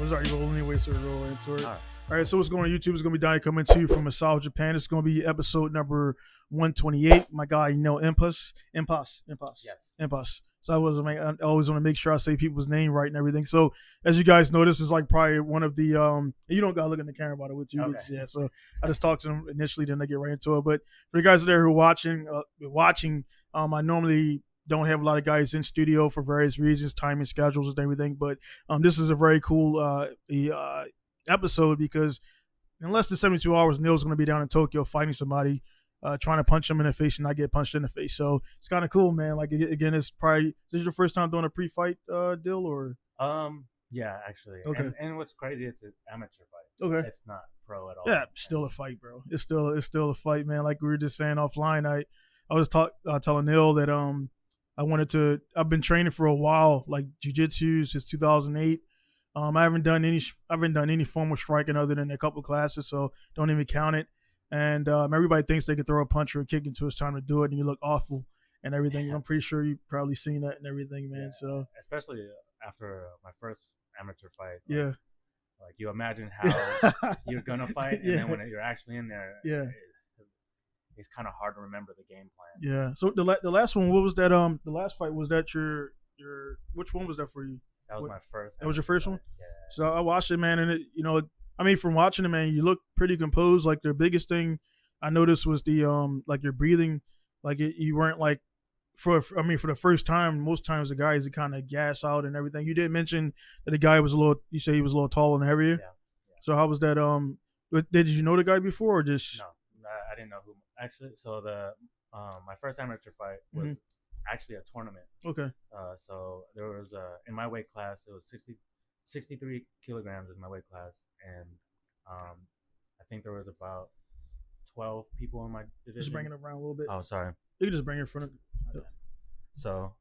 it's already rolling anyway, so we'll roll into it. All right. All right, so what's going on YouTube? It's going to be Donnie coming to you from Asao, Japan. It's going to be episode number 128. My guy, Neil Impas. Impas. Yes. Impas. So I always want to make sure I say people's name right and everything. So as you guys know, this is like probably one of the you don't gotta look in the camera about it with you. Okay. Yeah. So I just talked to them initially, then I get right into it. But for you guys there who are watching, I normally don't have a lot of guys in studio for various reasons, timing schedules and everything. But this is a very cool episode because in less than 72 hours, Neil's going to be down in Tokyo fighting somebody, trying to punch him in the face and not get punched in the face. So it's kind of cool, man. Like again, it's probably this is your first time doing a pre-fight deal, or yeah, actually. Okay. And what's crazy, it's an amateur fight. Okay. It's not pro at all. Yeah, still a fight, bro. It's still a fight, man. Like we were just saying offline, I was telling Neil that I've been training for a while, like jiu-jitsu since 2008. I haven't done any formal striking other than a couple classes, so don't even count it. And everybody thinks they can throw a punch or a kick until it's time to do it, and you look awful and everything. I'm pretty sure you've probably seen that and everything, man. Yeah, so especially after my first amateur fight. Yeah. Like you imagine how you're gonna fight, and Yeah. then when you're actually in there, Yeah. it's kind of hard to remember the game plan. Yeah. So the last one, what was that? The last fight, was that your which one was that for you? That was my first. That was your first one? Yeah. So I watched it, man, and it, from watching it, man, you look pretty composed. Like the biggest thing I noticed was the like your breathing, like you weren't like for the first time. Most times the guys kind of gas out and everything. You did mention that the guy was you say he was a little taller and heavier. Yeah. So how was that? Did you know the guy before or just? No, I didn't know who. Actually, so my first amateur fight was actually a tournament. Okay. So there was in my weight class, it was 63 kilograms is my weight class, and I think there was about 12 people in my division. Just bring it around a little bit. Oh, sorry. You can just bring it in front of. Okay. So,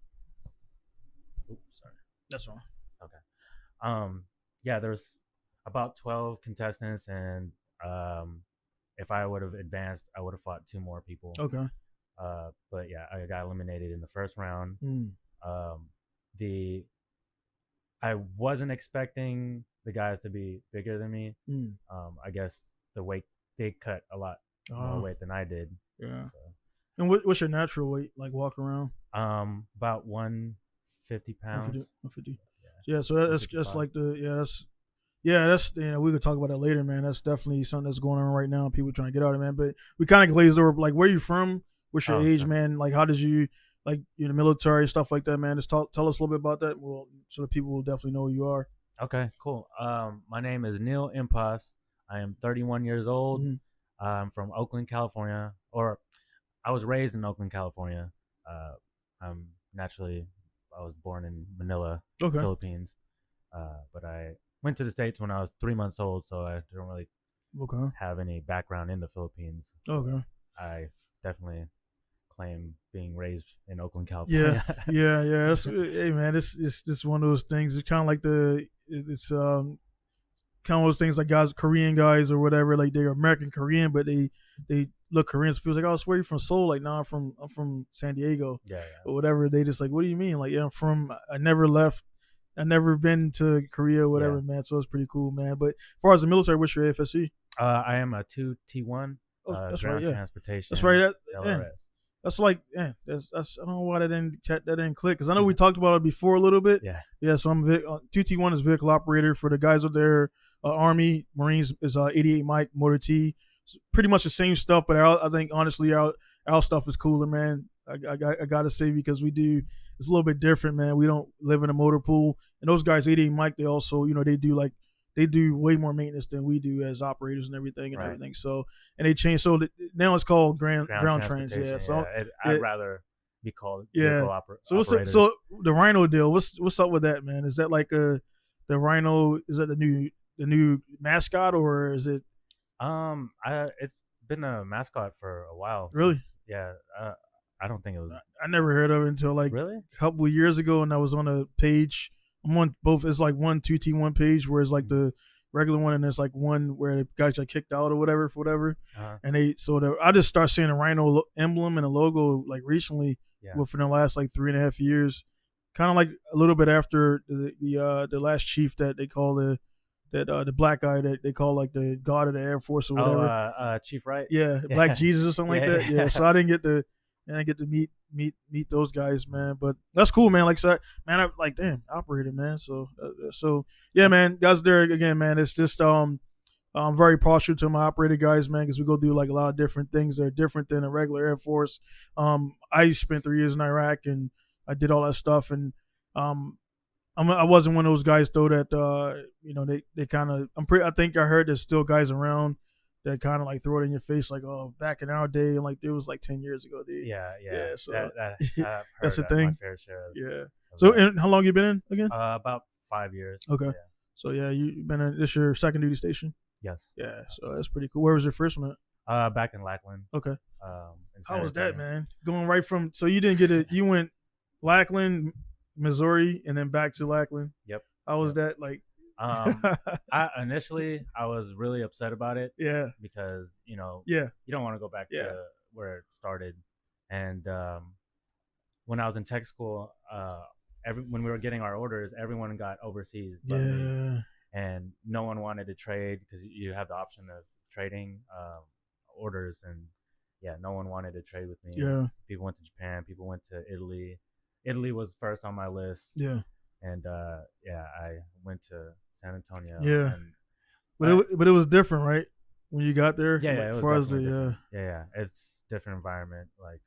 oops, sorry. That's fine. Okay. Yeah, there's about 12 contestants, and if I would have advanced, I would have fought 2 more people. Okay. But yeah, I got eliminated in the first round. I wasn't expecting the guys to be bigger than me. I guess the weight, they cut a lot more weight than I did. Yeah. So. And what's your natural weight, like walk around? About 150 pounds. 150. Yeah. So that's like that's we could talk about that later, man. That's definitely something that's going on right now. People trying to get out of it, man. But we kind of glazed over, like, where you from? What's your age, man? Like, how did you, like, you're in the military, stuff like that, man? Just tell us a little bit about that. Well, so the people will definitely know who you are. Okay, cool. My name is Neil Impas. I am 31 years old. I'm from Oakland, California, or I was raised in Oakland, California. I was born in Manila, Philippines, but I went to the States when I was 3 months old, so I don't really have any background in the Philippines. Okay. I definitely claim being raised in Oakland, California. Yeah. Hey, man, it's just one of those things. It's kind of like kind of those things like Korean guys or whatever, like they're American Korean, but they look Korean. So people's like, oh, so where are you from? Seoul? Like, no, I'm from San Diego. Yeah. Or whatever. They just like, what do you mean? Like, yeah, I never left. I never been to Korea or whatever, man. So it's pretty cool, man. But as far as the military, what's your AFSC? I am a 2T1. That's ground right. Yeah. Transportation. That's right. LRS. That's like, that's I don't know why that didn't click, because I know we talked about it before a little bit. Yeah. So I'm 2T1 is vehicle operator for the guys up there. Army Marines is 88 Mike Motor T. It's pretty much the same stuff, but I think honestly our stuff is cooler, man. I gotta say, because it's a little bit different, man. We don't live in a motor pool, and those guys 88 Mike, they also they do way more maintenance than we do as operators and everything. So, and they changed. So now it's called ground trains. Yeah. So I'd rather be called operator. So the Rhino deal, what's up with that, man? Is that like the Rhino? Is that the new mascot, or is it? It's been a mascot for a while. Really? Yeah. I don't think it was. I never heard of it until like really a couple of years ago, and I was on a page. I'm on both. It's like 2T1 page where it's like the regular one, and there's like one where the guys got kicked out or whatever. And I just start seeing a Rhino emblem and a logo like recently, within the last like 3.5 years, kind of like a little bit after the last chief that they call the that the black guy that they call like the god of the Air Force or whatever. Chief Wright. Yeah, Black Jesus or something like that. Yeah, so I didn't get to meet those guys, man. But that's cool, man. Like so, man, I like damn operator, man. So yeah, man, guys, there again, man. It's just I'm very partial to my operator guys, man, because we go through like a lot of different things that are different than a regular Air Force. I spent 3 years in Iraq and I did all that stuff, and I wasn't one of those guys though that they kind of I think I heard there's still guys around that kind of like throw it in your face like, oh, back in our day, and like it was like 10 years ago, dude. Yeah. So that's the thing. My fair share So and how long you been in again? About 5 years. Okay. Yeah. So yeah, you've been in this your second duty station. Yes. Yeah. So that's pretty cool. Where was your first one at? Back in Lackland. Okay. How was that, man? Going right from so you didn't get it. You went Lackland, Missouri, and then back to Lackland. Yep. How was that like? I initially was really upset about it. Yeah. Because you don't want to go back to where it started, and when I was in tech school, when we were getting our orders, everyone got overseas. But me, and no one wanted to trade because you have the option of trading orders, and no one wanted to trade with me. Yeah. People went to Japan. People went to Italy. Italy was first on my list. Yeah. And I went to San Antonio. Yeah. But it was different, right? When you got there? Yeah, like, it was different. Yeah. It's different environment. Like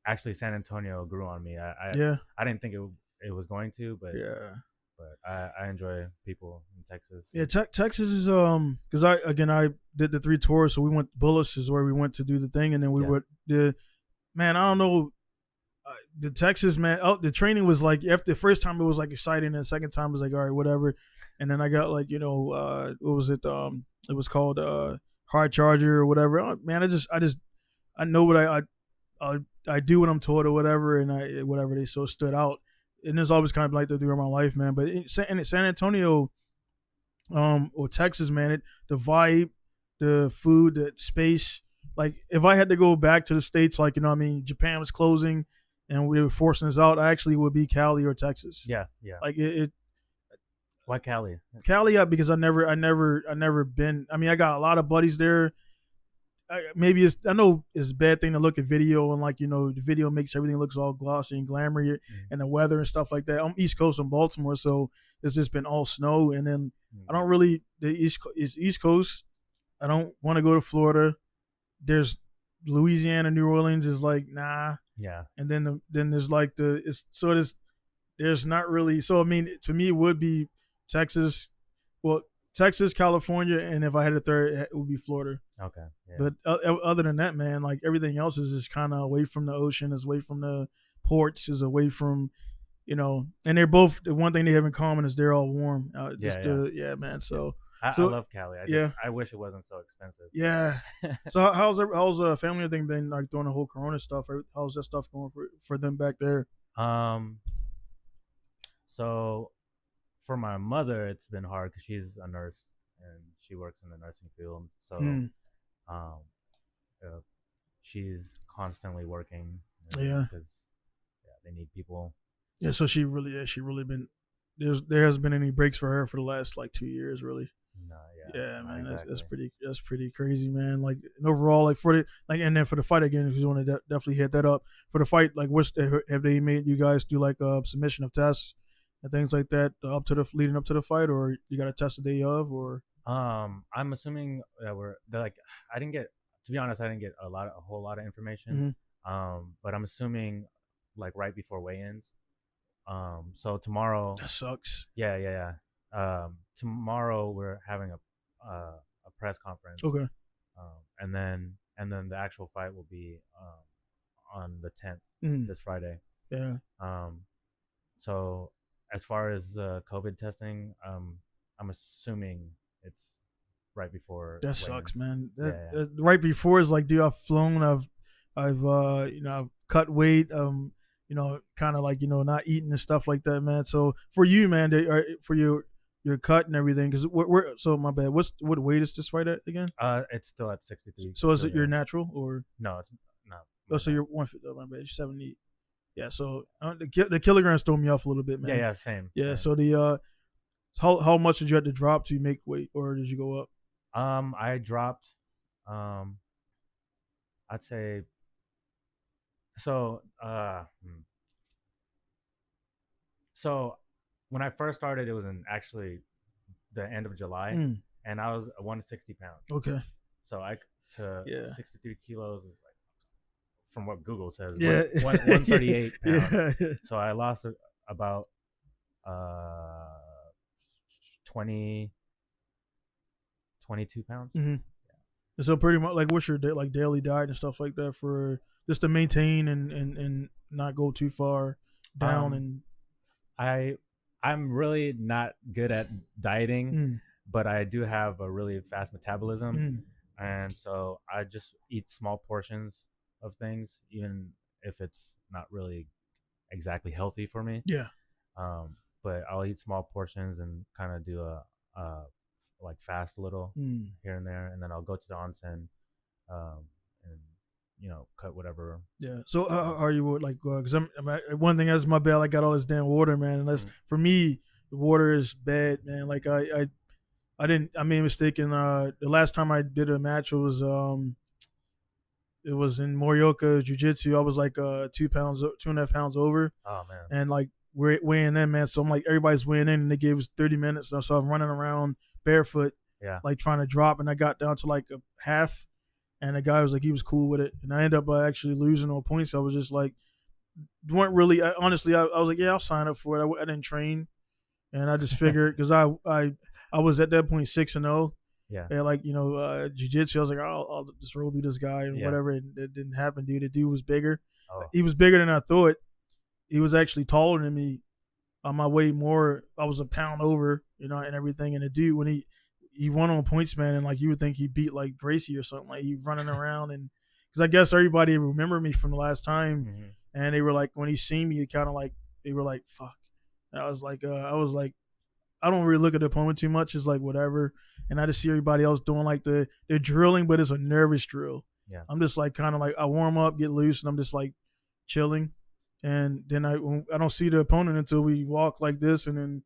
actually San Antonio grew on me. I didn't think it was going to, but I enjoy people in Texas. Yeah, Texas is because I did the 3 tours, so we went Bullis is where we went to do the thing, and then we man, I don't know. The Texas, man, the training was like, after the first time it was like exciting, and the second time it was like, all right, whatever. And then I got like, what was it? It was called Hard Charger or whatever. Oh, man, I know what I do what I'm told or whatever, and whatever they so stood out. And it's always kind of like that throughout my life, man. But in San Antonio, or Texas, man, the vibe, the food, the space. Like if I had to go back to the States, like Japan was closing, and we were forcing us out, I actually would be Cali or Texas. Yeah. Like it. Why Cali? Cali, because I never been. I mean, I got a lot of buddies there. I know it's a bad thing to look at video and like the video makes everything looks all glossy and glamorous and the weather and stuff like that. I'm East Coast in Baltimore, so it's just been all snow, and then I don't really the East Coast. I don't want to go to Florida. There's Louisiana, New Orleans is like nah. Yeah. And then there's like there's not really. So I mean, to me, it would be Texas. Well, Texas, California, and if I had a third, it would be Florida. Okay. Yeah. But other than that, man, like everything else is just kind of away from the ocean, is away from the ports, is away from, and they're both, the one thing they have in common is they're all warm. Man. So. I love Cali. I wish it wasn't so expensive. Yeah. So how's family and thing been like during the whole Corona stuff? How's that stuff going for them back there? So for my mother, it's been hard because she's a nurse and she works in the nursing field. So, she's constantly working. Because they need people. Yeah. So she really been. There hasn't been any breaks for her for the last like 2 years, really. No, yeah, man, exactly. that's pretty crazy, man. Like and overall, like and then for the fight again, if you want to definitely hit that up for the fight, like have they made you guys do like a submission of tests and things like that leading up to the fight, or you got to test the day of, or? I'm assuming that I didn't get a whole lot of information. But I'm assuming like right before weigh-ins. So tomorrow. That sucks. Yeah. Tomorrow we're having a press conference. Okay. And then the actual fight will be on the 10th, this Friday. Yeah. So as far as COVID testing, I'm assuming it's right before. That sucks, man. Right before is like, dude, I've flown. I've cut weight. Kind of like not eating and stuff like that, man. So for you, man, for your cut and everything, because so my bad. What weight is this fight at again? It's still at 63. So is it your natural or no? It's not. Oh, so you're 150. My bad. 70. Yeah. So the kilograms throw me off a little bit, man. Yeah. Same. Yeah. Same. How much did you have to drop to make weight, or did you go up? I dropped. I'd say so. So when I first started, it was in actually the end of July, and I was 160 pounds. Okay. So 63 kilos is like, from what Google says, 138 pounds. Yeah. So I lost about 22 pounds. Mm-hmm. Yeah. So pretty much, like, what's your daily diet and stuff like that for just to maintain and not go too far down? And I'm really not good at dieting, but I do have a really fast metabolism, and so I just eat small portions of things, even if it's not really exactly healthy for me. Yeah. But I'll eat small portions and kind of do a like fast a little here and there, and then I'll go to the onsen, and cut whatever. Yeah. So are you like? Because one thing is my bad. I got all this damn water, man. And that's for me. The water is bad, man. Like I made a mistake in the last time I did a match. It was in Morioka Jiu-Jitsu. I was like 2.5 pounds over. Oh man. And like we're weighing in, man. So I'm like, everybody's weighing in, and they gave us 30 minutes. So I'm running around barefoot, like trying to drop, and I got down to like a half. And the guy was like, he was cool with it. And I ended up actually losing all points. I was just like, weren't really, honestly, I was like, yeah, I'll sign up for it. I didn't train. And I just figured, because I was at that point 6-0. Yeah. And like, jiu-jitsu, I was like, I'll just roll through this guy and whatever. And it didn't happen, dude. The dude was bigger. Oh. He was bigger than I thought. He was actually taller than me. On my weight more, I was a pound over, and everything. And the dude, when he won on points, man, and like you would think he beat like Gracie or something. Like he running around, and because I guess everybody remembered me from the last time, and they were like, when he seen me, kind of like they were like, "Fuck." And I was like, I don't really look at the opponent too much. It's like whatever, and I just see everybody else doing like they're drilling, but it's a nervous drill. Yeah, I'm just like kind of like I warm up, get loose, and I'm just like chilling, and then I don't see the opponent until we walk like this, and then.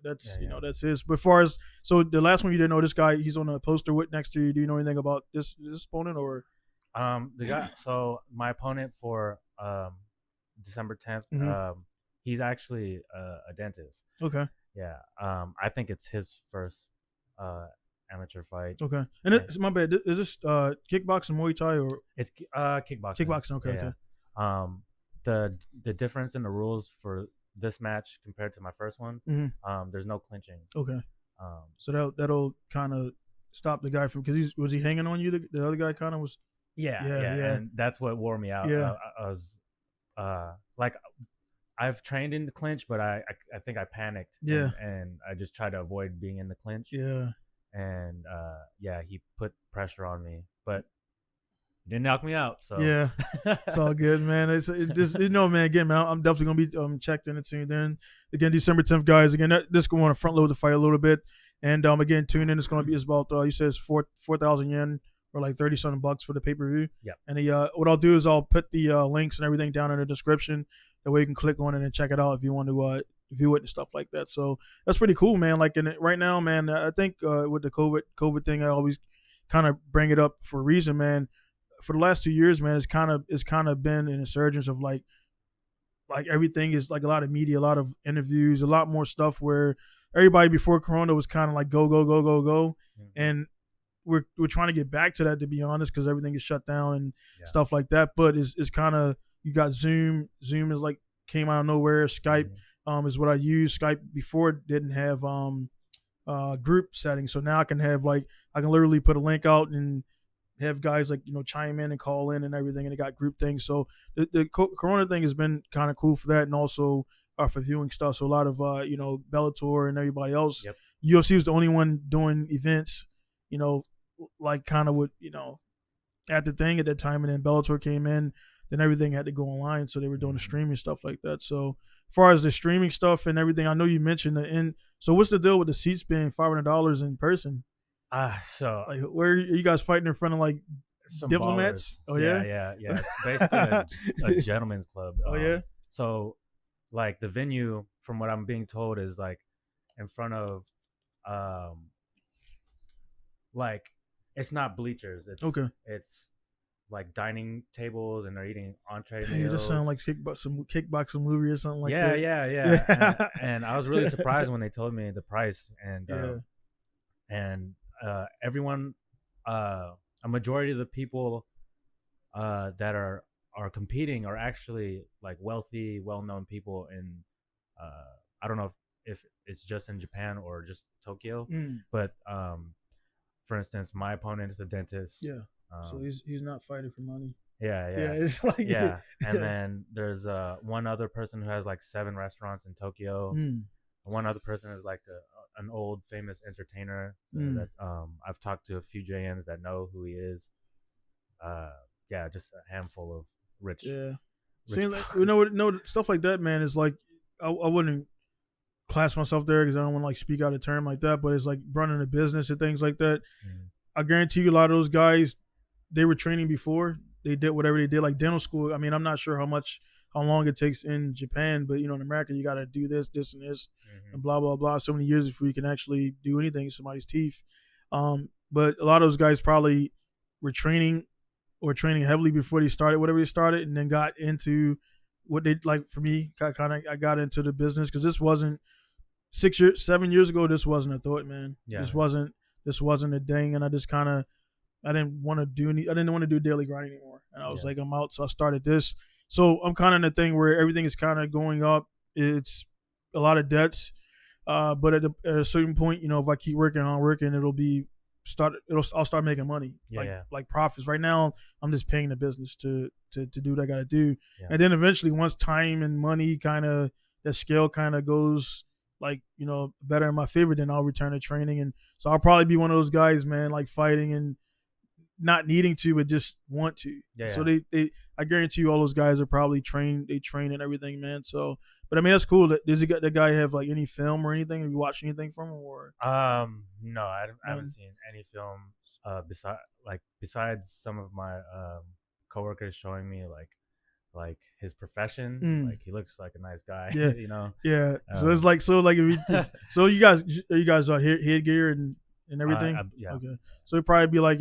That's that's his. But as far as the last one, you didn't know this guy. He's on a poster with next to you. Do you know anything about this opponent or? The guy. So my opponent for December 10th. He's actually a dentist. Okay. Yeah. I think it's his first amateur fight. Okay. And it's my bad. Is this kickboxing, Muay Thai, or it's kickboxing? Kickboxing. Okay. Yeah. Okay. The difference in the rules for this match compared to my first one, there's no clinching. Okay. So that'll kind of stop the guy from, because was he hanging on you? The other guy kind of was. Yeah, and that's what wore me out. Yeah. I was like, I've trained in the clinch, but I think I panicked. Yeah. And I just tried to avoid being in the clinch. Yeah. And he put pressure on me, but didn't knock me out. So yeah, it's all good, man. It's just man. Again, man, I'm definitely gonna be checked in and tuned in. Again, December 10th, guys. Again, this going to front load the fight a little bit, and again, tune in. It's about you said it's 4,000 yen or like $30-something for the pay-per-view. Yeah. And what I'll do is I'll put the links and everything down in the description. That way you can click on it and check it out if you want to view it and stuff like that. So that's pretty cool, man. Like right now, man, I think with the COVID thing, I always kind of bring it up for a reason, man. For the last 2 years, man, it's kind of been an insurgence of like everything is like a lot of media, a lot of interviews, a lot more stuff where everybody before Corona was kind of like go, and we're trying to get back to that, to be honest, because everything is shut down and stuff like that. But it's kind of, you got Zoom is like came out of nowhere. Skype is what I use. Skype before didn't have group settings, so now I can literally put a link out and have guys like chime in and call in and everything, and it got group things. So the Corona thing has been kind of cool for that, and also for viewing stuff. So a lot of Bellator and everybody else. Yep. UFC was the only one doing events, like kind of what at the thing at that time, and then Bellator came in, then everything had to go online, so they were doing the streaming stuff like that. So as far as the streaming stuff and everything, I know you mentioned so what's the deal with the seats being $500 in person? So like, where are you guys fighting in front of like some diplomats? Ballers. Oh yeah. It's basically a gentleman's club. Oh yeah. So like the venue, from what I'm being told, is like in front of like it's not bleachers. It's like dining tables, and they're eating entree meals. It just sounds like some kickboxing movie or something like that. Yeah. And I was really surprised when they told me the price, and everyone, a majority of the people that are competing are actually like wealthy, well-known people in I don't know if it's just in Japan or just Tokyo, but for instance, my opponent is a dentist. Yeah. So he's not fighting for money. Yeah. It's like And then there's one other person who has like 7 restaurants in Tokyo. One other person is like an old famous entertainer that I've talked to a few JNs that know who he is. Just a handful of rich. Yeah. Seeing like stuff like that, man, is like I wouldn't class myself there because I don't want to like speak out of term like that, but it's like running a business and things like that. I guarantee you a lot of those guys, they were training before they did whatever they did, like dental school. I mean, I'm not sure how long it takes in Japan, but in America you got to do this and this and blah blah blah so many years before you can actually do anything in somebody's teeth. But a lot of those guys probably were training heavily before they started whatever they started, and then got into what they like. For me, I got into the business because this wasn't 7 years ago. This wasn't a thought, man. This wasn't a thing, and I just I didn't want to do daily grind anymore, and I was like, I'm out. So I started this. So I'm kind of in a thing where everything is kind of going up. It's a lot of debts, but at a certain point, if I keep working on working, I'll start making money, like profits. Right now, I'm just paying the business to do what I got to do, and then eventually, once time and money the scale goes better in my favor, then I'll return to training, and so I'll probably be one of those guys, man, like fighting and not needing to, but just want to. So I guarantee you, all those guys are probably trained. They train and everything, man. So, but I mean, that's cool. Does the guy have like any film or anything? Have you watched anything from him? Or no, I haven't seen any film. Besides some of my coworkers showing me like his profession, like he looks like a nice guy. So it's like so you guys are headgear and everything. Okay. So it'd probably be like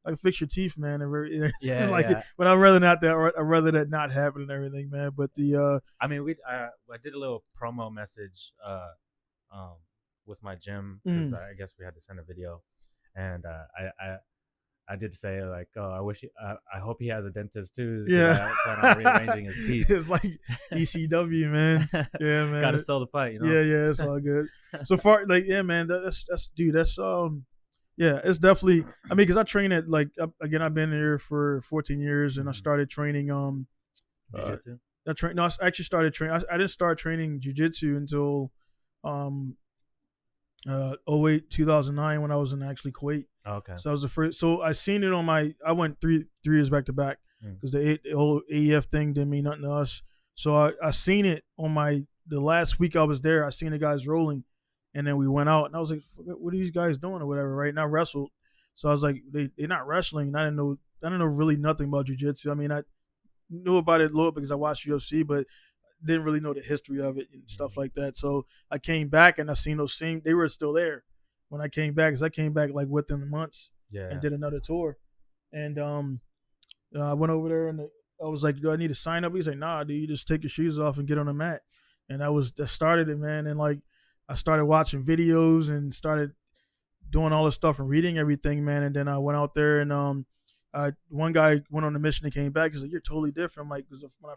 like fix your teeth, man. But I'd rather not that. I'd rather that not happen and everything, man. But I mean, I did a little promo message with my gym because I guess we had to send a video, and I did say like, oh, I hope he has a dentist too. Yeah, I plan on rearranging his teeth. It's like ECW, man. Yeah, man. Gotta sell the fight, Yeah, it's all good. So far, man. That's it's definitely. I mean, because I train at again, I've been here for 14 years, and I started training jiu-jitsu? I actually started training. I didn't start training jiu-jitsu until 08, 2009 when I was in actually Kuwait. Oh, okay. So I was the first. So I seen it on I went three years back to back because the whole AEF thing didn't mean nothing to us. So I seen it on the last week I was there. I seen the guys rolling, and then we went out, and I was like, "What are these guys doing or whatever?" Right? And I wrestled. So I was like, "They're not wrestling." And I didn't know really nothing about jiu-jitsu. I mean, I knew about it a little because I watched UFC, but didn't really know the history of it and stuff like that. So I came back and I seen those same. They were still there when I came back, because I came back like within the months and did another tour. And I went over there and I was like, "Do I need to sign up?" He's like, "Nah, dude, you just take your shoes off and get on the mat." And that started it, man. And like I started watching videos and started doing all this stuff and reading everything, man. And then I went out there and one guy went on the mission and came back. He's like, "You're totally different." I'm like, because when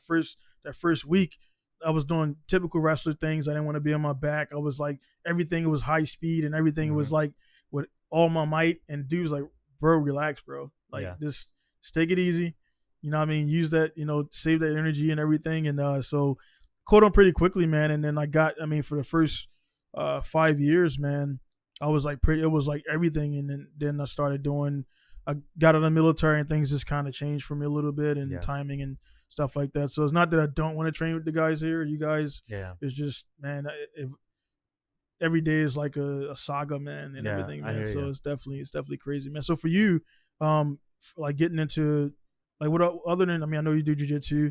that first week, I was doing typical wrestler things. I didn't want to be on my back. I was like, everything was high speed and everything was like with all my might. And dude was like, "Bro, relax, bro. Like just take it easy. You know what I mean? Use that, save that energy and everything." And so caught on pretty quickly, man. And then for the first 5 years, man, I was like it was like everything. And then I started I got out of the military and things just kind of changed for me a little bit, and timing and stuff like that. So it's not that I don't want to train with the guys here. You guys, it's just, man, every day is like a saga, man, and everything, man. So it's definitely crazy, man. So for you, like getting into like what other than, I mean, I know you do jiu-jitsu,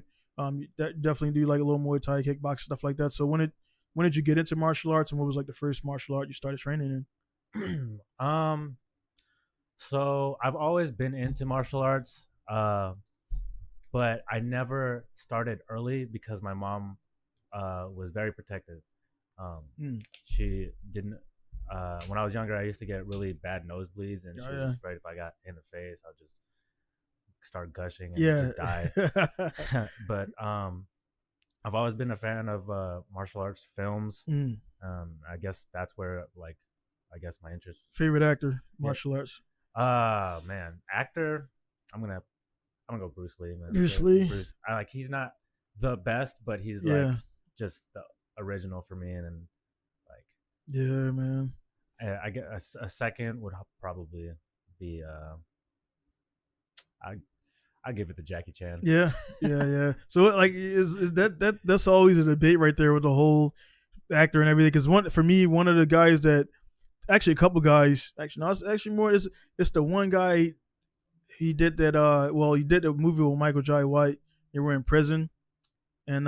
definitely do like a little Muay Thai, kickbox, stuff like that. So when when did you get into martial arts, and what was like the first martial art you started training in? So I've always been into martial arts, but I never started early because my mom was very protective. She didn't. When I was younger, I used to get really bad nosebleeds, and she was afraid if I got hit in the face, I'll just start gushing and just die. But I've always been a fan of martial arts films. I guess that's where I guess my interest. Favorite actor, martial arts. Man, actor. I'm gonna go Bruce Lee, man. Bruce Lee. He's not the best, but he's like just the original for me, and like. Yeah, man. I get a second would probably be I give it to Jacky Chan. Yeah. So like is that's always a debate right there with the whole actor and everything. Because one of the guys that actually a couple guys no, it's actually more it's the one guy. He did that. He did a movie with Michael Jai White. They were in prison, and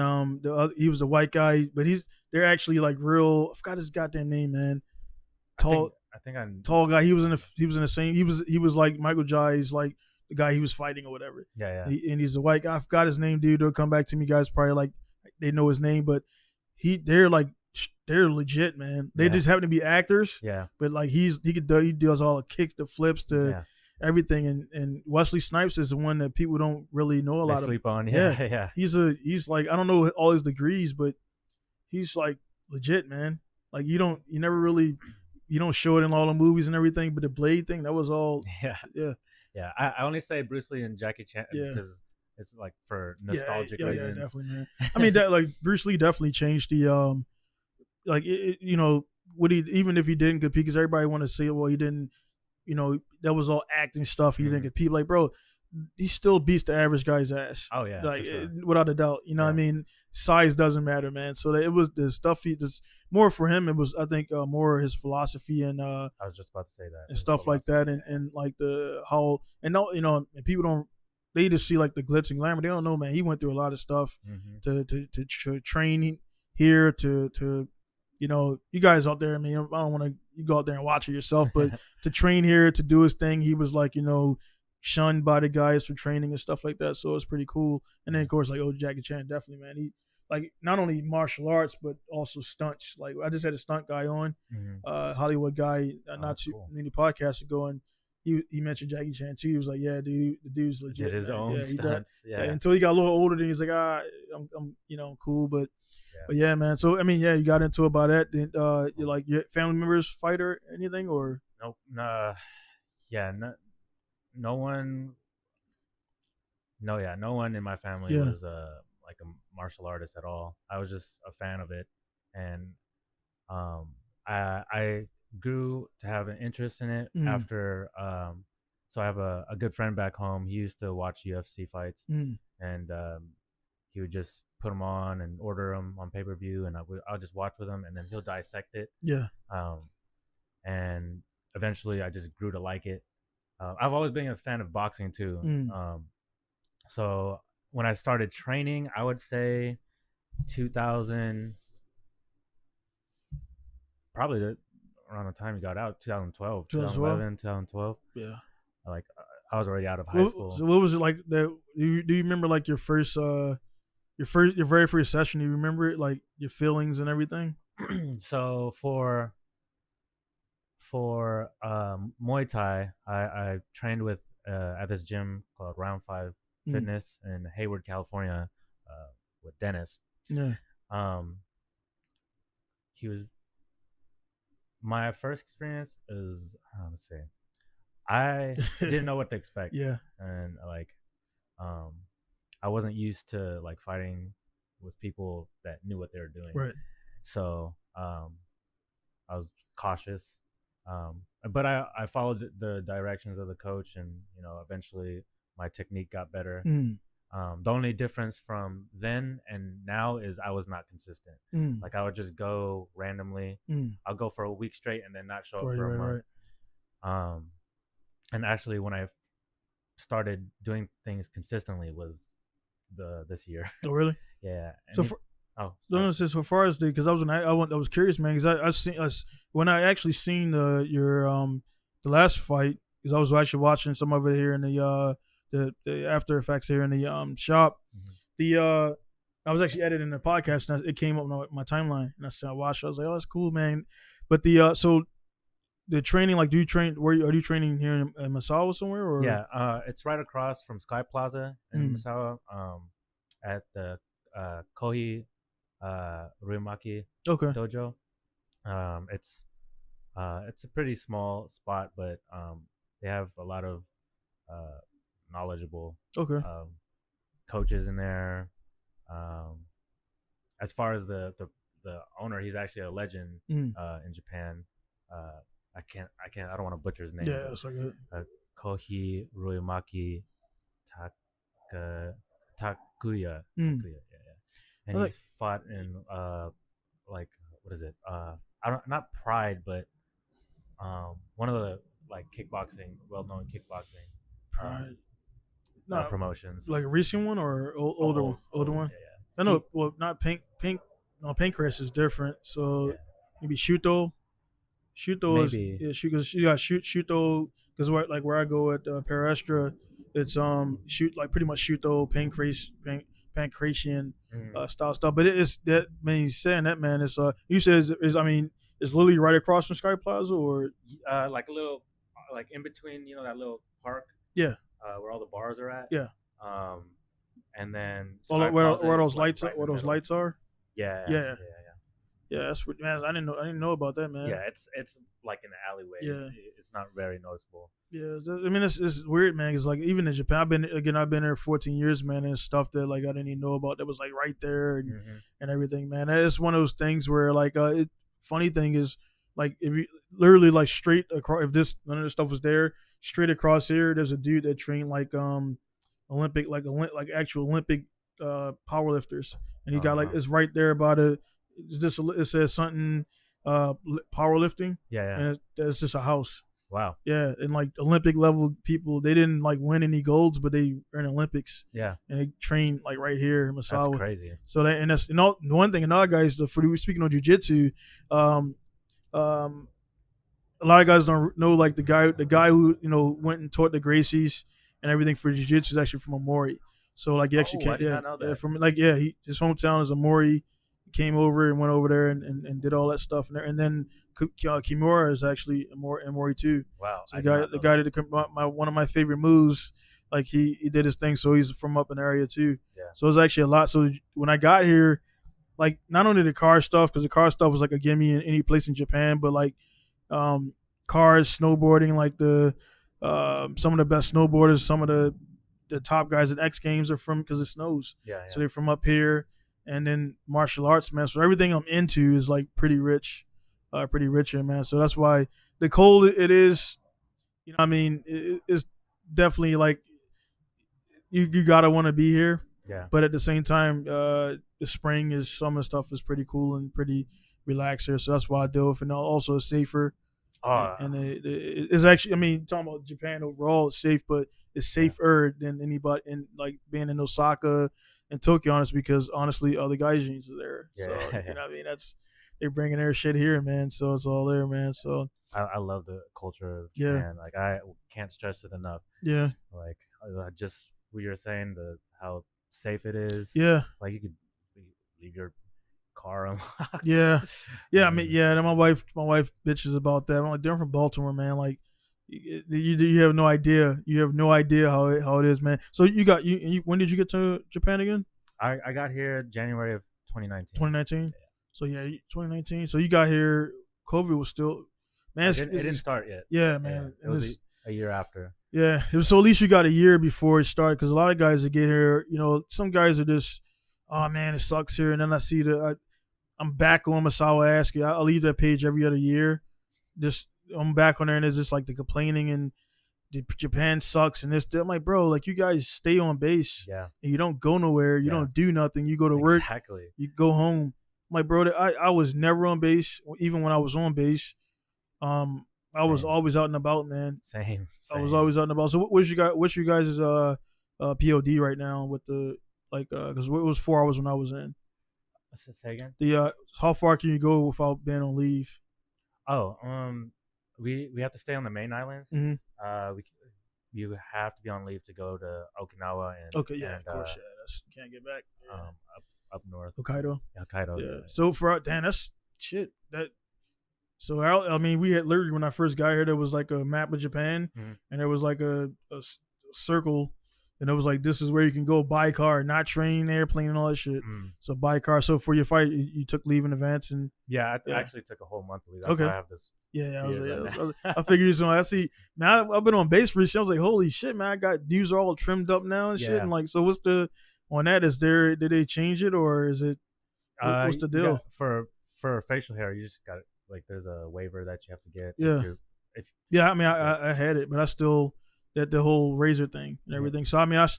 he was a white guy, but they're actually like real. I forgot his goddamn name, man. Tall guy. He was in the same. He was like Michael Jai's like the guy he was fighting or whatever. Yeah. And he's a white guy. I forgot his name, dude. They'll come back to me, guys. Probably like they know his name, but they're legit, man. They just happen to be actors. Yeah. But like he does all the kicks, the flips, everything. And Wesley Snipes is the one that people don't really know a lot of. Sleep on. Yeah. He's like, I don't know all his degrees, but he's like legit, man. Like you don't show it in all the movies and everything, but the blade thing, that was all. Yeah. I only say Bruce Lee and Jacky Chan because it's like for nostalgic reasons. Yeah, definitely, man. I mean, that like Bruce Lee definitely changed the even if he didn't compete, because everybody want to say, well, he didn't, that was all acting stuff. He didn't compete. Like, bro, he still beats the average guy's ass. Oh yeah, like sure. Without a doubt. You know what I mean? Size doesn't matter, man. So it was the stuff he just more for him. It was, I think, more his philosophy and I was just about to say that and stuff like that, and like the how and no, and people don't. They just see like the glitz and glamour. They don't know, man. He went through a lot of stuff to train here to. You guys out there, I mean, I don't want to you go out there and watch it yourself, but to train here, to do his thing, he was like, shunned by the guys for training and stuff like that. So it's pretty cool. And then, of course, like, Jacky Chan, definitely, man. He, like, not only martial arts, but also stunts. Like, I just had a stunt guy on, Hollywood guy, not too many podcasts ago, and he mentioned Jacky Chan, too. He was like, yeah, dude, the dude's legit. Did his own stunts. Yeah. Until he got a little older, then he's like, I'm cool, but. Yeah. But yeah, man. So I mean, you got into about that. Did you like your family members fight or anything, or nope? No one. No one in my family was like a martial artist at all. I was just a fan of it, and I grew to have an interest in it after. So I have a good friend back home. He used to watch UFC fights, and he would just put them on and order them on pay-per-view, and I'll just watch with him, and then he'll dissect it. Yeah. And eventually I just grew to like it. I've always been a fan of boxing too. So when I started training, I would say 2000, probably around the time you got out, 2012, 2011, 2012. Yeah. Like I was already out of high school. So what was it like? Do you remember like your very first session? Do you remember it, like your feelings and everything? So for Muay Thai, I trained with at this gym called Round 5 Fitness in Hayward, California, with Dennis. Yeah. He was my first experience is let's see. I didn't know what to expect. Yeah. And like I wasn't used to like fighting with people that knew what they were doing. Right. So I was cautious. But I followed the directions of the coach, and eventually my technique got better. The only difference from then and now is I was not consistent. Like I would just go randomly. I'll go for a week straight and then not show up for a month. Right. And actually when I started doing things consistently was this year. Oh really? Yeah. So Oh, no, so far as because I was curious, man, because I seen us when I actually seen the last fight, because I was actually watching some of it here in the After Effects here in the shop. Mhm. I was actually editing the podcast and it came up on my timeline and I watched it. I was like, oh, that's cool, man. But so the training, like, do you train? Are you training here in Masawa somewhere? Or Yeah, it's right across from Sky Plaza in Misawa, at the Kohi Ryumaki okay, Dojo. It's a pretty small spot, but they have a lot of uh, knowledgeable okay, um, coaches in there. Um, as far as the owner, he's actually a legend in Japan. I don't want to butcher his name. Yeah, that's like it. Kohi Ruimaki Taka, Takuya. And he's fought in like, what is it? I don't, not Pride, but one of the like kickboxing, well-known kickboxing Pride. No, promotions. like a recent one or older one? Older one. Yeah. I know. Well, not pink. No, Pancreas is different. So maybe Shuto. Shuto Maybe. is because you got Shuto because where I go at Parastra, it's shoot like pretty much Shuto Pancreatian style stuff. But it's that, man. Saying that, man, it's you said is I mean, is Lily right across from Sky Plaza or like a little like in between, that little park. Yeah. Where all the bars are at. Yeah. And then where those like lights right where those lights are. Yeah. Yeah, that's what, man. I didn't know about that, man. Yeah, it's like in the alleyway. Yeah, it's not very noticeable. Yeah, I mean it's weird, man. Cause like even in Japan, I've been there 14 years, man, and stuff that like I didn't even know about that was like right there and everything, man. It's one of those things where like funny thing is like if you literally like straight across, if this none of this stuff was there, straight across here, there's a dude that trained like Olympic like actual Olympic powerlifters, and he got like it's right there about it says something powerlifting. Yeah. And it's just a house. Wow. Yeah, and like Olympic level people, they didn't like win any golds, but they earned Olympics. Yeah. And they trained like right here in Masawa. That's crazy. So that's one thing. Another guys, speaking of jiu-jitsu, a lot of guys don't know like the guy who went and taught the Gracies and everything for jiu-jitsu is actually from Amori. So like he actually I did not know that. From his hometown is Amori. He came over and went over there and did all that stuff and then Kimura is actually Amori too. Wow. So the guy did one of my favorite moves. Like he did his thing, so he's from up in the area too. Yeah. So it was actually a lot. So when I got here, like not only the car stuff, because the car stuff was like a gimme in any place in Japan, but like cars, snowboarding, like the some of the best snowboarders, some of the top guys at X Games are from because it snows. Yeah. So they're from up here, and then martial arts, man. So everything I'm into is like pretty rich, man. So that's why the cold it is, I mean, it's definitely like you gotta want to be here. Yeah. But at the same time, the spring summer stuff is pretty cool and pretty relaxed here. So that's why I do it. And also it's safer. And it's actually, I mean, talking about Japan overall, it's safe, but it's safer than anybody in like being in Osaka and Tokyo, honestly, because honestly, all the gaijins are there. Yeah. So I mean, they're bringing their shit here, man. So it's all there, man. So I love the culture of Japan. Like I can't stress it enough. Yeah. Like just what you're saying, how safe it is. Yeah. Like you could leave your car unlocked. Yeah. I mean, and my wife bitches about that. I'm like, they're from Baltimore, man. Like, you have no idea. You have no idea how it is, man. So when did you get to Japan again? I got here January of 2019. 2019. Yeah. So 2019. So you got here. COVID was still, man. It didn't start yet. Yeah, man. It was a year after. Yeah. So at least you got a year before it started, because a lot of guys that get here, some guys are just, oh man, it sucks here, and then I see I'm back on Masawa Ask. I'll leave that page every other year. Just I'm back on there, and it's just like the complaining and Japan sucks and this. I'm like, bro, like you guys stay on base. Yeah. And you don't go nowhere. You don't do nothing. You go to work. Exactly. You go home. I'm like, bro, I was never on base. Even when I was on base, I was always out and about, man. Same. I was always out and about. So what's your guys' POD right now with the because it was 4 hours when I was in. Say again. The how far can you go without being on leave? Oh, we have to stay on the main islands. Mm-hmm. We you have to be on leave to go to Okinawa Okay, yeah, of course, yeah. That's can't get back. Yeah. up north. Hokkaido. Yeah, Hokkaido. Yeah. Yeah. So for damn, that's shit. That so I mean, we had literally when I first got here, there was like a map of Japan, Mm-hmm. and there was like a circle, and it was like this is where you can go by car, not train, airplane, and all that shit. Mm. So by car. So for your fight, you took leave in advance, and yeah, I actually took a whole month leave. That's okay. why I have this. Yeah, I figured you. So I see. Man, I've been on base for this. I was like, holy shit, man! I got dudes are all trimmed up now and shit. And like, so what's the on that? Is there did they change it or is it? What's the deal for facial hair? You just got like there's a waiver that you have to get. Yeah. Yeah, I mean, I had it, but I still that the whole razor thing and everything. So I mean, I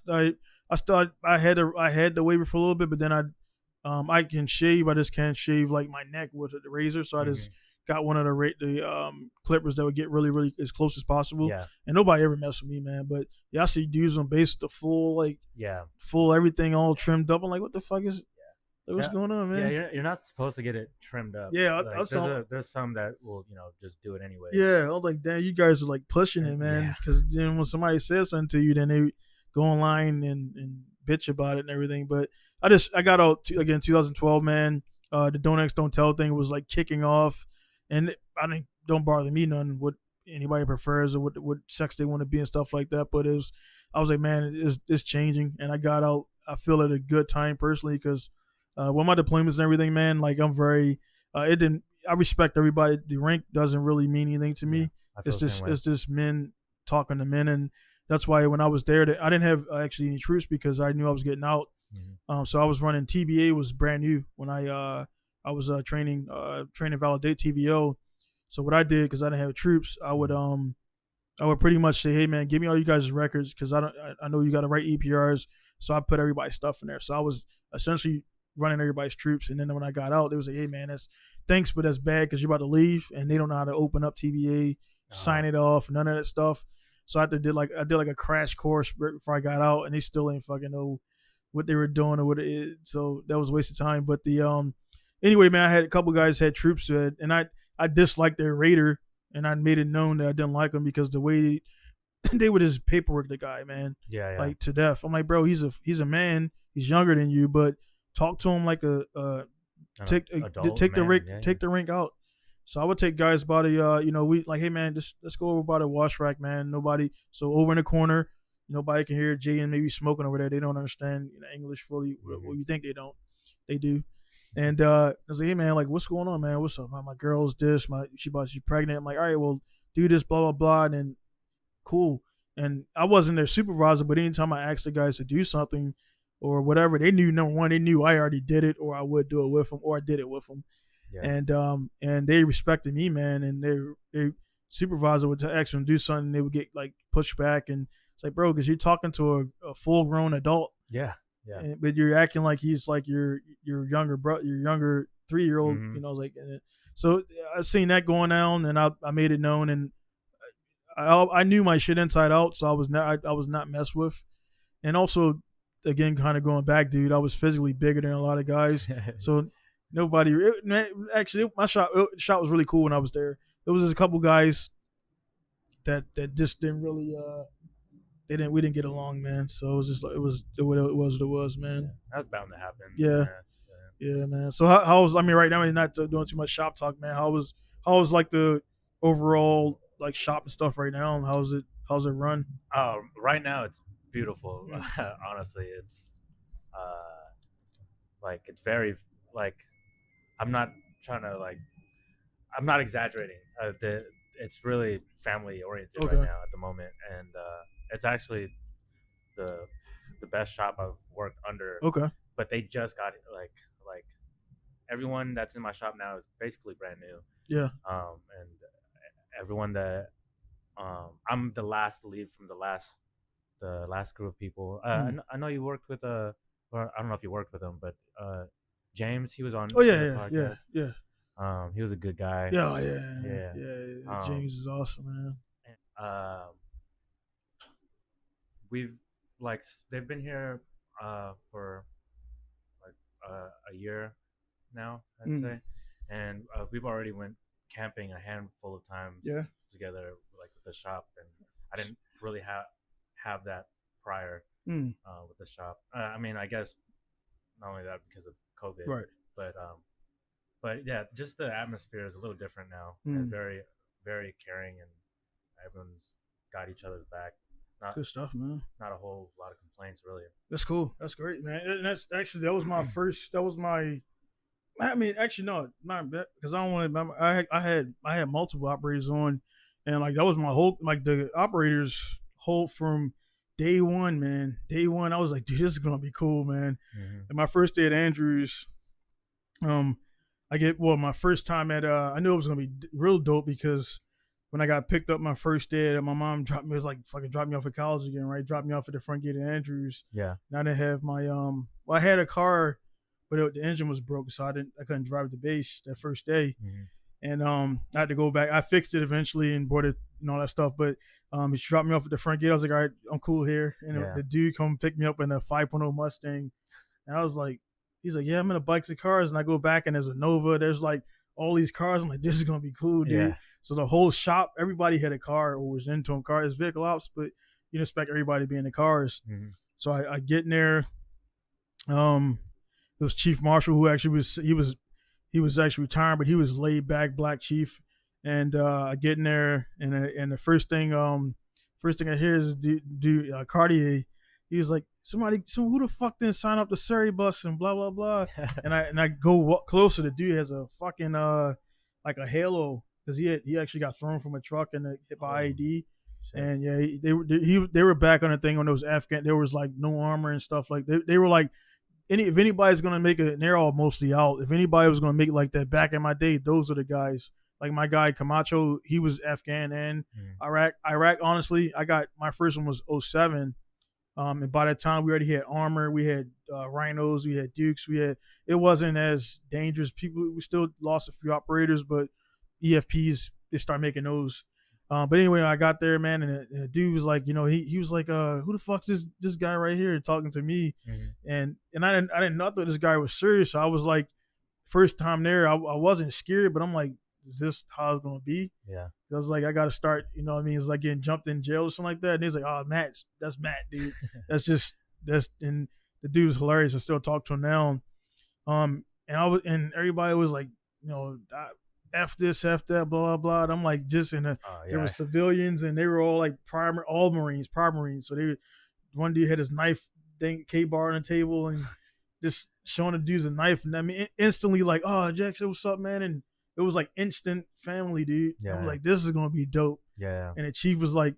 had the waiver for a little bit, but then I can shave. I just can't shave like my neck with the razor. So I just got one of the clippers that would get really, really as close as possible. Yeah. And nobody ever messed with me, man. But yeah, I see dudes on base the full full everything all trimmed up. I'm like, what the fuck is? Like, what's going on, man? Yeah, you're not supposed to get it trimmed up. Yeah, like, there's some that will just do it anyway. Yeah, I was like, damn, you guys are like pushing it, man. Because then when somebody says something to you, then they go online and bitch about it and everything. But I got out again 2012, man. The Don't Ask Don't Tell thing was like kicking off, and don't bother me none what anybody prefers or what sex they want to be and stuff like that. But I was like, man, it's changing, and I got out. I feel at a good time personally because with my deployments and everything, man, like I'm very I respect everybody. The rank doesn't really mean anything to me. It's just men talking to men, and that's why when I was there, I didn't have actually any troops because I knew I was getting out. Mm-hmm. So I was running TBA was brand new when I was training validate TVO. So what I did because I didn't have troops, I would pretty much say, hey man, give me all you guys' records because I know you got to write EPRs. So I put everybody's stuff in there. So I was essentially running everybody's troops, and then when I got out, they was like, hey man, thanks, but that's bad because you're about to leave, and they don't know how to open up TBA, sign it off, none of that stuff. So I did like a crash course before I got out, and they still ain't fucking know what they were doing or what it is. So that was a waste of time. But anyway, man, I had a couple guys had troops, and I disliked their raider, and I made it known that I didn't like them because the way they would just paperwork the guy, man, like to death. I'm like, bro, he's a man, he's younger than you, but talk to him like take the rank out. So I would take guys by the we like, hey man, just let's go over by the wash rack, man. Nobody, so over in the corner, nobody can hear Jay and maybe smoking over there. They don't understand English fully. Mm-hmm. Well, you think they don't, they do. And I was like, hey man, like what's going on, man? What's up? My girl's this, she's pregnant. I'm like, all right, well do this, blah blah blah, and then cool. And I wasn't their supervisor, but anytime I asked the guys to do something or whatever, they knew number one, they knew I already did it, or I would do it with them, or I did it with them. Yeah. And they respected me, man. And their supervisor would ask them to do something, they would get like pushed back, and it's like, bro, because you're talking to a full grown adult. Yeah. But you're acting like he's like your younger brother, your younger 3-year-old. Mm-hmm. Like, so I seen that going down, and I made it known, and I knew my shit inside out, so I was not messed with, and also. Again, kind of going back, dude, I was physically bigger than a lot of guys. So nobody actually my shot was really cool when I was there. There was just a couple guys that just didn't really we didn't get along, man. So it was just like it was what it was, man. Yeah, that's bound to happen. Yeah, man. So how was, I mean, right now we're not doing too much shop talk, man. How was like the overall like shop and stuff right now? How's it run? Right now it's beautiful. Honestly, it's like it's very like I'm not exaggerating. It's really family oriented right now at the moment, and it's actually the best shop I've worked under. Okay. But they just got it, like everyone that's in my shop now is basically brand new. Yeah. And everyone that I'm the last to leave from the last group of people. I know you worked with or I don't know if you worked with him, but James, he was on. Oh yeah. He was a good guy. Yeah. James is awesome, man. They've been here for like a year, now, I'd say, and we've already went camping a handful of times together, like with the shop, and I didn't really have that prior with the shop. I mean, I guess not only that because of COVID, right? But yeah, just the atmosphere is a little different now, and very, very caring, and everyone's got each other's back. That's good stuff, man. Not a whole lot of complaints, really. That's cool. That's great, man. And that's actually that was my first. That was my. I mean, actually, no, not because I don't want to. I had multiple operators on, and like that was my whole like the operators whole from day one, man. Day one, I was like, dude, this is gonna be cool, man. And my first day at Andrews, my first time at I knew it was gonna be real dope because when I got picked up my first day, my mom dropped me. It was like fucking dropped me off at college again, right? Dropped me off at the front gate of Andrews. Yeah. And I didn't have my well, I had a car, but the engine was broke, so I couldn't drive the base that first day. And I had to go back. I fixed it eventually and bought it and all that stuff. But he dropped me off at the front gate. I was like, all right, I'm cool here. And the dude come pick me up in a 5.0 Mustang, and I was like, he's like, yeah, I'm in a bikes and cars, and I go back and there's a Nova. There's like all these cars. I'm like, this is gonna be cool, dude. Yeah. So the whole shop, everybody had a car or was into them. Car is vehicle ops, but you didn't expect everybody to be in the cars. So I get in there. It was Chief Marshall who actually he was actually retired, but he was laid back black chief. And I get in there, and the first thing I hear is Cartier. He was like, who the fuck didn't sign up the Surrey bus and blah blah blah. and I go closer. The dude has a fucking like a halo because he actually got thrown from a truck and hit by IED. And yeah, they were back on the thing on those Afghan. There was like no armor and stuff like they were like. If anybody's gonna make it, and they're all mostly out. If anybody was gonna make it like that back in my day, those are the guys. Like my guy Camacho, he was Afghan and Iraq. Honestly, I got my first one was 07. And by that time we already had armor, we had Rhinos, we had Dukes, it wasn't as dangerous. We still lost a few operators, but EFPs they start making those. But anyway, I got there, man, and the dude was like, he was like, who the fuck's this guy right here talking to me? And I didn't know that this guy was serious. So I was like, first time there, I wasn't scared, but I'm like, is this how it's gonna be? Yeah. I was like, I gotta start, it's like getting jumped in jail or something like that. And he's like, oh, that's Matt, dude. And the dude was hilarious. I still talk to him now. And everybody was like, F this, F that, blah, blah, blah. And I'm like, there were civilians and they were all like prior Marines. So one dude had his knife thing, K-bar on the table and just showing the dudes a knife. And I mean, instantly like, oh, Jackson, what's up, man? And it was like instant family, dude. Yeah. I was like, this is going to be dope. Yeah. And the chief was like,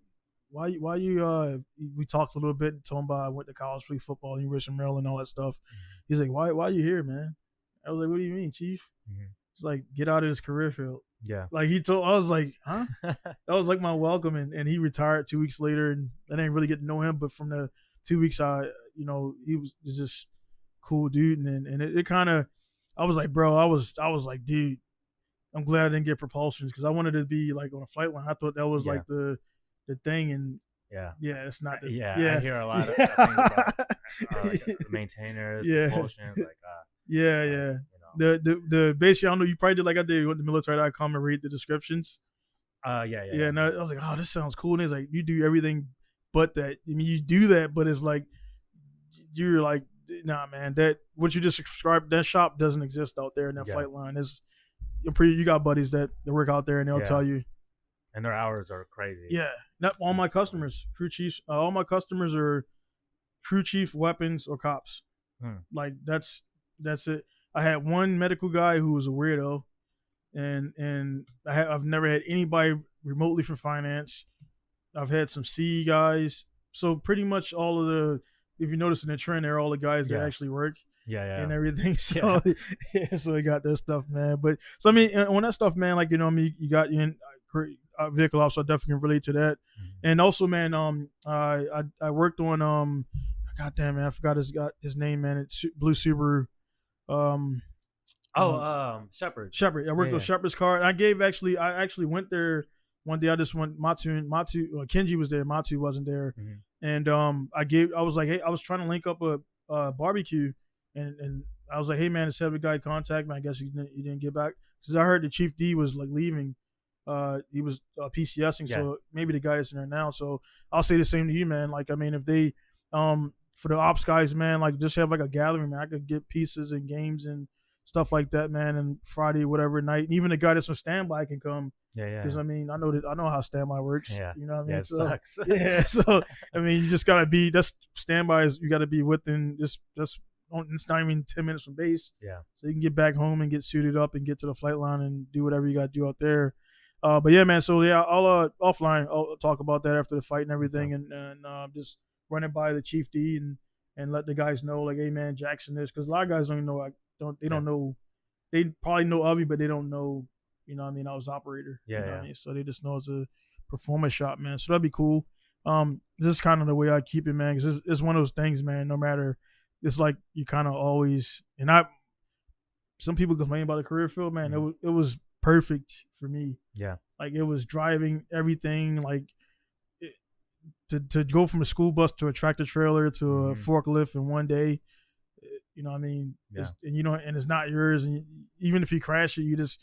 why you, we talked a little bit and told him about I went to college for football, University of Maryland, all that stuff. He's like, why you here, man? I was like, what do you mean, chief? It's like, get out of his career field. Yeah. Like I was like, huh? That was like my welcome. And he retired 2 weeks later and I didn't really get to know him, but from the 2 weeks he was just cool dude. And it kind of, I was like, bro, I was like, dude, I'm glad I didn't get propulsions because I wanted to be like on a flight line. I thought that was like the thing. And it's not the, I hear a lot of things about like the maintainers, propulsions, like The basically, I don't know, you probably did like I did with the military.com and read the descriptions. And I was like, oh, this sounds cool. And it's like, you do everything but that. I mean, you do that, but it's like, you're like, nah, man, that what you just described, that shop doesn't exist out there in that flight line. You got buddies that work out there and they'll tell you. And their hours are crazy. Yeah. Not all my customers, crew chiefs, all my customers are crew chief, weapons, or cops. Like that's it. I had one medical guy who was a weirdo, and I've never had anybody remotely from finance. I've had some CE guys. So pretty much all of if you notice in the trend, they're all the guys that actually work. And everything. So so I got that stuff, man. But so I mean, when that stuff, man, like you got you in vehicle ops, so I definitely can relate to that. And also, man, I worked on goddamn man, I forgot his name, man. It's Blue Subaru. Shepard. I worked on Shepard's car, and I actually went there one day. I just went Matsu. Kenji was there. Matsu wasn't there, and I was like, hey, I was trying to link up a barbecue, and I was like, hey man, this heavy guy contact me. I guess he didn't get back because I heard the Chief D was like leaving. He was PCSing, so maybe the guy is in there now. So I'll say the same to you, man. Like, I mean, if they for the ops guys, man, like just have like a gathering, man. I could get pieces and games and stuff like that, man. And Friday, whatever night, and even the guy that's on standby can come. Yeah. Because I mean, I know how standby works. Yeah. You know what I mean? Yeah, it sucks. Yeah. So I mean, you just gotta be. That's standby is you gotta be within this. It's not even 10 minutes from base. Yeah. So you can get back home and get suited up and get to the flight line and do whatever you got to do out there. But yeah, man. So yeah, I'll offline. I'll talk about that after the fight and everything, and just run it by the Chief D and let the guys know, like, hey man, Jackson this, because a lot of guys don't even know. Don't know. They probably know of me, but they don't know. You know what I mean? I was operator. Yeah. You know what I mean? So they just know it's a performance shot, man. So that'd be cool. This is kind of the way I keep it, man. Because it's one of those things, man. No matter. It's like you kind of always, and some people complain about the career field, man. Mm-hmm. It was perfect for me. Yeah. Like it was driving everything, like to go from a school bus to a tractor trailer to a forklift in one day. You know what I mean? Yeah. And it's not yours. And even if you crash it, you just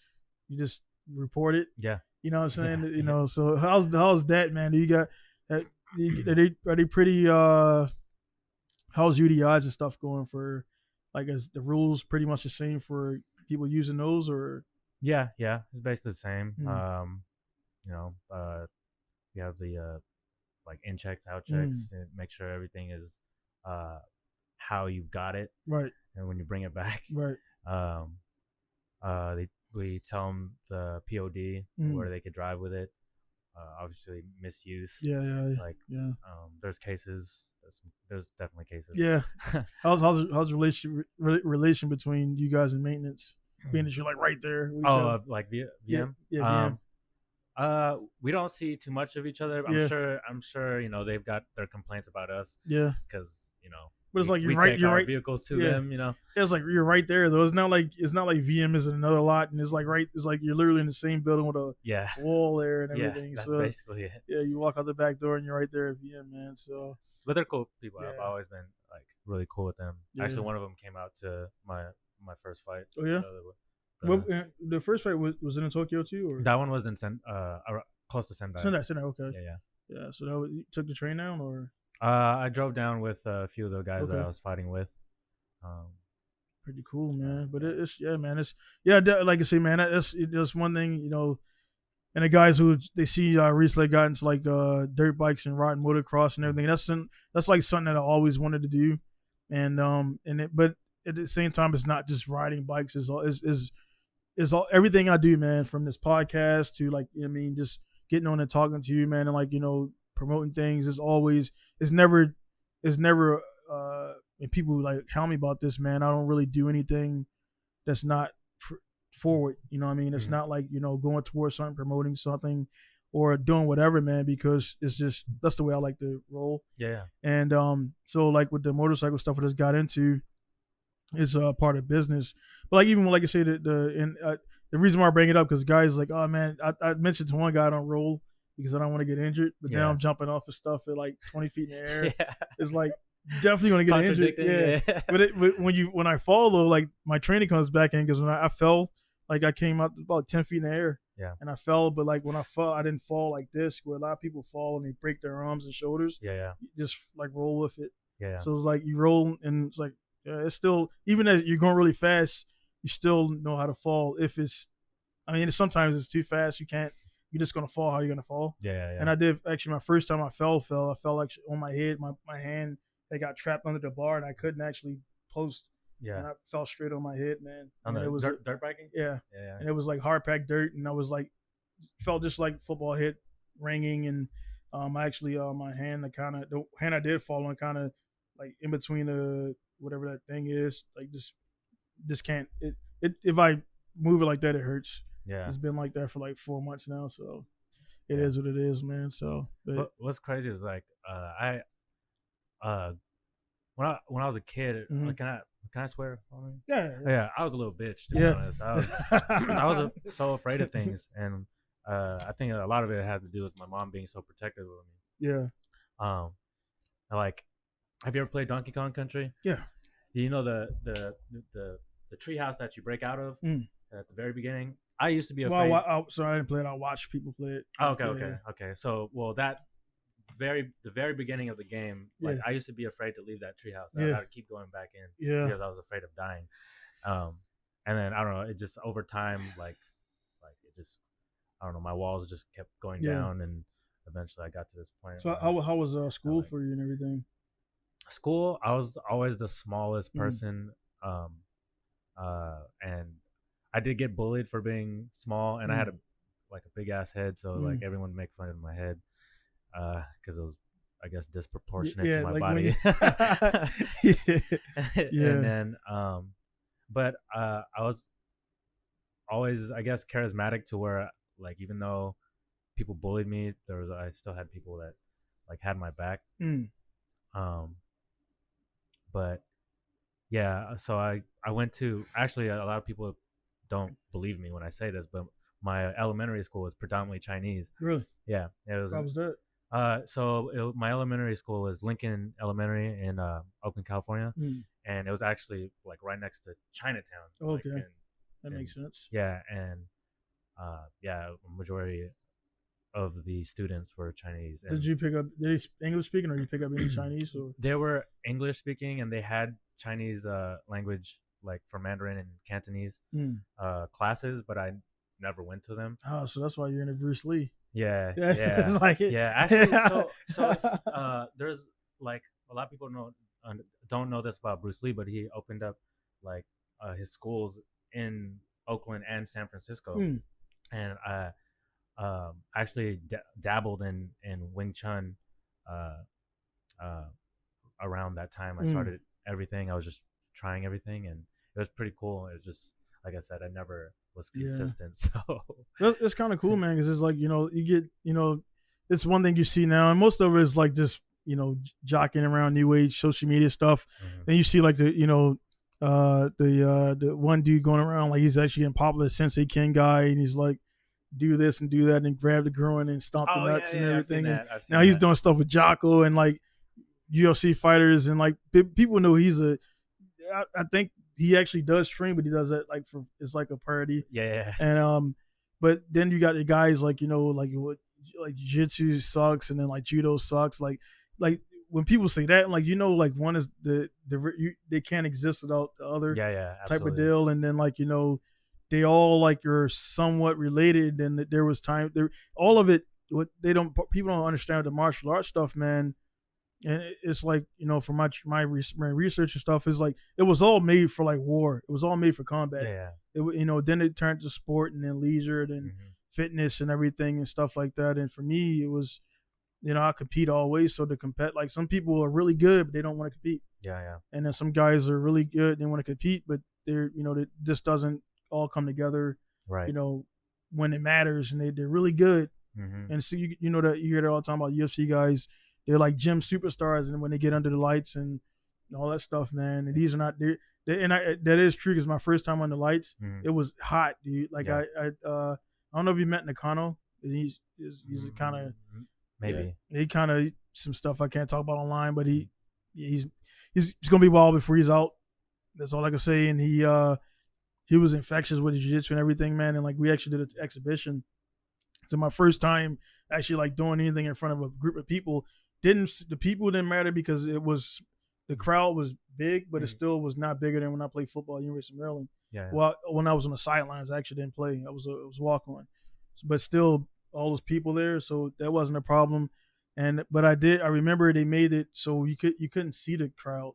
report it. Yeah. You know what I'm saying? So how's that, man? Do you got, are they pretty, how's UDIs and stuff going for, like, is the rules pretty much the same for people using those, or? Yeah, it's basically the same. You have the like in checks, out checks, and make sure everything is how you got it, right? And when you bring it back, right? We tell them the POD where they could drive with it. Obviously, misuse. There's cases. There's definitely cases. Yeah. How's relation between you guys and maintenance? Being that you're like right there. Like VM. Yeah. We don't see too much of each other. I'm sure. They've got their complaints about us. Yeah. Because But it's like you're right. Vehicles to them. It's like you're right there though. It's not like VM is in another lot, and it's like you're literally in the same building with a wall there and everything. That's so basically it. Yeah, you walk out the back door and you're right there at VM, man. So. But they're cool people. I've always been like really cool with them. Yeah. Actually, one of them came out to my first fight. Oh yeah. The first fight was in Tokyo too, or that one was in close to Sendai. Sendai. Okay. Yeah. So you took the train down, or? I drove down with a few of the guys that I was fighting with. Pretty cool, man. But like I say, man, that's one thing, and the guys who they see recently got into like dirt bikes and riding motocross and everything. That's like something that I always wanted to do, but at the same time, it's not just riding bikes. Is all everything I do, man. From this podcast to just getting on and talking to you, man, and promoting things. It's never. And people like tell me about this, man. I don't really do anything that's not forward. You know what I mean? It's not like going towards something, promoting something, or doing whatever, man. That's the way I like to roll. Yeah. And so like with the motorcycle stuff I just got into, it's a part of business. But like even like I say the reason why I bring it up because guys like, oh man, I mentioned to one guy I don't roll because I don't want to get injured, but now I'm jumping off of stuff at like 20 feet in the air. It's like definitely gonna get injured. Yeah. But when I fall though, like my training comes back in because when I fell, like I came out about 10 feet in the air. Yeah. And I fell, but like when I fell, I didn't fall like this, where a lot of people fall and they break their arms and shoulders. Yeah. You just like roll with it. Yeah. So it's like you roll and it's like it's still, even as you're going really fast, you still know how to fall. Sometimes it's too fast. You're just gonna fall how you're gonna fall. Yeah. And I did actually my first time I fell like on my head, my hand. They got trapped under the bar and I couldn't actually post. Yeah. And I fell straight on my head, man. It was dirt biking? Yeah. And it was like hard packed dirt and I was like, felt just like football hit ringing. And I actually, my hand, the hand I did fall on kind of like in between the, whatever that thing is, like just can't, if I move it like that, it hurts. Yeah. It's been like that for like 4 months now. So it is what it is, man. So what's crazy is like, when I was a kid, can I swear? Yeah. I was a little bitch, to be honest. I was so afraid of things, and I think a lot of it had to do with my mom being so protective of me. Yeah. Like, have you ever played Donkey Kong Country? Yeah. You know the tree house that you break out of at the very beginning. I used to be afraid. Well, sorry, I didn't play it. I watched people play it. Oh, okay. So, well, the very beginning of the game, like I used to be afraid to leave that treehouse. I had to keep going back in because I was afraid of dying. And then I don't know, it just over time, like it just, I don't know, my walls just kept going down, and eventually I got to this point. So how was school for you and everything? School, I was always the smallest person, and I did get bullied for being small, and I had a big ass head, so like everyone would make fun of my head because it was, I guess, disproportionate to my body. And then but I was always, I guess, charismatic to where, like, even though people bullied me, I still had people that like had my back. But yeah, so I went to, actually, a lot of people don't believe me when I say this, but my elementary school was predominantly Chinese. Really? Yeah, it was. How was that? My elementary school was Lincoln Elementary in Oakland, California, and it was actually like right next to Chinatown. Okay, that makes sense. Yeah, and majority of the students were Chinese. Did you pick up? Did they English speaking, or you pick up any Chinese? Or they were English speaking, and they had Chinese language, like for Mandarin and Cantonese classes, but I never went to them. Oh, so that's why you're in a Bruce Lee. Yeah. It's like it. Yeah, actually, so there's like a lot of people don't know this about Bruce Lee, but he opened up like his schools in Oakland and San Francisco, and I actually dabbled in Wing Chun around that time. I started everything. I was just trying everything, and it was pretty cool. It was just, like I said, I never was consistent. So it's kind of cool, man, because it's like, you get, it's one thing you see now, and most of it is like just, jockeying around new age social media stuff. Then you see like the one dude going around like he's actually getting popular, Sensei Ken guy, and he's like, do this and do that and grab the groin and stomp the nuts and everything. And now he's doing stuff with Jocko and like UFC fighters, and like people know I think he actually does train, but he does that like it's like a parody. Yeah. And but then you got the guys like like jiu-jitsu sucks, and then like judo sucks. Like when people say that, like like one is they can't exist without the other. Yeah. Type of deal, and then like they all like are somewhat related, and there was time there. All of it, what people don't understand the martial arts stuff, man. And it's like, for my research and stuff, is like it was all made for like war. It was all made for combat. Yeah. Then it turned to sport and then leisure and fitness and everything and stuff like that. And for me, it was, I compete always. So to compete, like some people are really good, but they don't want to compete. Yeah. And then some guys are really good, they want to compete, but they're, this doesn't all come together. Right. When it matters, and they're really good. And so you that you hear it all the time about UFC guys. They're like gym superstars, and when they get under the lights and all that stuff, man, and these are not there. That is true, because my first time on the lights, it was hot, dude. Like I don't know if you met Nakano. He's kind of maybe he kind of some stuff I can't talk about online, but he's gonna be wild before he's out. That's all I can say. And he was infectious with the jiu-jitsu and everything, man. And like we actually did an exhibition. So my first time actually like doing anything in front of a group of people. The people didn't matter, because the crowd was big, but it still was not bigger than when I played football at University of Maryland. Yeah. Well, when I was on the sidelines, I actually didn't play. I was walk on, but still all those people there, so that wasn't a problem. But I remember they made it so you couldn't see the crowd.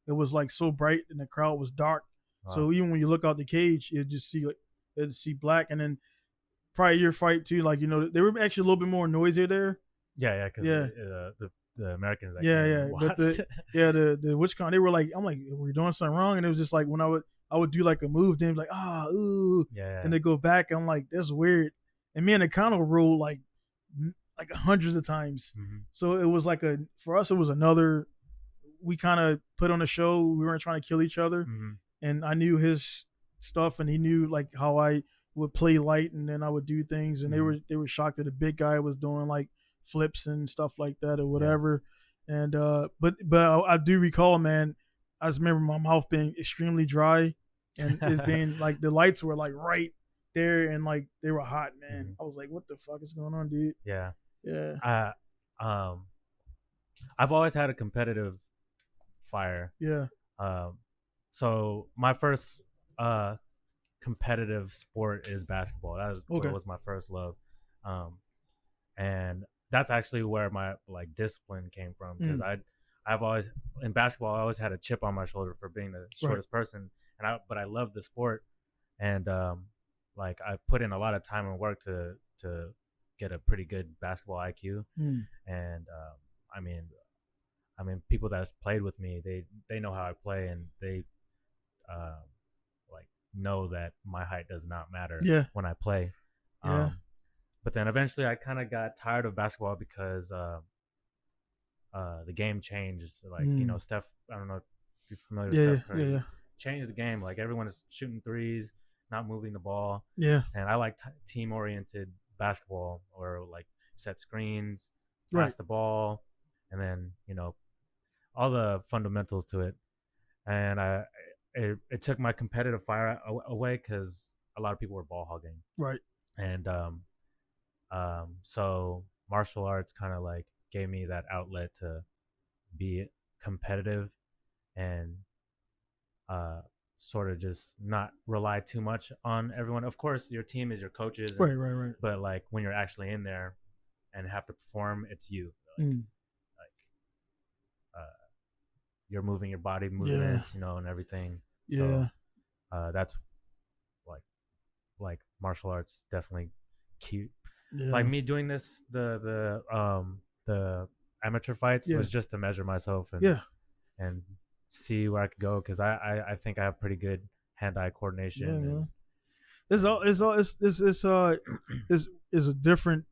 It was like so bright, and the crowd was dark. Wow. So even when you look out the cage, you just see black. And then probably your fight too, like they were actually a little bit more noisier there. Yeah, because the Americans. Like, but the WitchCon, they were like, I'm like, we're doing something wrong, and it was just like when I would do like a move, then like ooh, and they go back, I'm like, that's weird. And me and Nakano rolled like hundreds of times, so it was like for us it was another. We kind of put on a show. We weren't trying to kill each other, and I knew his stuff, and he knew like how I would play light, and then I would do things, and they were shocked that the big guy was doing like flips and stuff like that or whatever. And but I do recall, man, I just remember my mouth being extremely dry, and it being like the lights were like right there, and like they were hot, man. I was like, what the fuck is going on, dude? Yeah. Yeah. I've always had a competitive fire. Yeah. So my first competitive sport is basketball. That was my first love. And that's actually where my like discipline came from, because I've always in basketball I always had a chip on my shoulder for being the shortest person, but I loved the sport, and like I put in a lot of time and work to get a pretty good basketball IQ, and I mean people that's played with me, they know how I play, and they like know that my height does not matter when I play. But then eventually I kind of got tired of basketball because the game changed. Like, Steph, I don't know if you're familiar with Steph Curry. Changed the game. Like, everyone is shooting threes, not moving the ball. Yeah. And I like team-oriented basketball, or like set screens, pass the ball, and then, all the fundamentals to it. And it took my competitive fire away because a lot of people were ball hogging. Right. And so martial arts kind of like gave me that outlet to be competitive and sort of just not rely too much on everyone. Of course, your team is your coaches. Right. But like when you're actually in there and have to perform, it's you. You're moving your body movements, and everything. Yeah. So that's like martial arts definitely cute. Yeah. Like me doing this, the amateur fights was just to measure myself and see where I could go, because I think I have pretty good hand-eye coordination. Yeah, it's a different.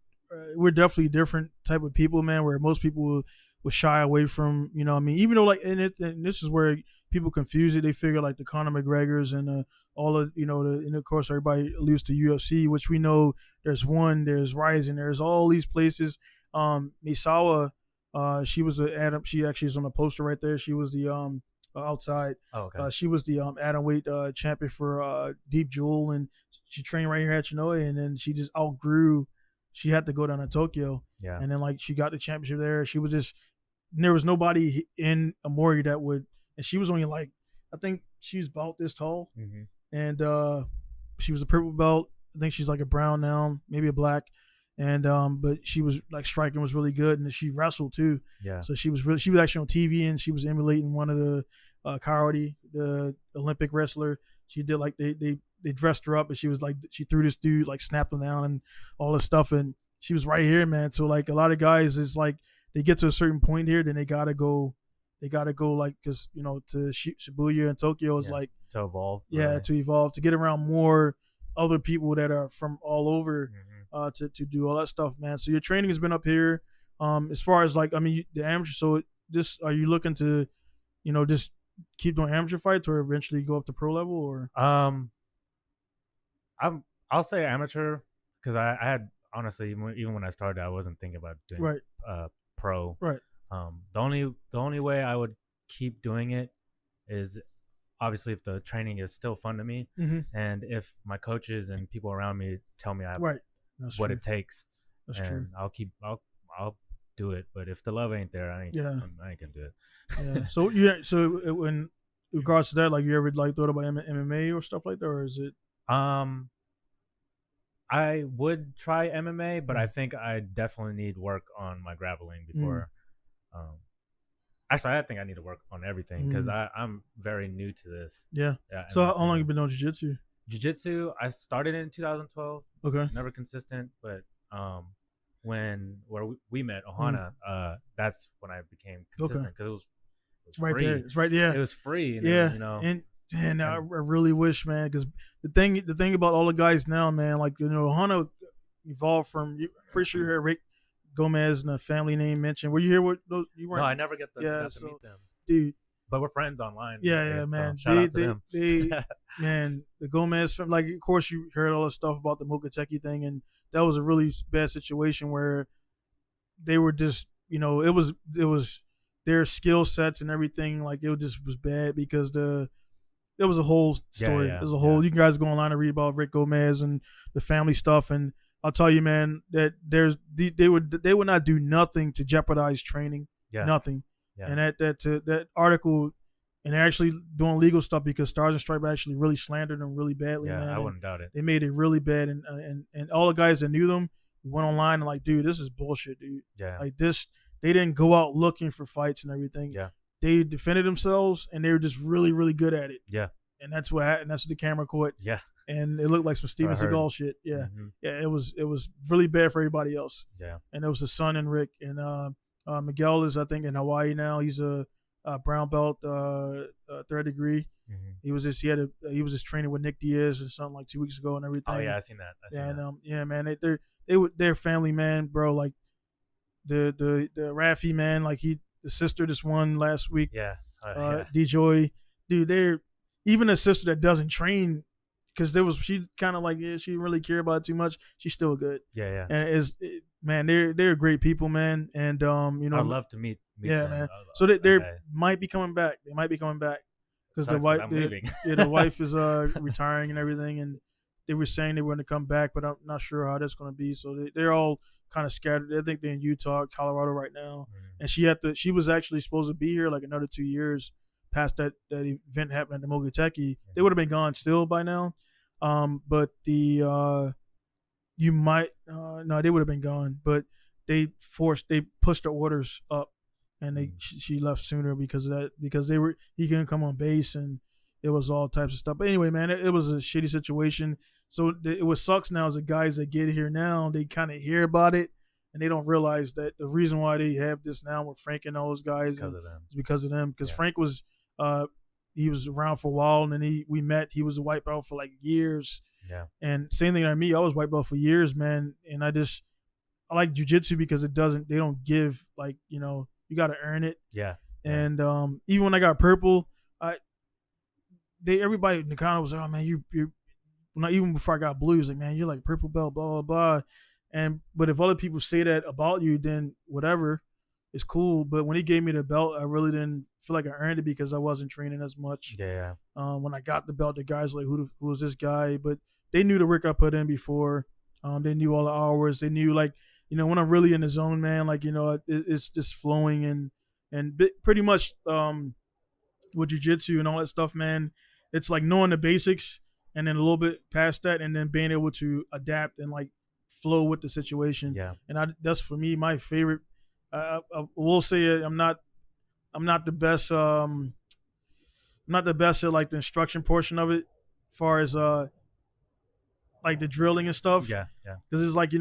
We're definitely different type of people, man. Where most people would shy away from, even though like, and this is where people confuse it. They figure like the Conor McGregors and all of, and of course everybody alludes to UFC, which we know there's Ryzen, there's all these places. Misawa, she was she actually is on the poster right there. She was the outside. Oh, okay. She was the atomweight champion for Deep Jewel, and she trained right here at Chinoy, and then she just outgrew. She had to go down to Tokyo, and then like she got the championship there. She was just, there was nobody in Amori that would, and she was only like, I think she was about this tall, and she was a purple belt. I think she's like a brown now, maybe a black, and but she was like striking was really good, and she wrestled too. Yeah. So she was actually on TV, and she was emulating one of the Coyote, the Olympic wrestler. She did like they dressed her up, and she was like, she threw this dude, like snapped him down and all this stuff, and she was right here, man. So like a lot of guys is like they get to a certain point here, then they gotta go like, because to Shibuya and Tokyo is like to evolve. Yeah, to evolve, to get around more other people that are from all over, to do all that stuff, man. So your training has been up here. As far as like, the amateur. So are you looking to, just keep doing amateur fights, or eventually go up to pro level, or? I'll say amateur, because I had, honestly, even when I started, I wasn't thinking about doing pro. Right. The only way I would keep doing it is obviously if the training is still fun to me, and if my coaches and people around me tell me I have what it takes. That's true. I'll do it. But if the love ain't there, I ain't gonna do it. Yeah. So in regards to that, like, you ever like thought about MMA or stuff like that, or is it? I would try MMA, but I think I definitely need work on my grappling before. Actually, I think I need to work on everything, because I'm very new to this. Yeah. So how long have you been doing jiu-jitsu? Jiu-jitsu, I started in 2012. Okay. Never consistent, but where we met, Ohana, that's when I became consistent, because it was right free. There. It's right. Yeah. It was free. And I really wish, man, because the thing about all the guys now, man, like, Ohana evolved from. Pretty sure you heard Rick Gomez and a family name mentioned. Were you here? What those you weren't? No, I never got to meet them, dude. But we're friends online. Yeah, man. So shout out to them. Man, the Gomez, like, of course you heard all the stuff about the Mokateki thing, and that was a really bad situation where they were just, it was their skill sets and everything, like it just was bad because there was a whole story. There's a whole. You guys go online and read about Rick Gomez and the family stuff, and I'll tell you, man, that they would not do nothing to jeopardize training. Nothing. And that article, and they're actually doing legal stuff because Stars and Stripes actually really slandered them really badly. Man, I wouldn't doubt it. They made it really bad, and all the guys that knew them went online and like, dude, this is bullshit, dude. Like this, they didn't go out looking for fights and everything. They defended themselves, and they were just really, really good at it. And that's what happened. That's what the camera caught. And it looked like some Steven Seagal shit. It was really bad for everybody else. And it was his son and Rick, and Miguel is, I think, in Hawaii now. He's a brown belt, third degree. He was just training with Nick Diaz or something like 2 weeks ago and everything. Oh yeah, I seen that. Man, they're family, man, bro. Like the Rafi, man, like the sister just won last week. D-Joy, dude, they're even a sister that doesn't train, because she kind of like, she didn't really care about it too much. She's still good. And man, they're great people, man. And I'd love to meet them. Man. So might be coming back. They might be coming back because the wife is retiring and everything, and they were saying they were going to come back, but I'm not sure how that's going to be. So they're all kind of scattered. I think they're in Utah, Colorado right now, and she was actually supposed to be here like another 2 years past that event happened at the Moguteki. They would have been gone still by now. But they would have been gone, but they pushed the orders up, and she left sooner because of that, because he couldn't come on base, and it was all types of stuff. But anyway, man, it was a shitty situation. So what sucks now is the guys that get here now, they kind of hear about it, and they don't realize that the reason why they have this now with Frank and all those guys is because of them. Because Frank was he was around for a while, and then we met. He was a white belt for like years. And same thing on me. I was white belt for years, man. And I like jiu-jitsu because they don't give, like, you got to earn it. And even when I got purple, everybody in the corner was like, oh man, you're not, even before I got blue, was like, man, you're like purple belt, blah, blah, blah. But if other people say that about you, then whatever, it's cool. But when he gave me the belt, I really didn't feel like I earned it because I wasn't training as much. When I got the belt, the guys like, who was this guy? But they knew the work I put in before. They knew all the hours. They knew, like, when I'm really in the zone, man, like, it's just flowing and pretty much with jiu-jitsu and all that stuff, man, it's like knowing the basics and then a little bit past that, and then being able to adapt and like flow with the situation. And that's for me my favorite. I will say it, I'm not the best. I'm not the best at like the instruction portion of it, as far as like the drilling and stuff. Because it's like,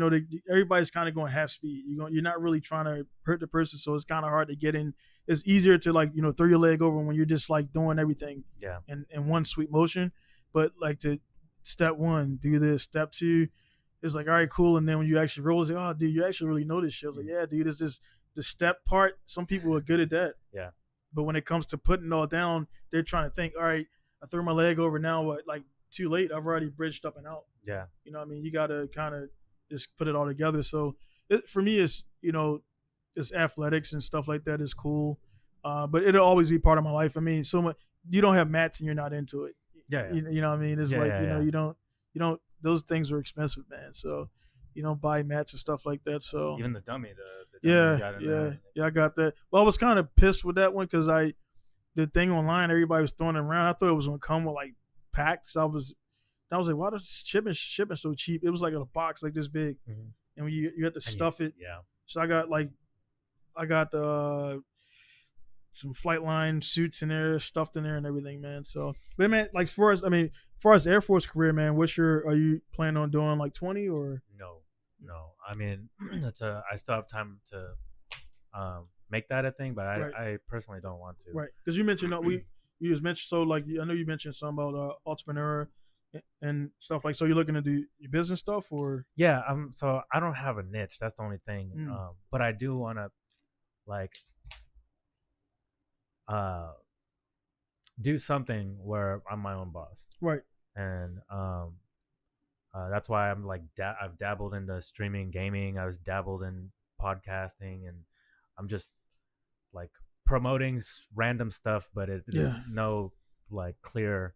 everybody's kind of going half speed. You're not really trying to hurt the person, so it's kind of hard to get in. It's easier to, like, throw your leg over when you're just like doing everything in one sweet motion. But like, to step one, do this, step two, it's like, all right, cool. And then when you actually roll, it's like, oh, dude, you actually really know this shit. I was like, yeah, dude, it's just the step part. Some people are good at that. But when it comes to putting it all down, they're trying to think, all right, I threw my leg over, now what? Like, too late. I've already bridged up and out. You know what I mean? You got to kind of just put it all together. So for me, it's, it's athletics and stuff like that is cool. But it'll always be part of my life. I mean, so much, you don't have mats and you're not into it. You know what I mean? It's you don't, those things are expensive, man. So you don't buy mats and stuff like that. So even the dummy, the dummy I got that. Well, I was kind of pissed with that one because the thing online, everybody was throwing it around. I thought it was gonna come with like packs. I was like, why does shipping so cheap? It was like in a box like this big, and when you had to stuff it. So I got some flight line suits in there, stuffed in there, and everything, man. So, but man, like, as far as the Air Force career, man, are you planning on doing like 20 or? No. I mean, I still have time to make that a thing, but I personally don't want to. Right, because you mentioned you just mentioned, so like, I know you mentioned something about entrepreneur and stuff, like, so you're looking to do your business stuff, or? So I don't have a niche. That's the only thing. But I do want to, like, do something where I'm my own boss. Right. And that's why I'm like, I've dabbled into streaming gaming. I was dabbled in podcasting, and I'm just like promoting random stuff, but there's no like clear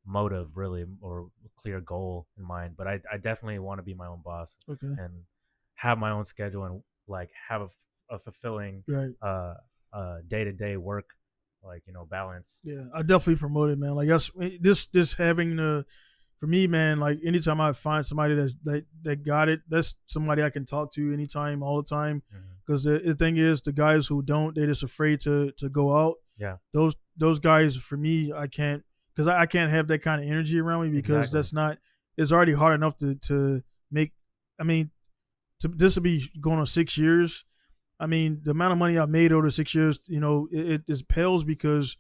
motive really or clear goal in mind. But I definitely want to be my own boss and have my own schedule and like have a fulfilling day-to-day work, like, you know, balance. Yeah, I definitely promote it, man. Like that's this having the, for me, man, like anytime I find somebody that got it, that's somebody I can talk to anytime, all the time. Because the thing is, the guys who don't, they're just afraid to go out. Yeah. Those guys, for me, I can't, because I can't have that kind of energy around me, because that's not, it's already hard enough to make, I mean, this will be going on 6 years. I mean, the amount of money I've made over 6 years, you know, it pales, because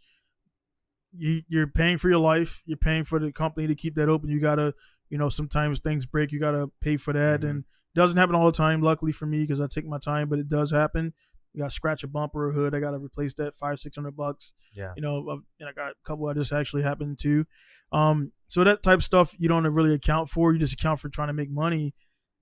you're paying for your life. You're paying for the company to keep that open. You got to, you know, sometimes things break. You got to pay for that. And it doesn't happen all the time, luckily for me, because I take my time, but it does happen. You got to scratch a bumper or hood. I got to replace that $500-600. Yeah. You know, and I got a couple that just actually happened too. So that type of stuff you don't really account for. You just account for trying to make money.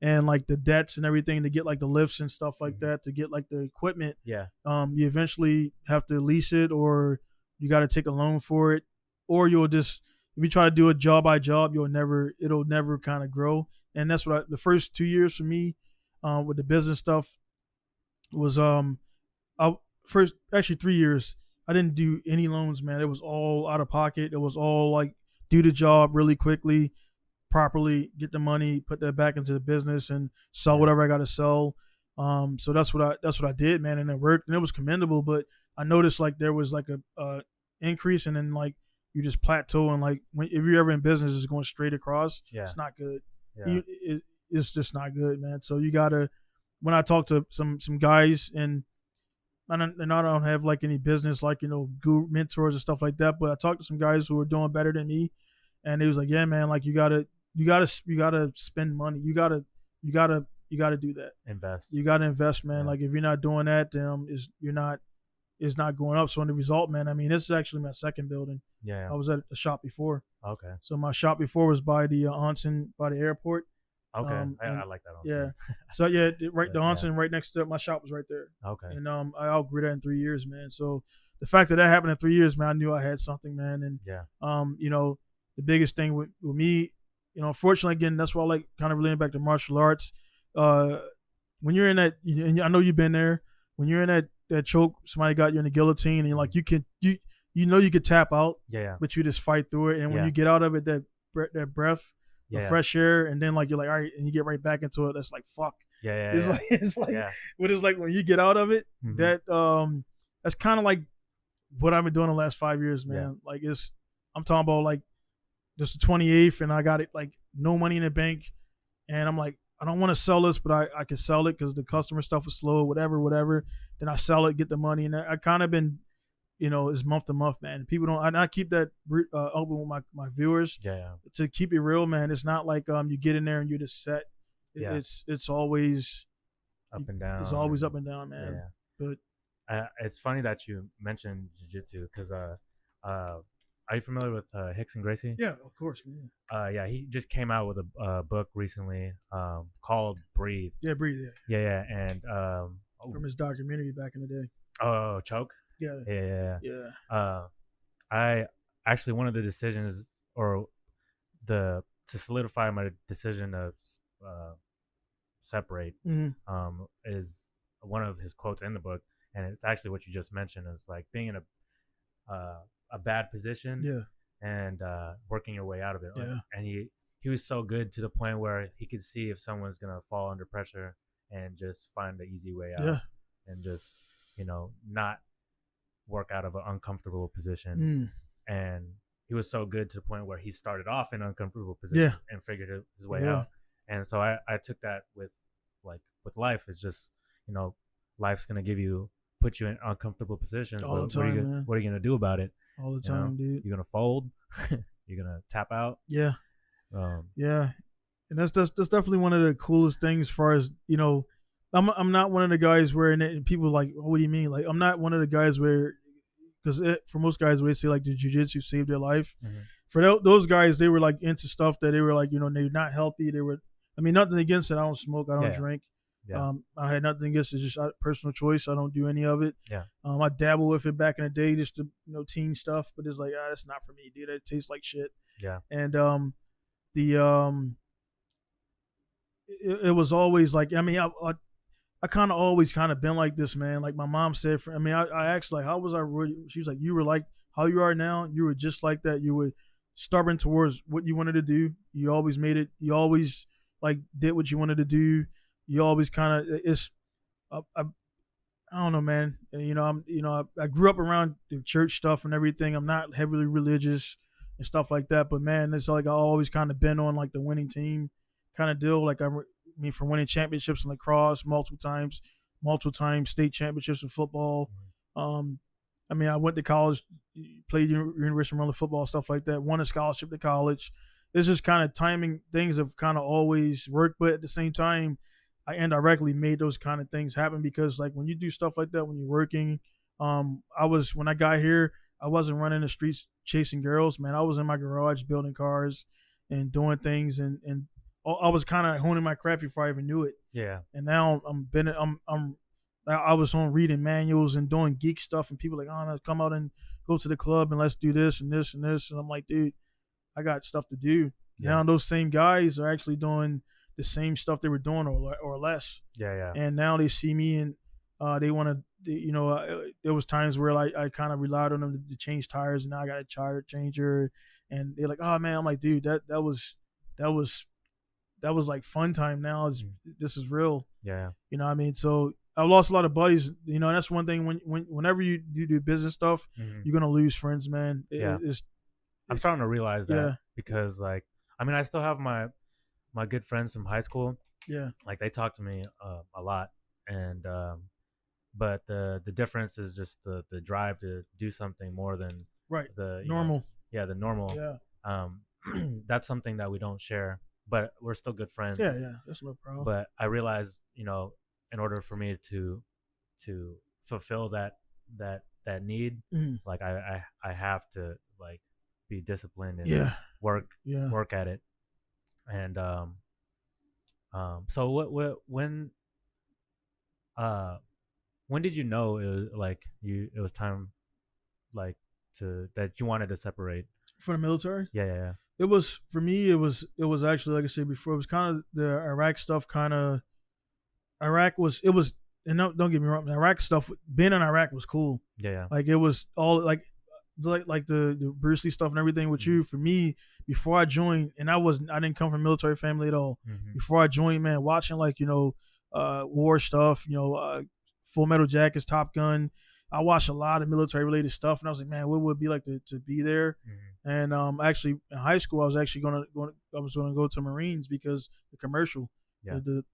And like the debts and everything to get like the lifts and stuff like that, to get like the equipment. Yeah. You eventually have to lease it, or you got to take a loan for it, or you'll just, if you try to do it job by job, it'll never kind of grow. And that's what the first 2 years for me, with the business stuff was, first actually 3 years, I didn't do any loans, man. It was all out of pocket. It was all like do the job really quickly, properly, get the money, put that back into the business, and sell whatever I got to sell. So that's what I did, man, and it worked, and it was commendable. But I noticed like there was like a increase, and then like you just plateau, and like if you're ever in business, it's going straight across. It's not good. It's just not good, man. So you gotta. When I talk to some guys, and I don't have like any business like, you know, guru mentors and stuff like that, but I talked to some guys who are doing better than me, and it was like, yeah, man, like you gotta spend money. You gotta do that. Invest. You gotta invest, man. Like if you're not doing that, it's not going up. So in the result, man, I mean, this is actually my second building. Yeah. I was at a shop before. Okay. So my shop before was by the onsen, by the airport. Okay. I like that onsen. Yeah. So yeah, the onsen right next to it, my shop was right there. Okay. And I outgrew that in 3 years, man. So the fact that happened in 3 years, man, I knew I had something, man. And you know, the biggest thing with me, you know, unfortunately, again, that's why I like kind of relating back to martial arts. When you're in that, and I know you've been there, when you're in that choke, somebody got you in the guillotine, and you're like, you know you could tap out, but you just fight through it. And when you get out of it, that breath, the fresh air, and then like you're like, all right, and you get right back into it. That's like fuck. It's like but it's like when you get out of it, that that's kind of like what I've been doing the last 5 years, man. Like I'm talking about like this the 28th, and I got it like no money in the bank, and I'm like, I don't want to sell this, but I can sell it because the customer stuff is slow, whatever. Then I sell it, get the money, and I kind of been, you know, it's month to month, man. People don't. I keep that open with my viewers. To keep it real, man. It's not like you get in there and you're just set. It's always up and down. It's always up and down, man. But it's funny that you mentioned jiu-jitsu, because are you familiar with Rickson Gracie? Yeah, of course. Yeah, he just came out with a book recently called Breathe. Yeah, Breathe. Yeah, and from his documentary back in the day. Oh, Choke. Yeah. I actually, one of the decisions, or to solidify my decision to separate, is one of his quotes in the book, and it's actually what you just mentioned. Is like being in a bad position, and working your way out of it. And he was so good to the point where he could see if someone's gonna fall under pressure and just find the easy way out, and just, you know, not work out of an uncomfortable position. And he was so good to the point where he started off in uncomfortable positions and figured his way out. And so I took that with life. It's just, you know, life's gonna put you in uncomfortable positions. All the time, what are you gonna do about it? All the time, dude. You're gonna fold. You're gonna tap out. And that's definitely one of the coolest things. As far as, you know, I'm not one of the guys where, and people are like, what do you mean? Like, I'm not one of the guys where, because for most guys, they say like the jiu-jitsu saved their life. For those guys, they were like into stuff that they were like, you know, they're not healthy. They were, I mean, nothing against it. I don't smoke. I don't drink. Yeah. I had nothing against it. It's just personal choice. I don't do any of it. Yeah. I dabble with it back in the day, just to teen stuff. But it's like, that's not for me, dude. It tastes like shit. Yeah. And it was always like, I mean, I kind of always kind of been like this, man. Like my mom said, I asked, like, how was I really? She was like, you were like how you are now. You were just like that. You were stubborn towards what you wanted to do. You always made it. You always like did what you wanted to do. You always kind of I don't know, man. I grew up around the church stuff and everything. I'm not heavily religious and stuff like that, but man, it's like I always kind of been on like the winning team kind of deal. Like for winning championships in lacrosse multiple times, state championships in football. I went to college, played University of Maryland football, stuff like that. Won a scholarship to college. It's just kind of timing. Things have kind of always worked, but at the same time, I indirectly made those kind of things happen because, like, when you do stuff like that, when you're working, when I got here, I wasn't running the streets chasing girls, man. I was in my garage building cars and doing things, and I was kind of honing my craft before I even knew it. Yeah. And now I was on reading manuals and doing geek stuff, and people like, oh, let's come out and go to the club and let's do this and this and this. And I'm like, dude, I got stuff to do. Yeah. Now those same guys are actually doing the same stuff they were doing or less. Yeah. And now they see me and they want to, there was times where I kind of relied on them to change tires, and now I got a tire changer, and they're like, oh man, I'm like, dude, that was like fun time. Now this is real. Yeah. You know what I mean? So I lost a lot of buddies. And that's one thing whenever you do business stuff, you're gonna lose friends, man. I'm starting to realize that because, like, I still have my good friends from high school. Yeah. Like, they talk to me a lot, and but the difference is just the drive to do something more than the normal. The normal. Yeah. That's something that we don't share, but we're still good friends. Yeah, that's no problem. But I realized, in order for me to fulfill that need, like I have to, like, be disciplined and work at it. And so when did you know it was time, like, that you wanted to separate from the military? Yeah. It was, for me, it was actually, like I said before, it was kind of the Iraq stuff. And don't get me wrong, the Iraq stuff, being in Iraq was cool. Yeah. Like, it was all like the Bruce Lee stuff and everything with you. For me, before I joined, and I didn't come from a military family at all. Before I joined, man, watching war stuff, Full Metal Jackets, Top Gun. I watched a lot of military related stuff, and I was like, man, what would it be like to be there? And actually in high school, I was actually going to go to Marines because the commercial,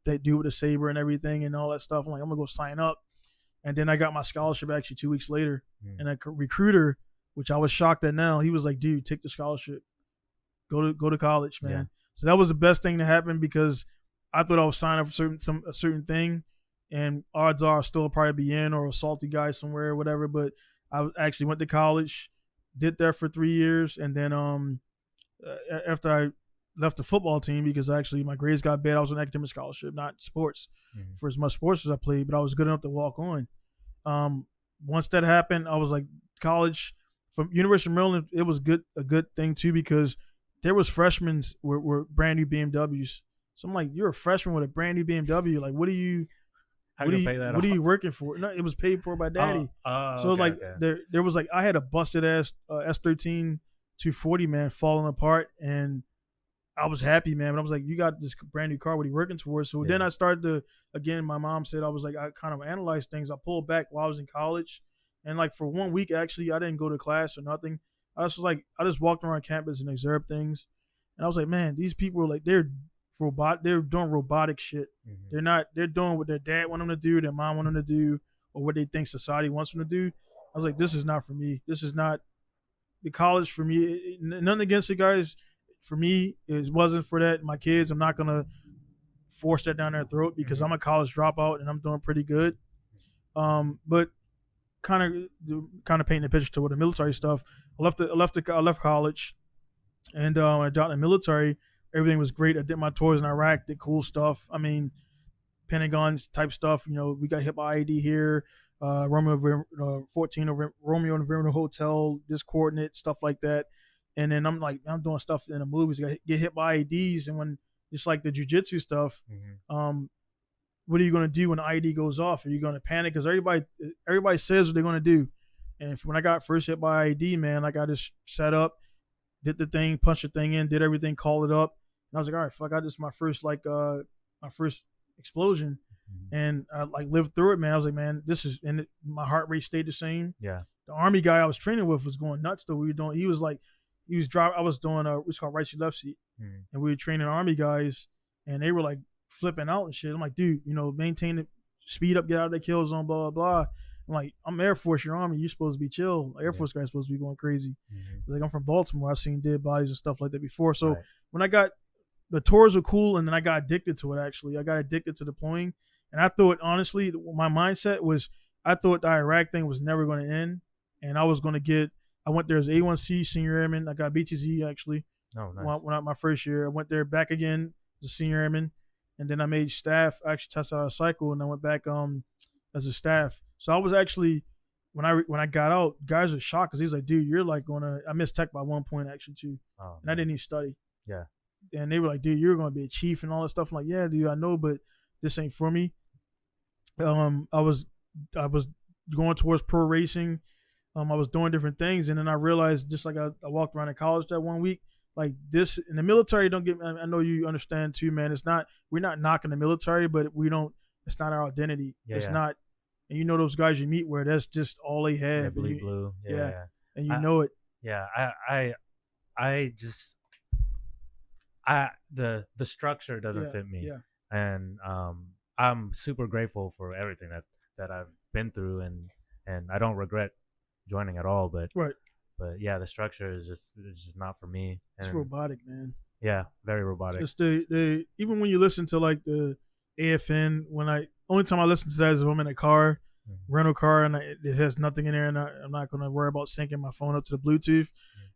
they do with the saber and everything and all that stuff. I'm like, I'm gonna go sign up, and then I got my scholarship actually 2 weeks later, and a recruiter, which I was shocked at now, he was like, dude, take the scholarship, go to college, man. Yeah. So that was the best thing to happen because I thought I was signing up for a certain thing, and odds are I'll still probably be in or a salty guy somewhere or whatever. But I actually went to college, did that for 3 years, and then after I left the football team because actually my grades got bad, I was on academic scholarship, not sports, for as much sports as I played, but I was good enough to walk on. Once that happened, I was like, college from University of Maryland, it was a good thing too because there was freshmen were brand new BMWs. So I'm like, you're a freshman with a brand new BMW. Like, what are you working for? No, it was paid for by daddy. There was like, I had a busted ass S13 240, man, falling apart, and I was happy, man. But I was like, you got this brand new car. What are you working towards? So then I started to, again, my mom said, I was like, I kind of analyzed things. I pulled back while I was in college. And like for 1 week, actually, I didn't go to class or nothing. I just walked around campus and observed things. And I was like, man, these people are like, they're doing robotic shit. They're doing what their dad want them to do, their mom want them to do, or what they think society wants them to do. I was like, this is not for me. This is not the college for me. Nothing against it, guys. For me, it wasn't for that. My kids, I'm not going to force that down their throat because I'm a college dropout and I'm doing pretty good. But kind of painting a picture to what the military stuff. I left college, and I got in the military. Everything was great. I did my tours in Iraq, did cool stuff. I mean, Pentagon type stuff. We got hit by IED here. Romeo 14 over Romeo and November Hotel, this coordinate, stuff like that. And then I'm doing stuff in the movies, get hit by IEDs, and when it's like the jujitsu stuff, what are you going to do when the IED goes off? Are you going to panic? Because everybody says what they're going to do. And when I got first hit by IED, man, like I just set up, did the thing, punched the thing in, did everything, called it up. And I was like, all right, fuck, this is my first my first explosion. And I lived through it, man. I was like, man, my heart rate stayed the same. Yeah. The Army guy I was training with was going nuts though. I was doing what's called right seat, left seat. And we were training Army guys and they were like flipping out and shit. I'm like, dude, maintain it, speed up, get out of the kill zone, blah, blah, blah. I'm like, I'm Air Force, you're Army, you're supposed to be chill. Air Force guy's supposed to be going crazy. Like, I'm from Baltimore, I've seen dead bodies and stuff like that before. So when I got, the tours were cool, and then I got addicted to it, actually. I got addicted to deploying. And I thought, honestly, my mindset was, I thought the Iraq thing was never going to end. And I was going to I went there as A1C, senior airman. I got BTZ, actually. Oh, nice. Went out my first year. I went there back again as a senior airman. And then I made staff. I actually tested out a cycle, and I went back as a staff. So I was actually, when I got out, guys were shocked because he's like, dude, you're like I missed tech by 1 point, actually, too. Oh, and I didn't even study. Yeah. And they were like, dude, you're going to be a chief and all that stuff. I'm like, yeah, dude, I know, but this ain't for me. I was going towards pro racing. I was doing different things. And then I realized, just like I walked around in college that 1 week, like this in the military, I know you understand too, man. We're not knocking the military, but it's not our identity. Yeah, it's not. And those guys you meet where that's just all they have. Yeah, bleed blue. Yeah. And you know it. Yeah. The structure doesn't fit me. Yeah. And I'm super grateful for everything that I've been through, and I don't regret joining at all. But yeah, the structure is just not for me. And it's robotic, man. Yeah, very robotic. It's even when you listen to like the AFN, only time I listen to that is if I'm in a car, rental car, and it has nothing in there, and I'm not gonna worry about syncing my phone up to the Bluetooth.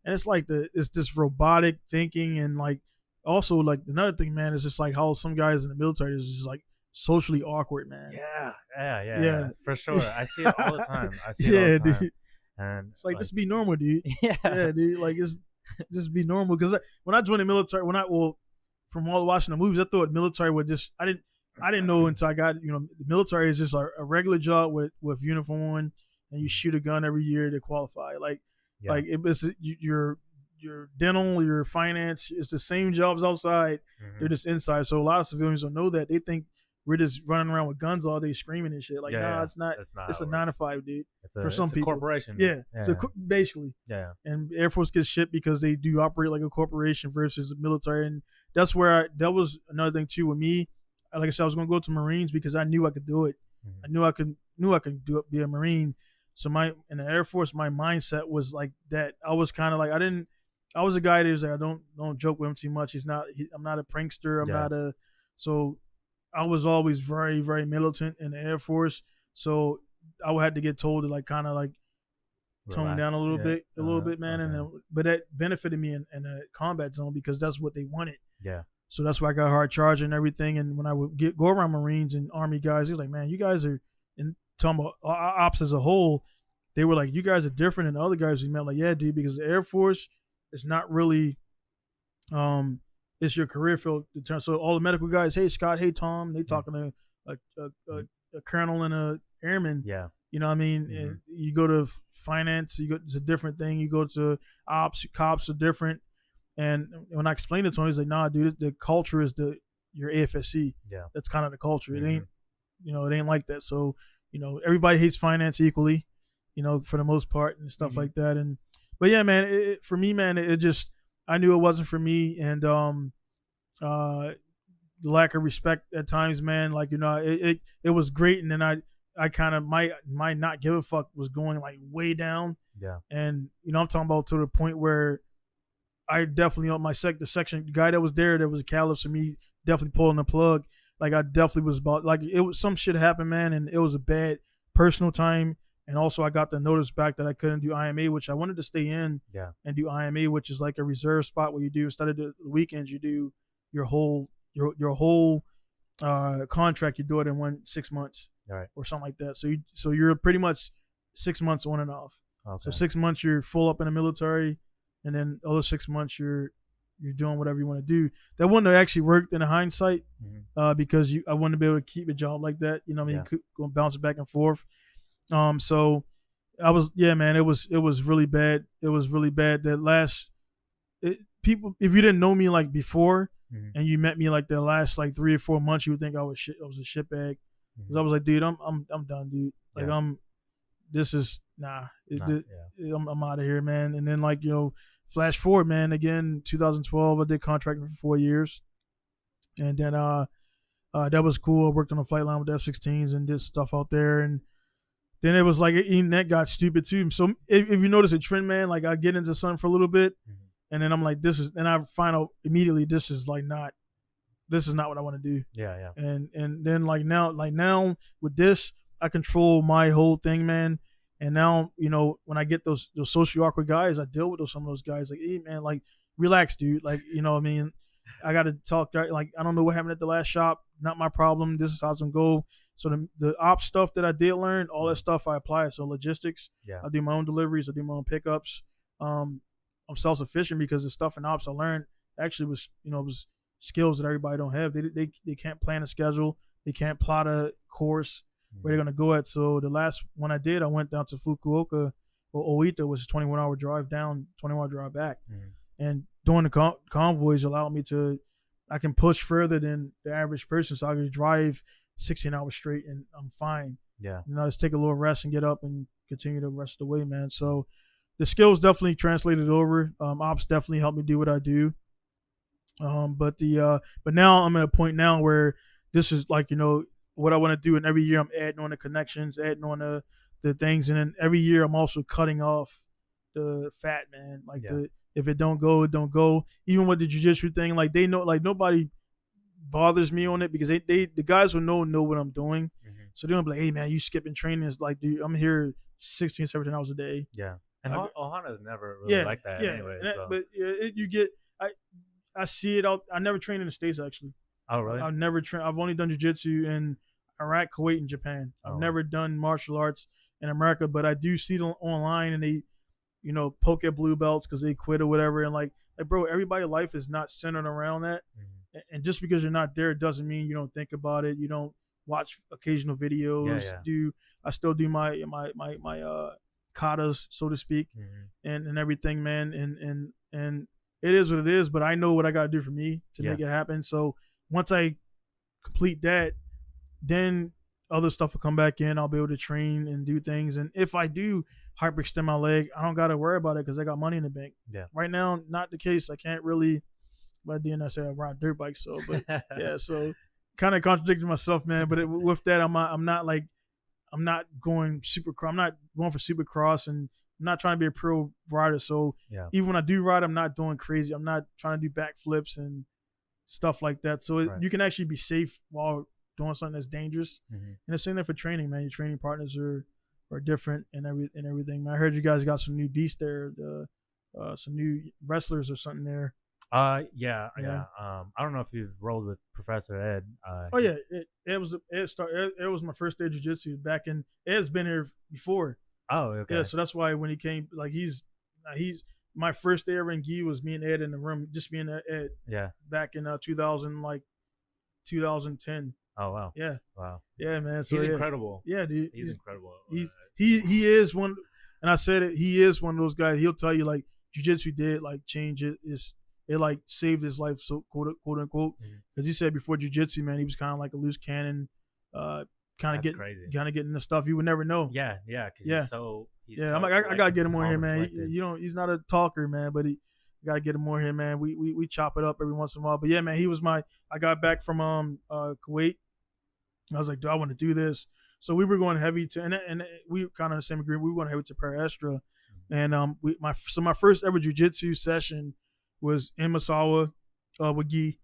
And it's like it's this robotic thinking, and like also like another thing, man, is just like how some guys in the military is just like socially awkward, man. Yeah, for sure. I see it all the time. Dude. And it's like just be normal, dude. Yeah, dude. Like just be normal. Because when I joined the military, from all watching the movies, I thought military would just I didn't know until I got the military is just a regular job with uniform on, and you shoot a gun every year to qualify. Like it's your dental, your finance, it's the same jobs outside. They're just inside. So a lot of civilians don't know that. They think we're just running around with guns all day screaming and shit. Like, nah, it's not. It's a 9 to 5, dude. For some people, a corporation. Yeah. So basically, yeah. And Air Force gets shit because they do operate like a corporation versus the military, and that's where that was another thing too with me. Like I said, I was going to go to Marines because I knew I could do it. I knew I could be a Marine. So in the Air Force, my mindset was like that. I was kind of like I was a guy that was like, I don't joke with him too much. I'm not a prankster. So I was always very, very militant in the Air Force. So I had to get told to like kind of like tone down a little bit, man. But that benefited me in the combat zone because that's what they wanted. Yeah. So that's why I got hard charge and everything. And when I would go around Marines and Army guys, he was like, man, you guys are, and talking about ops as a whole, they were like, you guys are different than the other guys we met. Like, yeah, dude, because the Air Force is not really, it's your career field. So all the medical guys, hey, Scott, hey, Tom, they talking to a colonel and a airman. Yeah. You know what I mean? And you go to finance, it's a different thing. You go to ops, cops are different. And when I explained it to him, he's like, nah, dude, the culture is your AFSC. Yeah. That's kind of the culture. It ain't, it ain't like that. So, everybody hates finance equally, for the most part and stuff like that. But yeah, man, for me, man, I knew it wasn't for me. And the lack of respect at times, man, like, it was great. And then I kind of, my not give a fuck was going like way down. Yeah. And, I'm talking about to the point where I definitely on the section guy that was there was a callous for me, definitely pulling the plug. Like I definitely was about like it was some shit happened, man, and it was a bad personal time. And also I got the notice back that I couldn't do IMA, which I wanted to stay in and do IMA, which is like a reserve spot where you do instead of the weekends, you do your whole contract, you do it in 6 months, or something like that. So you're pretty much 6 months on and off. Okay. So 6 months you're full up in the military, and then other 6 months you're doing whatever you want to do. That wouldn't have actually worked in hindsight, because I wouldn't be able to keep a job like that. You know what I mean? Going bounce back and forth. So I was, man, it was really bad. It was really bad. That people, if you didn't know me like before, and you met me like the last like 3 or 4 months, you would think I was a shitbag. Because I was like, dude, I'm done, dude. Like this is I'm out of here, man. And then like, flash forward, man. Again, 2012, I did contracting for 4 years, and then that was cool. I worked on a flight line with the F-16s and did stuff out there, and then it was like even that got stupid too. So if you notice a trend, man, like I get into something for a little bit, and then I'm like, and I find out immediately this is not what I want to do. Yeah. And then like now with this, I control my whole thing, man. And now, when I get those socially awkward guys, I deal with some of those guys. Like, hey, man, like, relax, dude. Like, what I mean? I got to talk. Like, I don't know what happened at the last shop. Not my problem. This is how it's going to go. So the ops stuff that I did learn, all that stuff I apply. So logistics, I do my own deliveries. I do my own pickups. I'm self-sufficient because the stuff in ops I learned actually was, was skills that everybody don't have. They can't plan a schedule. They can't plot a course where they're going to go at. So the last one I did, I went down to Fukuoka or Oita, which is a 21-hour drive down, 21-hour drive back. And doing the convoys allowed me I can push further than the average person. So I could drive 16 hours straight and I'm fine. Yeah. Just take a little rest and get up and continue the rest of the way, man. So the skills definitely translated over. Ops definitely helped me do what I do. But now I'm at a point now where this is like, what I want to do, and every year I'm adding on the connections, adding on the things, and then every year I'm also cutting off the fat, man. Like if it don't go, it don't go. Even with the jiu-jitsu thing, like they know, like nobody bothers me on it because the guys who know what I'm doing. So they're gonna be like, hey man, you skipping training. It's like, dude, I'm here 16, 17 hours a day. Yeah. And Ohana's never really like that anyway. So. But I see it out. I never trained in the States, actually. Oh, really? I've never trained. I've only done jiu-jitsu in Iraq, Kuwait, and Japan. I've never done martial arts in America, but I do see them online, and they, poke at blue belts because they quit or whatever. And like, bro, everybody's life is not centered around that. And just because you're not there doesn't mean you don't think about it. You don't watch occasional videos. I still do my katas, so to speak, and everything, man. And it is what it is. But I know what I got to do for me to make it happen. So once I complete that, then other stuff will come back in. I'll be able to train and do things. And if I do hyperextend my leg, I don't got to worry about it because I got money in the bank. Yeah. Right now, not the case. I can't really. But then I say I ride dirt bikes, so but so kind of contradicting myself, man. But with that, I'm not going supercross. I'm not going for supercross, and I'm not trying to be a pro rider. So even when I do ride, I'm not doing crazy. I'm not trying to do backflips and stuff like that. So you can actually be safe while doing something that's dangerous. And the same thing for training, man. Your training partners are different and everything. Man, I heard you guys got some new beasts there, some new wrestlers or something there. I don't know if you've rolled with Professor Ed. It was my first day of jiu-jitsu back in. Ed's been here before. Oh, okay. Yeah, so that's why when he came, like he's my first day ever in gi was me and Ed in the room, just me and Ed. Yeah. Back in 2010. Oh wow. Yeah. Wow. Yeah, man. So he's incredible. Yeah, dude. He's incredible. He is one, and I said it. He is one of those guys. He'll tell you like jiu-jitsu did like change it. It like saved his life, so quote unquote. Because he said before jiu-jitsu, man, he was kind of like a loose cannon, kind of getting the stuff you would never know. Yeah. He's so I'm like, I gotta get him on here, man. He's not a talker, man, but I gotta get him on here, man. We chop it up every once in a while. But yeah, man, he was I got back from Kuwait. I was like, do I want to do this? So we were going heavy and we kind of the same agreement. We were going heavy to Pancreatian, and my first ever jiu-jitsu session was in Masawa with Guy.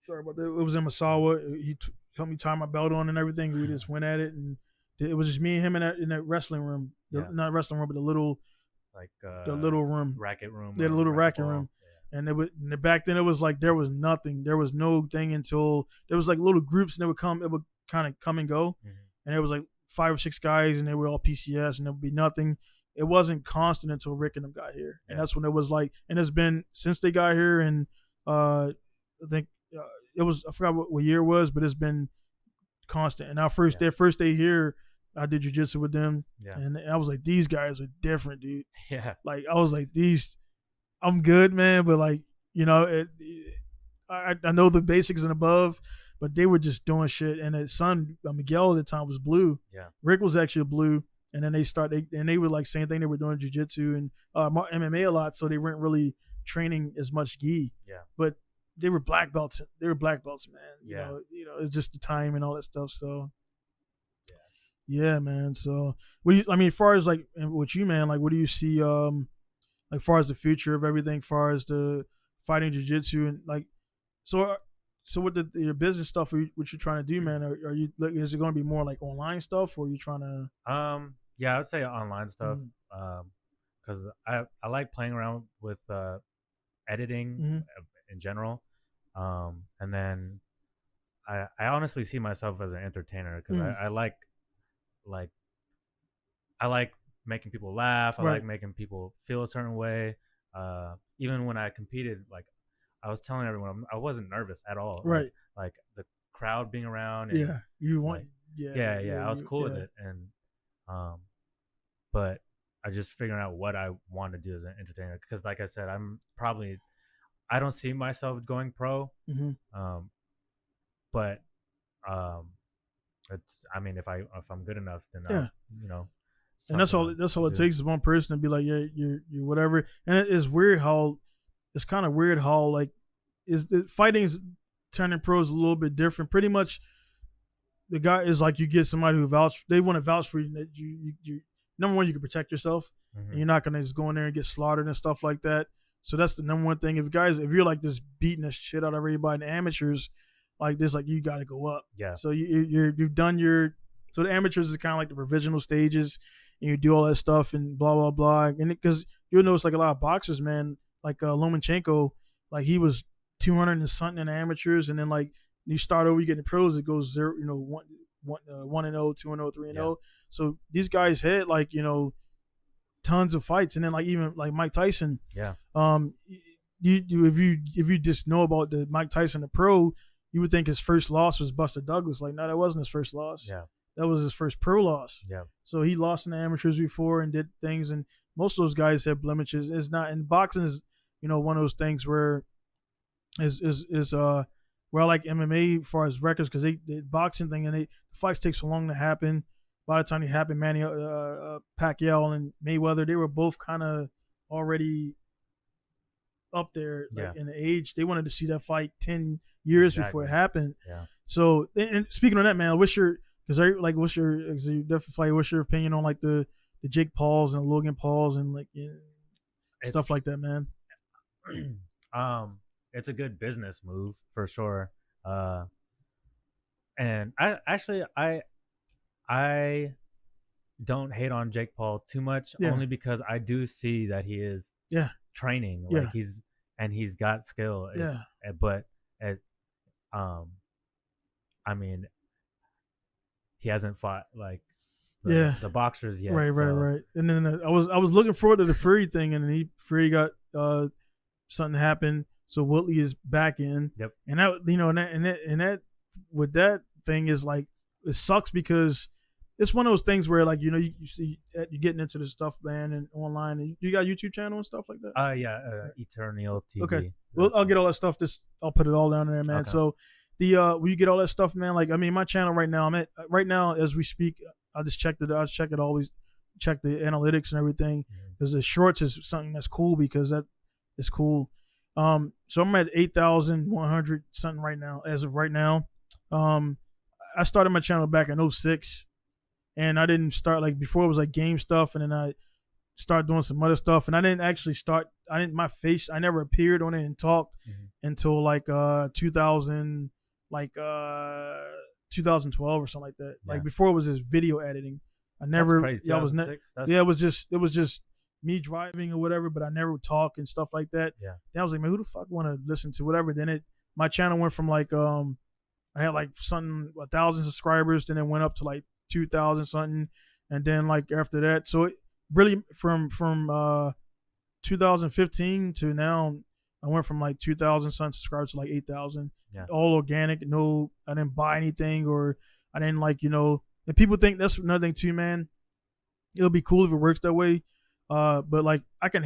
Sorry about that. It was in Masawa. He helped me tie my belt on and everything. We just went at it, and it was just me and him in that wrestling room. Not wrestling room, but the little room. Racket room. Yeah, the little racket room. And back then it was like there was nothing. There was no thing until there was like little groups and it would kind of come and go. And it was like 5 or 6 guys and they were all PCS and there would be nothing. It wasn't constant until Rick and them got here. And that's when it was like, and it's been since they got here. And I think it was, I forgot what year it was, but it's been constant. And their first day here, I did jiu-jitsu with them. Yeah. And I was like, these guys are different, dude. Yeah. Like, I was like, I'm good, man. But like, I know the basics and above, but they were just doing shit. And his son, Miguel at the time, was blue. Yeah. Rick was actually a blue. And then they were like same thing. They were doing jiu-jitsu and MMA a lot, so they weren't really training as much gi. Yeah. But they were black belts. They were black belts, man. Yeah. You know, it's just the time and all that stuff. So, yeah, man. So, as far as like with you, man, like what do you see? Like far as the future of everything, far as the fighting jiu-jitsu and like, so with your business stuff, what you're trying to do, man? Are you? Is it going to be more like online stuff, or are you trying to? Yeah, I would say online stuff. Because I like playing around with editing in general. And then I honestly see myself as an entertainer because I like making people laugh. I like making people feel a certain way. Even when I competed, like I was telling everyone, I wasn't nervous at all. Right. Like the crowd being around. And I was cool with it. And but I just figuring out what I want to do as an entertainer because, like I said, I don't see myself going pro. But it's, I mean, if I'm good enough, then and that's all it takes is one person to be like, yeah, you're whatever. And it is weird how it's kind of weird how like fighting's turning pro is a little bit different. Pretty much, the guy is like you get somebody who they want to vouch for you that you number one, you can protect yourself and you're not gonna just go in there and get slaughtered and stuff like that. So that's the number one thing. If you're like this beating the shit out of everybody, and amateurs like this, like you got to go up. Yeah. So you've done so the amateurs is kind of like the provisional stages, and you do all that stuff and blah blah blah. And because you'll notice like a lot of boxers, man, like Lomachenko, like he was 200 and something in amateurs, and then like you start over, you get in pros, it goes 0, 1-0, 2-0, 3-0. So these guys had like tons of fights, and then like even like Mike Tyson. Yeah. If you just know about the Mike Tyson the pro, you would think his first loss was Buster Douglas. Like, no, that wasn't his first loss. Yeah. That was his first pro loss. Yeah. So he lost in the amateurs before and did things, and most of those guys have blemishes. It's not, and boxing is one of those things where where I like MMA as far as records, because the boxing thing and the fights take so long to happen. By the time they happened, Manny Pacquiao and Mayweather, they were both kind of already up there in the age. They wanted to see that fight 10 years before it happened. Yeah. So, and speaking of that, man, what's your opinion on like the Jake Pauls and Logan Pauls and like stuff like that, man? It's a good business move for sure. And I don't hate on Jake Paul too much, only because I do see that he is training. Like he's got skill. I mean, he hasn't fought like the boxers yet. Right. And then I was looking forward to the Fury thing, and then Fury got something happened, so Woodley is back in. Yep. And that with that thing is like, it sucks because it's one of those things where like you see you're getting into this stuff, man, and online. And you got a YouTube channel and stuff like that? Eternal TV. Okay. Well, I'll get all that stuff. I'll put it all down there, man. Okay. So will you get all that stuff, man? Like, I mean, my channel right now, right now as we speak, I just checked it. I check it always, check the analytics and everything. Because the shorts is something that's cool, because that is cool. So I'm at 8,100 something right now. As of right now, I started my channel back in 2006. And I didn't start like before. It was like game stuff, and then I started doing some other stuff. And I didn't actually start. I never appeared on it and talked until like 2000, like 2012 or something like that. Yeah. Like before, it was just video editing. I never. That's crazy. It was just me driving or whatever, but I never talk and stuff like that. Yeah. Then I was like, man, who the fuck want to listen to whatever? Then my channel went from like I had like something 1,000 subscribers, then it went up to like 2,000 something, and then like after that, so it really from 2015 to now, I went from like 2,000 something subscribers to like 8,000. Yeah. All organic. No, I didn't buy anything, or I didn't like, you know. And people think that's another thing too, man. It'll be cool if it works that way. But like I can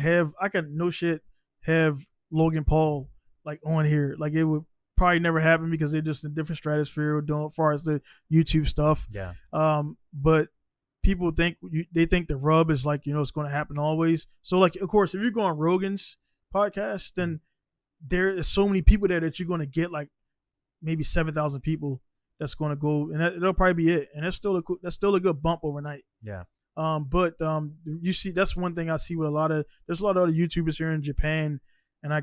no shit have Logan Paul like on here. Like it would probably never happen because they're just in a different stratosphere doing as far as the YouTube stuff. Yeah. But people think they think the rub is like, you know, it's going to happen always. So like, of course, if you go on Rogan's podcast, then there is so many people there that you're going to get like maybe 7,000 people that's going to go, and that'll probably be it. And that's still a good bump overnight. Yeah. But you see, that's one thing I see with there's a lot of other YouTubers here in Japan, and I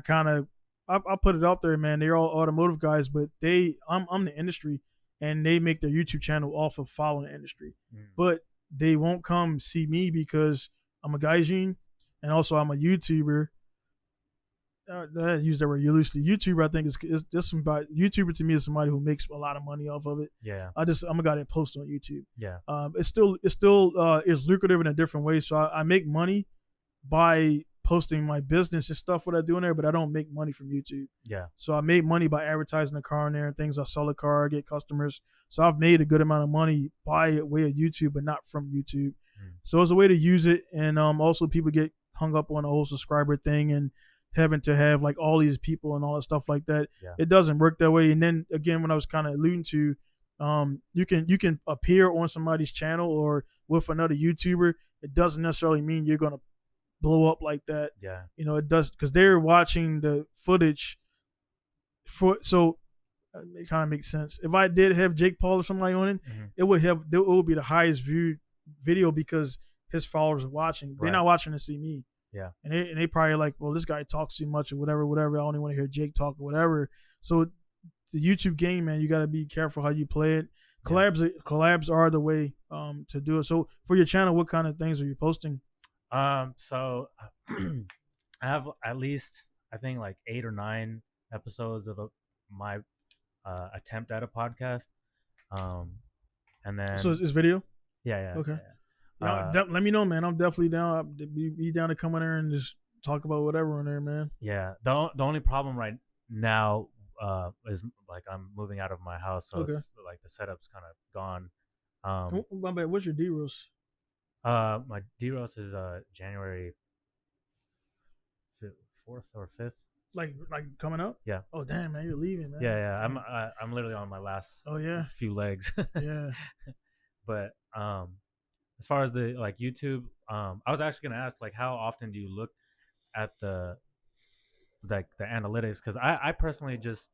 put it out there, man. They're all automotive guys, but I'm the industry, and they make their YouTube channel off of following the industry. But they won't come see me because I'm a gaijin, and also I'm a YouTuber. I use that word loosely. YouTuber, I think, is just somebody. YouTuber to me is somebody who makes a lot of money off of it. Yeah. I'm a guy that posts on YouTube. Yeah. It's still is lucrative in a different way. So I make money by posting my business and stuff what I do in there, but I don't make money from YouTube. Yeah. So I made money by advertising the car in there and things. I sell a car, I get customers. So I've made a good amount of money by way of YouTube, but not from YouTube. So it's a way to use it, and also people get hung up on the whole subscriber thing and having to have like all these people and all that stuff like that. Yeah. It doesn't work that way. And then again, when I was kind of alluding to, you can appear on somebody's channel or with another YouTuber. It doesn't necessarily mean you're gonna blow up like that. Yeah. You know, it does, because they're watching the footage so it kind of makes sense. If I did have Jake Paul or somebody on it, it would be the highest viewed video because his followers are watching. They're not watching to see me. Yeah. And they probably like, well, this guy talks too much or whatever. I only want to hear Jake talk or whatever. So the YouTube game, man, you got to be careful how you play it. Collabs are the way to do it. So for your channel, what kind of things are you posting? So I have at least, I think, like 8 or 9 episodes of my attempt at a podcast. And then so it's video. Yeah. Okay. Yeah. Let me know, man. I'm definitely down. Be down to come in there and just talk about whatever in there, man. Yeah. The only problem right now is like I'm moving out of my house, so it's like the setup's kind of gone. My bad. What's your D-Roast? My D-Roast is January 4th or 5th. Like coming up? Yeah. Oh damn, man, you're leaving, man. Yeah. I'm literally on my last few legs. Yeah. But as far as the like YouTube, I was actually gonna ask, like, how often do you look at the analytics? Because I personally just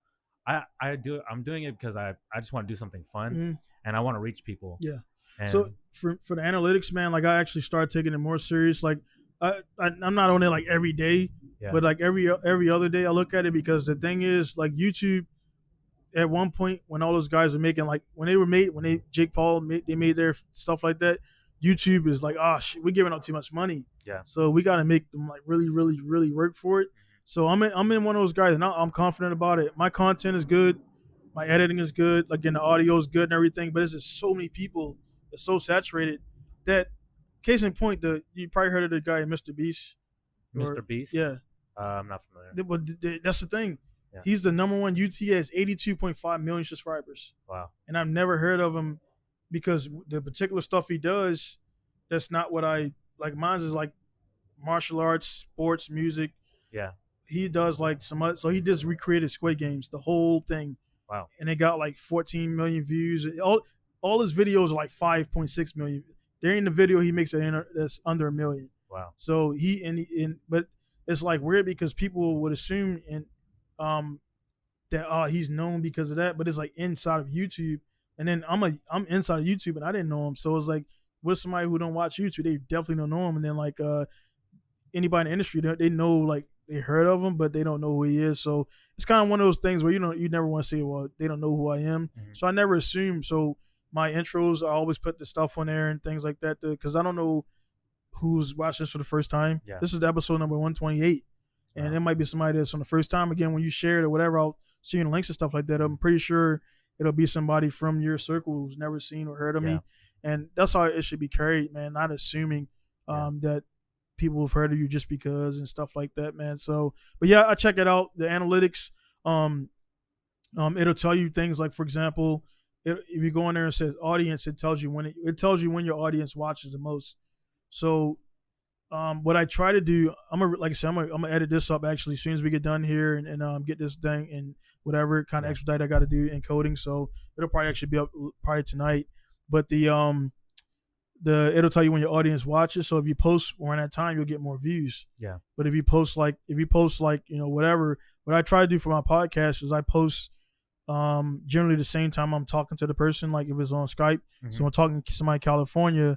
I'm doing it because I just want to do something fun and I want to reach people. Yeah. And so for the analytics, man, like I actually started taking it more serious. Like I'm not on it like every day, but like every other day I look at it, because the thing is, like, YouTube at one point when all those guys are making, like when Jake Paul made their stuff like that, YouTube is like, oh shit, we're giving out too much money. Yeah. So we got to make them like really, really, really work for it. So I'm in one of those guys, and I'm confident about it. My content is good, my editing is good, like, the audio is good and everything. But it's just so many people, it's so saturated that, case in point, you probably heard of the guy Mr. Beast. Mr. Beast. Yeah. I'm not familiar. But that's the thing. Yeah. He's the number one. He has 82.5 million subscribers. Wow. And I've never heard of him, because the particular stuff he does, that's not what I like. Mine is like martial arts, sports, music. Yeah. He does like some other, so he just recreated Squid Games, the whole thing. Wow. And it got like 14 million views. All his videos are like 5.6 million. During the video, he makes it that's under 1 million. Wow. So but it's like weird, because people would assume that he's known because of that, but it's like inside of YouTube. And then I'm inside of YouTube and I didn't know him. So it's like, with somebody who don't watch YouTube, they definitely don't know him. And then like anybody in the industry, they know, like, they heard of him, but they don't know who he is. So it's kind of one of those things where you never want to say, well, they don't know who I am. So I never assume. So my intros, I always put the stuff on there and things like that, because I don't know who's watching this for the first time. Yeah. This is the episode number 128. And it might be somebody that's on the first time. Again, when you share it or whatever, I'll see the links and stuff like that. I'm pretty sure it'll be somebody from your circle who's never seen or heard of me. And that's how it should be carried, man, not assuming that people have heard of you just because and stuff like that, man. So, but yeah, I check it out. The analytics, it'll tell you things like, for example, if you go in there and says audience, it tells you when your audience watches the most. So, what I try to do, I'm gonna edit this up actually as soon as we get done here and get this thing and whatever kind of expedite I got to do in coding. So it'll probably actually be up probably tonight. But it'll tell you when your audience watches. So if you post around that time, you'll get more views. Yeah. But if you post like whatever, what I try to do for my podcast is I post generally the same time I'm talking to the person, like if it's on Skype. Mm-hmm. So I'm talking to somebody in California.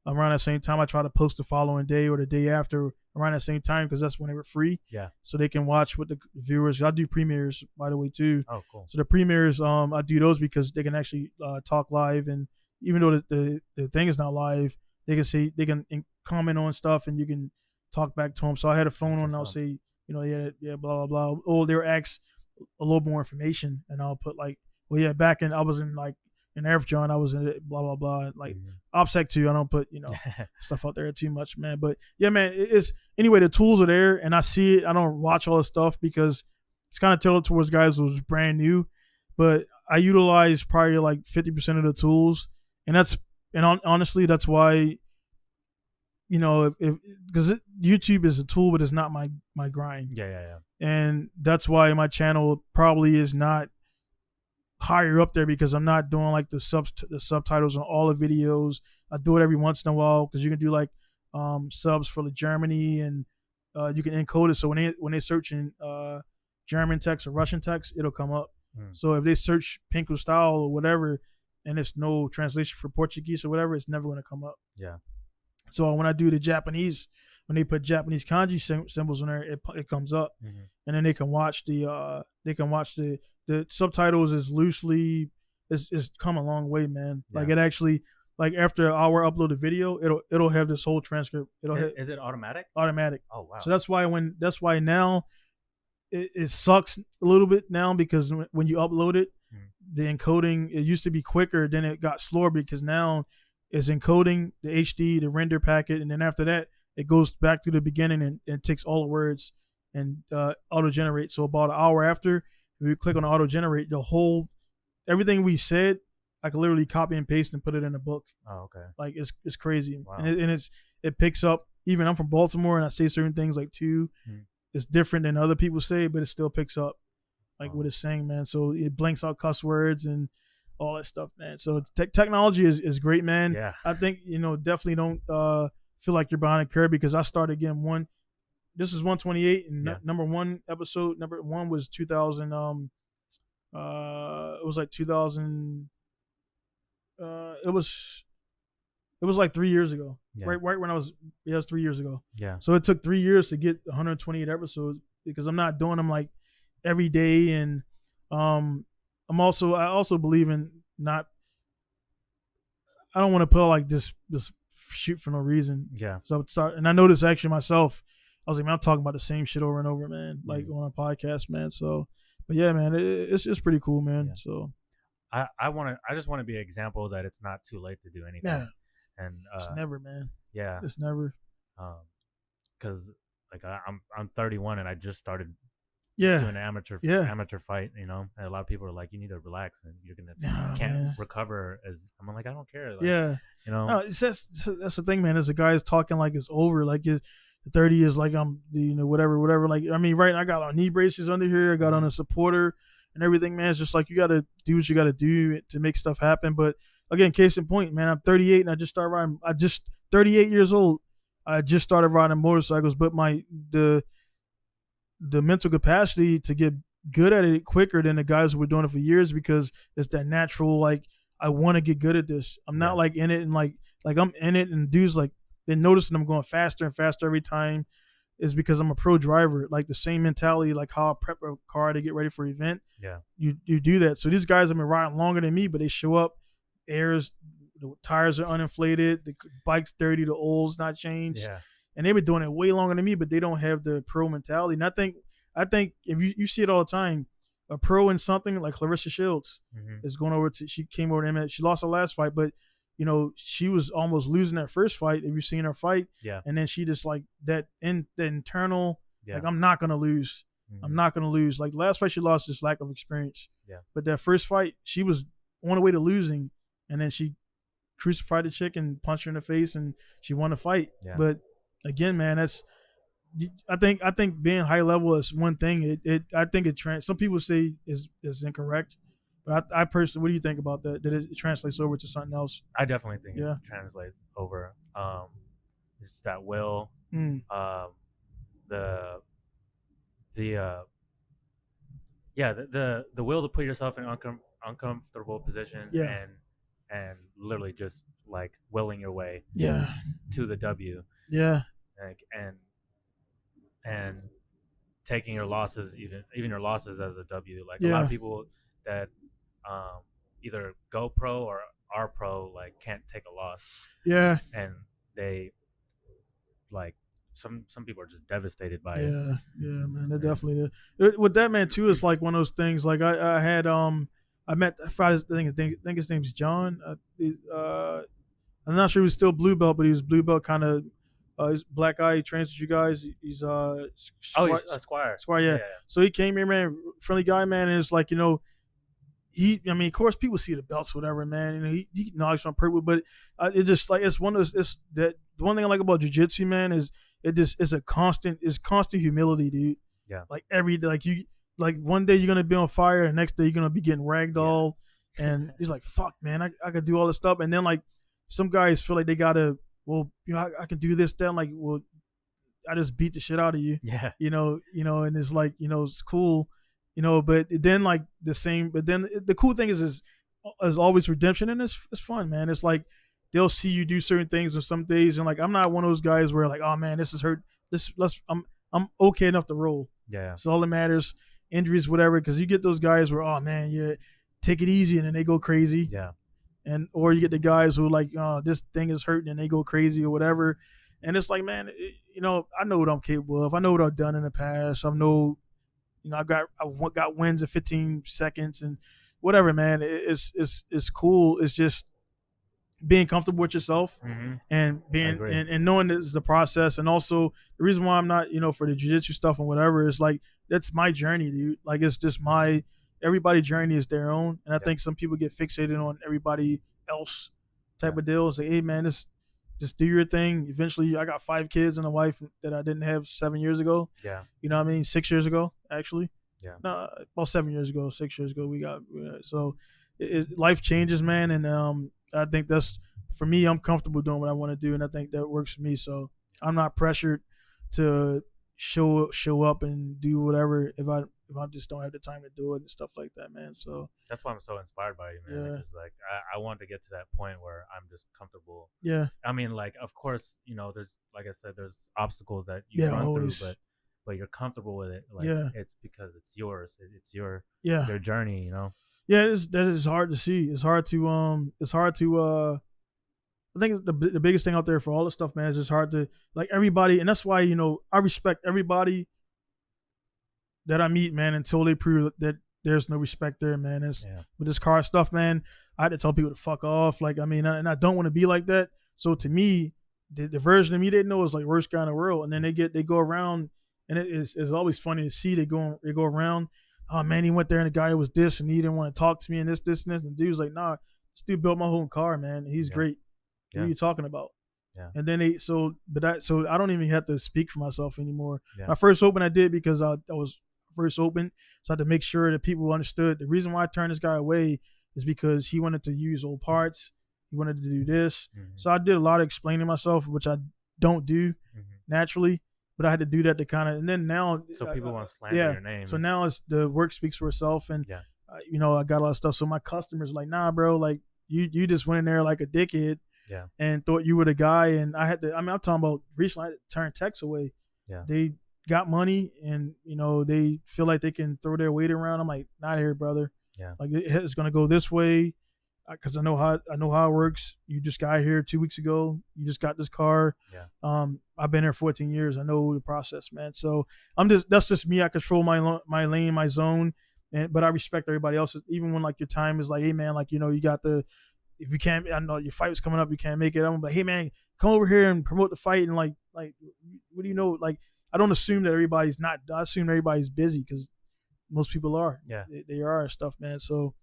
Around that same time, I try to post the following day or the day after around that same time because that's when they were free. Yeah. So they can watch with the viewers. I do premieres, by the way, too. Oh, cool. So the premieres, I do those because they can actually talk live, and even though the thing is not live, they can comment on stuff and you can talk back to them. So I had a phone on, and I'll say, blah blah blah. Or they'll ask a little more information, and I'll put like, back in I was in like. In Air John, I was in it, blah, blah, blah. Like, OPSEC too, I don't put, stuff out there too much, man. But, yeah, man, anyway, the tools are there, and I see it. I don't watch all the stuff because it's kind of tailored towards guys who's brand new. But I utilize probably like 50% of the tools. And honestly, that's why, because YouTube is a tool, but it's not my grind. Yeah. And that's why my channel probably is not higher up there because I'm not doing like the subtitles on all the videos. I do it every once in a while because you can do like subs for like Germany and you can encode it. So when they search in German text or Russian text, it'll come up. So if they search Pinku Style or whatever and it's no translation for Portuguese or whatever, it's never going to come up. Yeah. So when I do the Japanese, when they put Japanese kanji symbols on there, it comes up, and then they can watch the subtitles is loosely is come a long way, man. Yeah. Like it actually, like after an hour uploaded video, it'll have this whole transcript. Is it automatic? Automatic. Oh wow. So that's why now it sucks a little bit now because when you upload it, the encoding, it used to be quicker, then it got slower because now it's encoding the HD, the render packet, and then after that it goes back to the beginning and takes all the words and auto generate. So about an hour after. If you click on auto generate, everything we said, I can literally copy and paste and put it in a book. Oh, okay. Like it's crazy, wow. and it picks up. Even I'm from Baltimore, and I say certain things like two. It's different than other people say, but it still picks up like what it's saying, man. So it blanks out cuss words and all that stuff, man. So technology is great, man. Yeah. I think definitely don't feel like you're behind the curve because I started getting one. This is 128, and number one was 2000. It was like 2000. It was like 3 years ago. Yeah. Right when I was. Yeah, it was 3 years ago. Yeah. So it took 3 years to get 128 episodes because I'm not doing them like every day, and I also believe in not. I don't want to put like this shoot for no reason. Yeah. So and I noticed actually myself. I was like, man, I'm talking about the same shit over and over, man, like on a podcast, man. So, but yeah, man, it's pretty cool, man. Yeah. So, I just want to be an example that it's not too late to do anything. Yeah. And it's never, man. Yeah. It's never. Because like I'm 31 and I just started. Yeah. Doing an amateur fight, and a lot of people are like, you need to relax and you can't recover as. I'm like, I don't care. Like, yeah. No, it's just, that's the thing, man. As a guy is talking like it's over, like 30 is like I'm whatever. Like I mean, right? I got on knee braces under here. I got on a supporter and everything, man. It's just like you got to do what you got to do to make stuff happen. But again, case in point, man, I'm 38 and I just started riding. 38 years old. I just started riding motorcycles, but the mental capacity to get good at it quicker than the guys who were doing it for years because it's that natural. Like I want to get good at this. I'm not like in it and like I'm in it and dudes like. Then noticing I'm going faster and faster every time is because I'm a pro driver. Like the same mentality, like how I prep a car to get ready for an event. Yeah. You do that. So these guys have been riding longer than me, but they show up, airs the tires are uninflated, the bike's dirty, the oil's not changed, and they've been doing it way longer than me, but they don't have the pro mentality. And I think if you see it all the time, a pro in something like Clarissa Shields is going over to. She came over to MMA. She lost her last fight, but she was almost losing that first fight. If you've seen her fight, and then she just like that in the internal, like I'm not gonna lose. I'm not gonna lose. Like last fight, she lost just lack of experience. But that first fight, she was on the way to losing, and then she crucified the chick and punched her in the face, and she won the fight. But again, man, I think being high level is one thing. I think some people say is incorrect, but I personally, what do you think about that? That it translates over to something else? I definitely think it translates over. It's that will, the will to put yourself in uncomfortable positions and literally just like willing your way to the W. And taking your losses, even your losses as a W. Like a lot of people that either go pro or are pro like can't take a loss. And they like some people are just devastated by it. Man, they definitely with that man too. It's like one of those things. Like I had I met I think his name's John. I'm not sure he was still blue belt, but he was blue belt kind of. He's black guy. He trains with you guys. He's he's a Squire. Yeah. So he came here, man. Friendly guy, man. And it's like of course, people see the belts, whatever, man. He knocks on purple, but it just like it's one of those. It's that the one thing I like about jiu-jitsu, man, is it's constant humility, dude. Like every day, like one day you're gonna be on fire, the next day you're gonna be getting ragdolled, and he's like, fuck, man, I could do all this stuff, and then like some guys feel like they gotta. Well, I can do this. Then, like, well, I just beat the shit out of you. And it's like, it's cool, But then, like the same. But then the cool thing is always redemption, and it's fun, man. It's like they'll see you do certain things on some days, and like I'm not one of those guys where like, oh man, this is hurt. I'm okay enough to roll. So all that matters, injuries, whatever, because you get those guys where, oh man, take it easy, and then they go crazy. Or you get the guys who like, this thing is hurting and they go crazy or whatever. And it's like, man, I know what I'm capable of. I know what I've done in the past. I know, I got wins in 15 seconds and whatever, man. It's cool. It's just being comfortable with yourself and being and knowing this is the process. And also the reason why I'm not, for the jiu-jitsu stuff and whatever is like, that's my journey, dude. Like it's just everybody's journey is their own, and I think some people get fixated on everybody else type of deal. It's like, hey man, just do your thing. Eventually, I got 5 kids and a wife that I didn't have 7 years ago. You know what I mean? 6 years ago, actually. No, about 7 years ago, 6 years ago, we got so life changes, man, and I think that's for me. I'm comfortable doing what I want to do, and I think that works for me. So I'm not pressured to show up and do whatever if I just don't have the time to do it and stuff like that, man. So that's why I'm so inspired by you, man. Because like I want to get to that point where I'm just comfortable. I mean, like of course, there's like I said, there's obstacles that you run through, but you're comfortable with it. Like it's because it's yours. It's your journey, that is hard to see. It's hard to I think the biggest thing out there for all this stuff, man, is it's hard to like everybody, and that's why I respect everybody that I meet, man, until they prove that there's no respect there, man. With this car stuff, man, I had to tell people to fuck off. Like, I mean, and I don't want to be like that. So to me, the version of me they know is like worst guy in the world, and then they go around, and it's always funny to see they go around. Oh man, he went there and the guy was this, and he didn't want to talk to me, and this, and this, and the dude's like, nah, this dude built my whole car, man. He's great. What are you talking about? And then I don't even have to speak for myself anymore. My first open I did because I was first open, so I had to make sure that people understood the reason why I turned this guy away is because he wanted to use old parts. He wanted to do this. So I did a lot of explaining myself, which I don't do naturally, but I had to do that to kind of, and then now. So people want to slander your name. So now it's the work speaks for itself, and I got a lot of stuff. So my customers like, nah, bro, like you just went in there like a dickhead. And thought you were the guy, and I'm talking about recently I had to turn techs away. They got money, and they feel like they can throw their weight around. I'm like, not here, brother. Like it's gonna go this way. because I know how it works. You just got here 2 weeks ago. You just got this car. Yeah. I've been here 14 years. I know the process, man. So that's just me. I control my lane, my zone, but I respect everybody else's. Even when like your time is like, hey man, like you got the, if you can't, I know your fight was coming up, you can't make it. I'm like, hey man, come over here and promote the fight, and like what do you know? Like I don't assume that everybody's not. I assume everybody's busy because most people are. Yeah, they are and stuff, man. So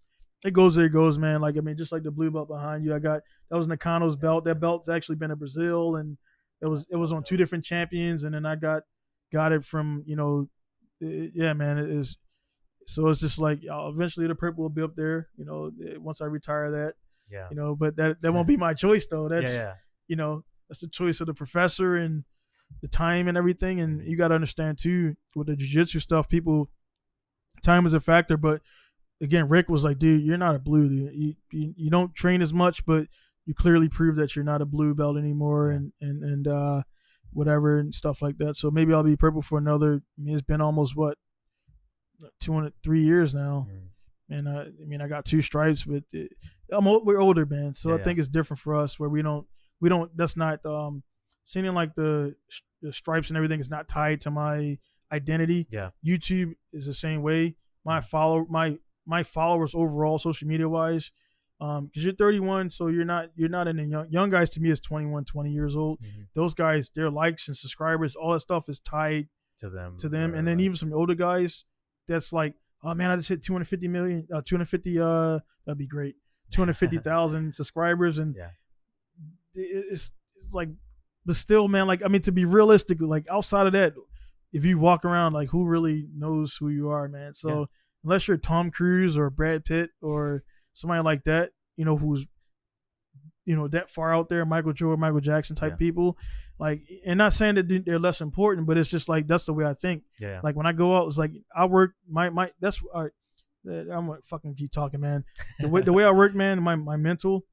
it goes there, it goes, man. Like I mean, just like the blue belt behind you, I got that was Nakano's belt. That belt's actually been in Brazil, and it was on 2 different champions, and then I got it from yeah, man. It is. So it's just like eventually the purple will be up there, once I retire that. Yeah. But that won't be my choice though. That's yeah. That's the choice of the professor and the time and everything. And you got to understand too with the jiu-jitsu stuff, time is a factor. But again, Rick was like, dude, you're not a blue. You don't train as much, but you clearly prove that you're not a blue belt anymore, and whatever and stuff like that. So maybe I'll be purple for another. I mean, it's been almost 203 years now. And I mean, I got 2 stripes, but we're older, man. So I think it's different for us where we don't. That's not seeming like the stripes and everything is not tied to my identity. Yeah. YouTube is the same way. My followers overall, social media wise, because you're 31, so you're not in the young guys. To me, is 21, 20 years old. Mm-hmm. Those guys, their likes and subscribers, all that stuff is tied to them. And then even some older guys, that's like, oh man, I just hit 250 million, 250. That'd be great. 250,000 subscribers, and it's like, but still, man. Like, I mean, to be realistic, like outside of that, if you walk around, like, who really knows who you are, man? So unless you're Tom Cruise or Brad Pitt or somebody like that, who's that far out there, Michael Jordan, Michael Jackson type people, like, and not saying that they're less important, but it's just like that's the way I think. Yeah. Like when I go out, it's like I work my that's I'm gonna fucking keep talking, man. The way I work, man, my mental,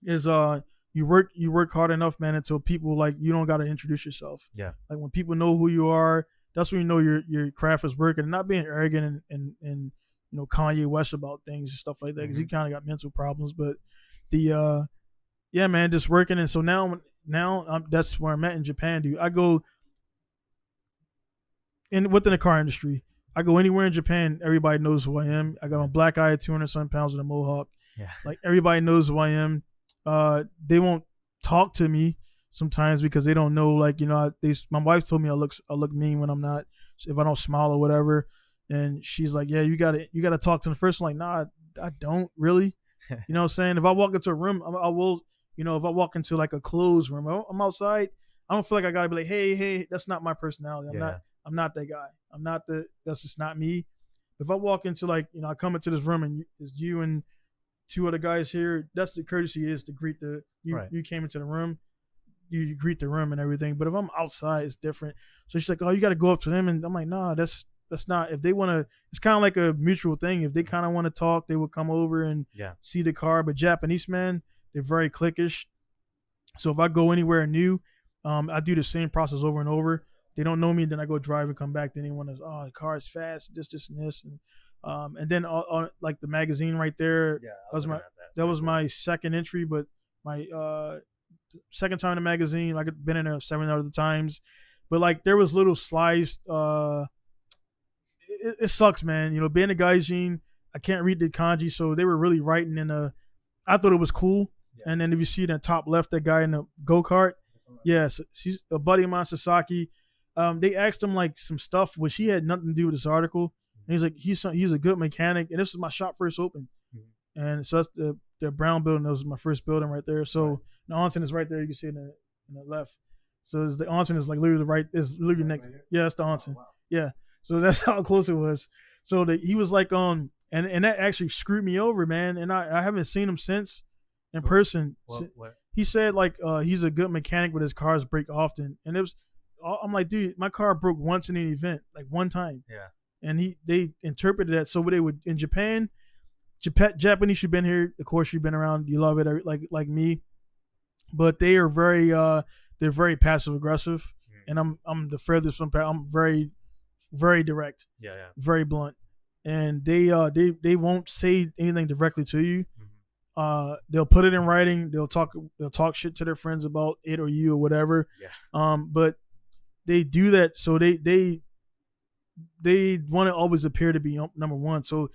is you work hard enough, man, until people like you don't gotta introduce yourself. Yeah. Like when people know who you are, that's when you know your craft is working, and not being arrogant and Kanye West about things and stuff like that, because he kind of got mental problems. But the man, just working. And so now that's where I'm at in Japan, dude. I go within the car industry. I go anywhere in Japan, everybody knows who I am. I got a black eye, 200-some pounds with a mohawk. Yeah. Like everybody knows who I am. They won't talk to me sometimes because they don't know. Like my wife told me I look mean when I'm not, if I don't smile or whatever. And she's like, yeah, you gotta talk to the first one. Like, nah, I don't really. You know what I'm saying? If I walk into a room, I will. If I walk into like a closed room, I'm outside. I don't feel like I gotta be like, hey, that's not my personality. I'm not that guy. That's just not me. If I walk into like, I come into this room and it's you and 2 other guys here, that's the courtesy is to greet you came into the room, you greet the room and everything. But if I'm outside, it's different. So she's like, oh, you got to go up to them. And I'm like, nah, that's not, if they want to, it's kind of like a mutual thing. If they kind of want to talk, they would come over and see the car. But Japanese men, they're very cliquish. So if I go anywhere new, I do the same process over and over. They don't know me, then I go drive and come back. Then they want to, oh, the car is fast, this, and this. And then like the magazine right there, that was my second entry, but my second time in the magazine. I've been in there 7 other times. But like there was little slides. It sucks, man. Being a gaijin, I can't read the kanji, so they were really writing in I thought it was cool. Yeah. And then if you see in the top left, that guy in the go-kart, yes, he's a buddy of mine, Sasaki. They asked him like some stuff which he had nothing to do with this article. And he's like, he's a good mechanic, and this is my shop first open. Mm-hmm. And so that's the brown building. That was my first building right there. So the onsen is right there. You can see it in the left. So the onsen is like literally is literally next. Yeah, that's the onsen. Oh, wow. Yeah. So that's how close it was. So he was like and that actually screwed me over, man. And I haven't seen him since in person. What? He said like he's a good mechanic, but his cars break often. And I'm like, dude, my car broke once in an event, like one time. Yeah. And they interpreted that. So what they would in Japan, Japanese, you've been here, of course you've been around, you love it like me. But they are they're very passive aggressive. Mm-hmm. And I'm the furthest from I'm very, very direct. Yeah. Very blunt. And they won't say anything directly to you. Mm-hmm. they'll put it in writing. They'll talk shit to their friends about it or you or whatever. Yeah. But they do that so they want to always appear to be number one. So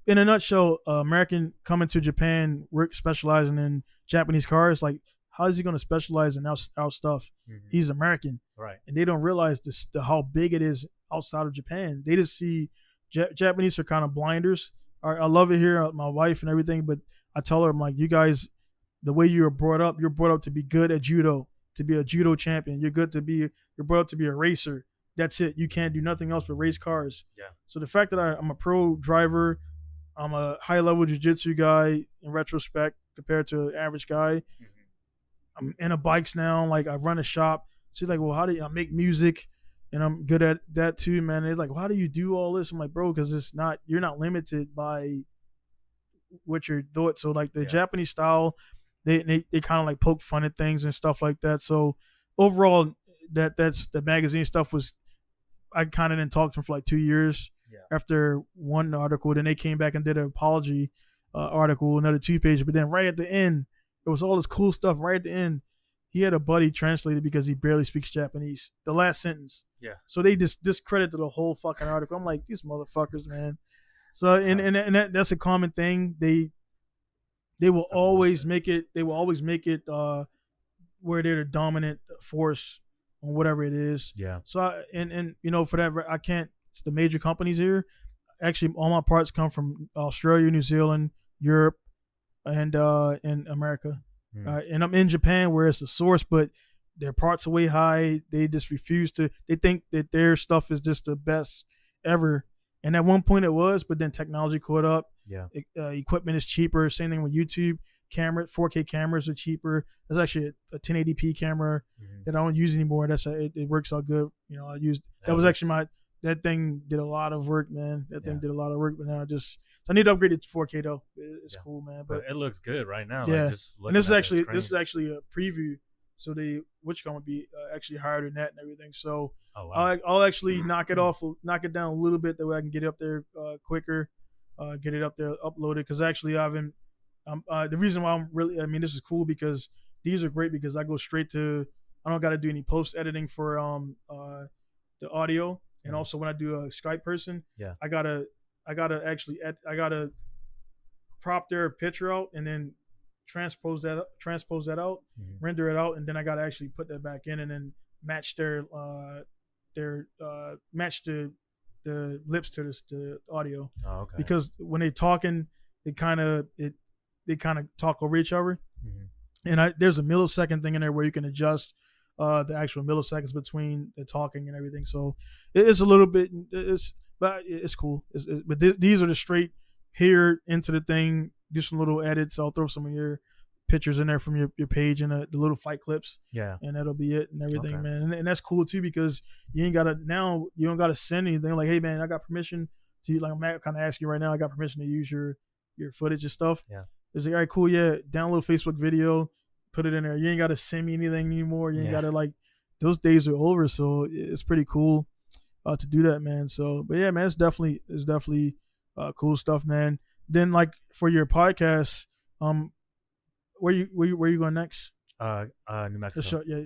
in a nutshell, American coming to Japan, work specializing in Japanese cars. Like, how is he going to specialize in our stuff? Mm-hmm. He's American, right? And they don't realize how big it is outside of Japan. They just see Japanese are kind of blinders. I love it here, my wife and everything, but I tell her, I'm like, you guys, the way you're brought up to be good at judo, to be a judo champion. You're brought up to be a racer. That's it. You can't do nothing else but race cars. Yeah. So the fact that I'm a pro driver, I'm a high level jiu-jitsu guy in retrospect compared to an average guy. Mm-hmm. I'm into bikes now. Like, I run a shop. She's like, well, how do you make music? And I'm good at that too, man. It's like, well, how do you do all this? I'm like, bro, because you're not limited by what you're doing. So like the Japanese style, they kind of like poke fun at things and stuff like that. So overall, that's the magazine stuff was, I kind of didn't talk to them for like 2 years after one article. Then they came back and did an apology article, another 2 pages. But then right at the end, it was all this cool stuff. Right at the end, he had a buddy translate it because he barely speaks Japanese. The last sentence. Yeah. So they just discredited the whole fucking article. I'm like, these motherfuckers, man. So and that's a common thing. They will always make it. They will always make it where they're the dominant force on whatever it is. Yeah. So and you know, for that, I can't. It's the major companies here. Actually, all my parts come from Australia, New Zealand, Europe, and America. And I'm in Japan where it's the source, but their parts are way high. They just refuse to. They think that their stuff is just the best ever. And at one point it was, but then technology caught up. Yeah. Equipment is cheaper. Same thing with YouTube. 4K cameras are cheaper. There's actually a 1080p camera that I don't use anymore. It works out good. You know, that was actually that thing did a lot of work, man. That thing did a lot of work, but now so I need to upgrade it to 4K though. It's cool, man. But it looks good right now. Yeah. Like, just and this is actually a preview. So which going to be actually higher than that and everything. So I'll actually knock it down a little bit, that way I can get it up there quicker, get it up there, upload it. Because actually the reason why this is cool because these are great because I go straight to, I don't got to do any post editing for the audio, and also when I do a Skype person, I gotta crop their picture out and then transpose that out, render it out, and then I gotta actually put that back in and then match match the lips to the audio. Oh, okay. Because when they're talking, they kind of talk over each other, and there's a millisecond thing in there where you can adjust the actual milliseconds between the talking and everything. So it's a little bit, but it's cool. But these are the straight here into the thing. Do some little edits. I'll throw some of your pictures in there from your page and the little fight clips. Yeah. And that'll be it and everything, man. And that's cool too because you don't gotta send anything like, hey man, I got permission to, like, I'm kind of asking you right now, I got permission to use your footage and stuff. Yeah. It's like, all right, cool, yeah. Download Facebook video, put it in there. You ain't gotta send me anything anymore. You ain't gotta, like, those days are over. So it's pretty cool to do that, man. So, but yeah, man, it's definitely cool stuff, man. Then, like, for your podcast, where you going next? New Mexico. Yeah.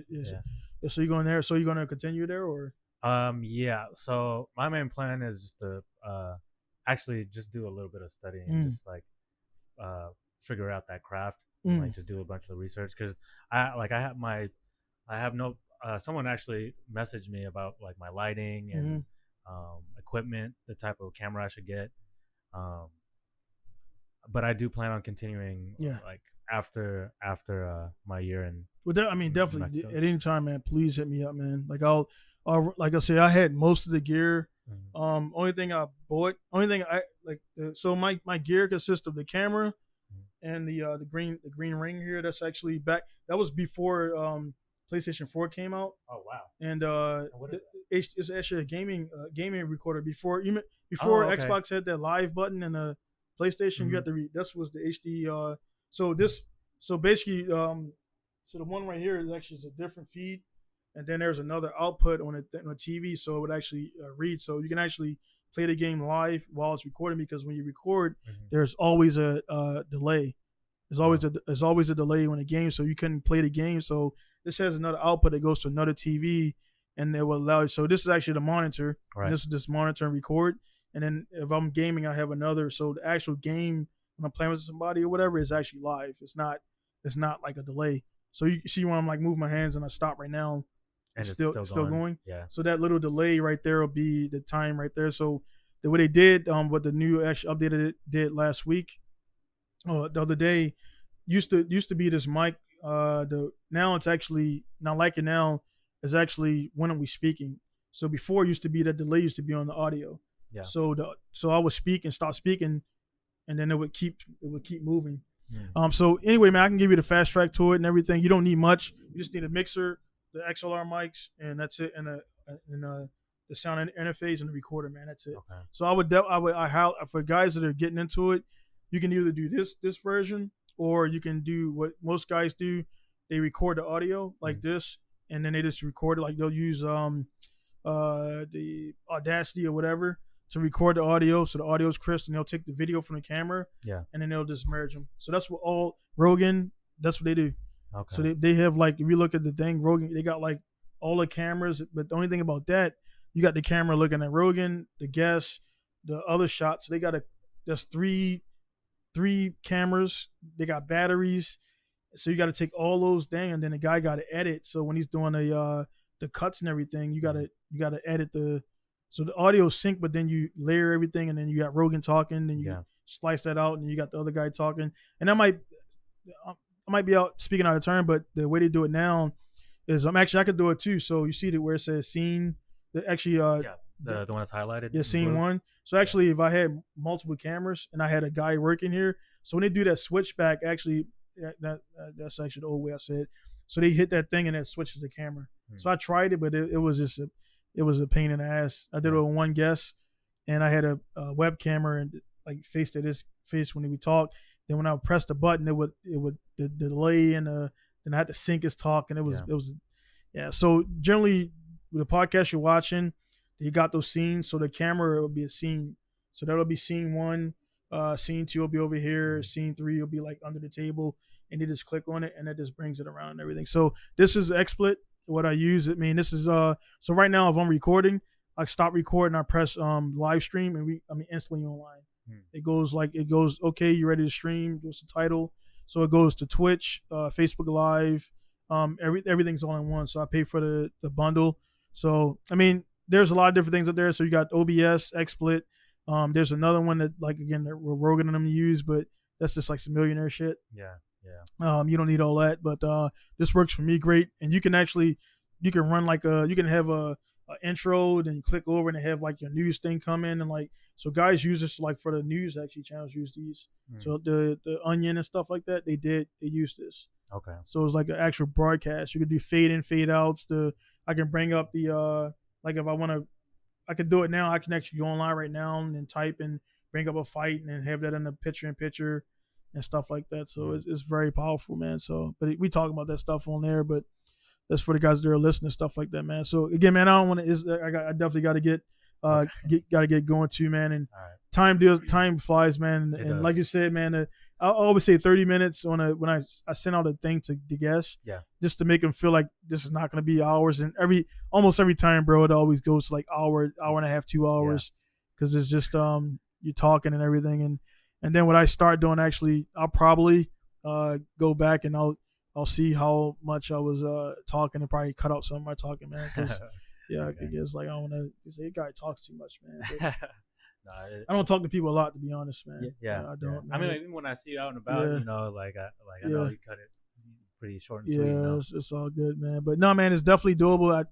So you going there? So you going to continue there, or? Yeah. So my main plan is just to actually just do a little bit of studying and just like figure out that craft, and like just do a bunch of research, because someone actually messaged me about like my lighting and equipment, the type of camera I should get. But I do plan on continuing, like after my year in. Well, definitely at any time, man. Please hit me up, man. Like like I say, I had most of the gear. Only thing I bought, so my gear consists of the camera and the green ring here. That's actually back. That was before PlayStation 4 came out. Oh wow! And what is it's actually a gaming recorder. Before Xbox had that live button and the PlayStation, you had to read. This was the HD. So basically, so the one right here is actually a different feed, and then there's another output on a TV, so it would actually read. So you can actually play the game live while it's recording, because when you record, there's always a delay. there's always a delay on the game, so you couldn't play the game. So this has another output that goes to another TV, and it will allow you. So this is actually the monitor. Right. And this is this monitor and record. And then if I'm gaming, I have another. So the actual game when I'm playing with somebody or whatever is actually live. It's not like a delay. So you see when I'm like move my hands and I stop right now, and it's still going. Yeah. So that little delay right there will be the time right there. So the way they did, what the new actually updated it did last week, the other day, used to be this mic. Now it's actually not like it now. It's actually when are we speaking? So before it used to be that delay used to be on the audio. Yeah. So I would speak and stop speaking, and then it would keep moving. So anyway, man, I can give you the fast track to it and everything. You don't need much. You just need a mixer, the XLR mics, and that's it, and the sound interface and the recorder, man. That's it. Okay. So for guys that are getting into it, you can either do this version or you can do what most guys do. They record the audio like this, and then they just record it. Like they'll use the Audacity or whatever to record the audio, so the audio is crisp, and they'll take the video from the camera, and then they'll just merge them. So that's what all Rogan. That's what they do. Okay. So they have like, if you look at the thing, Rogan, they got like all the cameras, but the only thing about that, you got the camera looking at Rogan, the guests, the other shots. So they got that's three cameras. They got batteries. So you got to take all those down, and then the guy got to edit. So when he's doing the cuts and everything, you got to edit so the audio sync, but then you layer everything, and then you got Rogan talking, then you splice that out, and you got the other guy talking. And I might be out speaking out of turn, but the way they do it now is I could do it too. So you see where it says scene, the one that's highlighted. Yeah, scene one. So actually, if I had multiple cameras and I had a guy working here, so when they do that switchback, actually that's actually the old way I said. So they hit that thing and it switches the camera. So I tried it, but it was just it was a pain in the ass. I did it with one guest, and I had a web camera and like face to this face when we talk. Then when I would press the button, it would the delay, and then I had to sync his talk, and it was So generally, with the podcast you're watching, you got those scenes. So the camera will be a scene. So that'll be scene one. Scene two will be over here. Scene three will be like under the table, and you just click on it, and it just brings it around and everything. So this is XSplit. What I use, this is so right now if I'm recording, I stop recording, I press live stream, and instantly online. It goes okay, you ready to stream, goes to title, so it goes to Twitch, Facebook Live, everything's all in one. So I pay for the bundle. So there's a lot of different things up there. So you got OBS, XSplit, there's another one that that Rogan and them use, but that's just like some millionaire shit. You don't need all that, but this works for me great. And you can run you can have a intro, then you click over and have like your news thing come in, and so guys use this for the news. Actually, channels use these. So the Onion and stuff like that, they use this. Okay. So it's like an actual broadcast. You could do fade in, fade outs. I can bring up the if I want to, I could do it now. I can actually go online right now and type and bring up a fight and then have that in the picture and stuff like that. So it's very powerful, man. So, but we talk about that stuff on there, but that's for the guys that are listening, stuff like that, man. So again, man, I don't want to. I definitely got to get going too, man. And time flies, man. And like you said, man, I always say 30 minutes when I send out a thing to the guests, just to make them feel like this is not going to be hours. And almost every time, bro, it always goes to like hour and a half, 2 hours, because it's just you're talking and everything. And then when I start doing, actually, I'll probably go back and I'll see how much I was talking and probably cut out some of my talking, man. Because I guess I don't want to say, "Hey, guy talks too much, man." I don't talk to people a lot, to be honest, man. I don't. Yeah. Even when I see you out and about, I know you cut it pretty short and sweet. Yeah, it's all good, man. But no, man, it's definitely doable.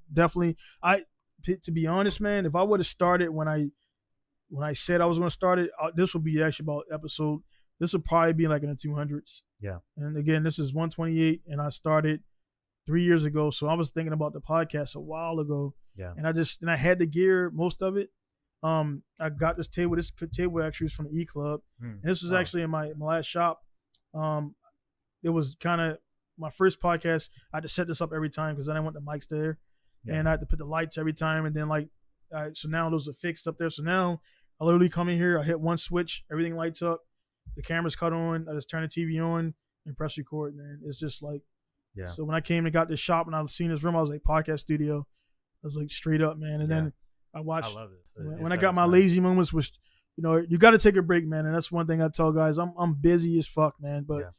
To be honest, man, if I would have started when I said I was going to start it, this would be actually about episode. This would probably be like in the 200s. Yeah. And again, this is 128, and I started 3 years ago. So I was thinking about the podcast a while ago. Yeah. And I had the gear, most of it. I got this table. This table actually was from the E Club, and this was actually in my last shop. It was kind of my first podcast. I had to set this up every time because then I want the mics there, and I had to put the lights every time. And then so now those are fixed up there. So now I literally come in here, I hit one switch, everything lights up, the camera's cut on, I just turn the TV on, and press record, man. It's just like, yeah. So when I came and got this shop and I was seeing this room, I was like, podcast studio. I was like, straight up, man. And then I watched. I love it. So when I got my lazy moments, which, you know, you got to take a break, man. And that's one thing I tell guys. I'm busy as fuck, man. But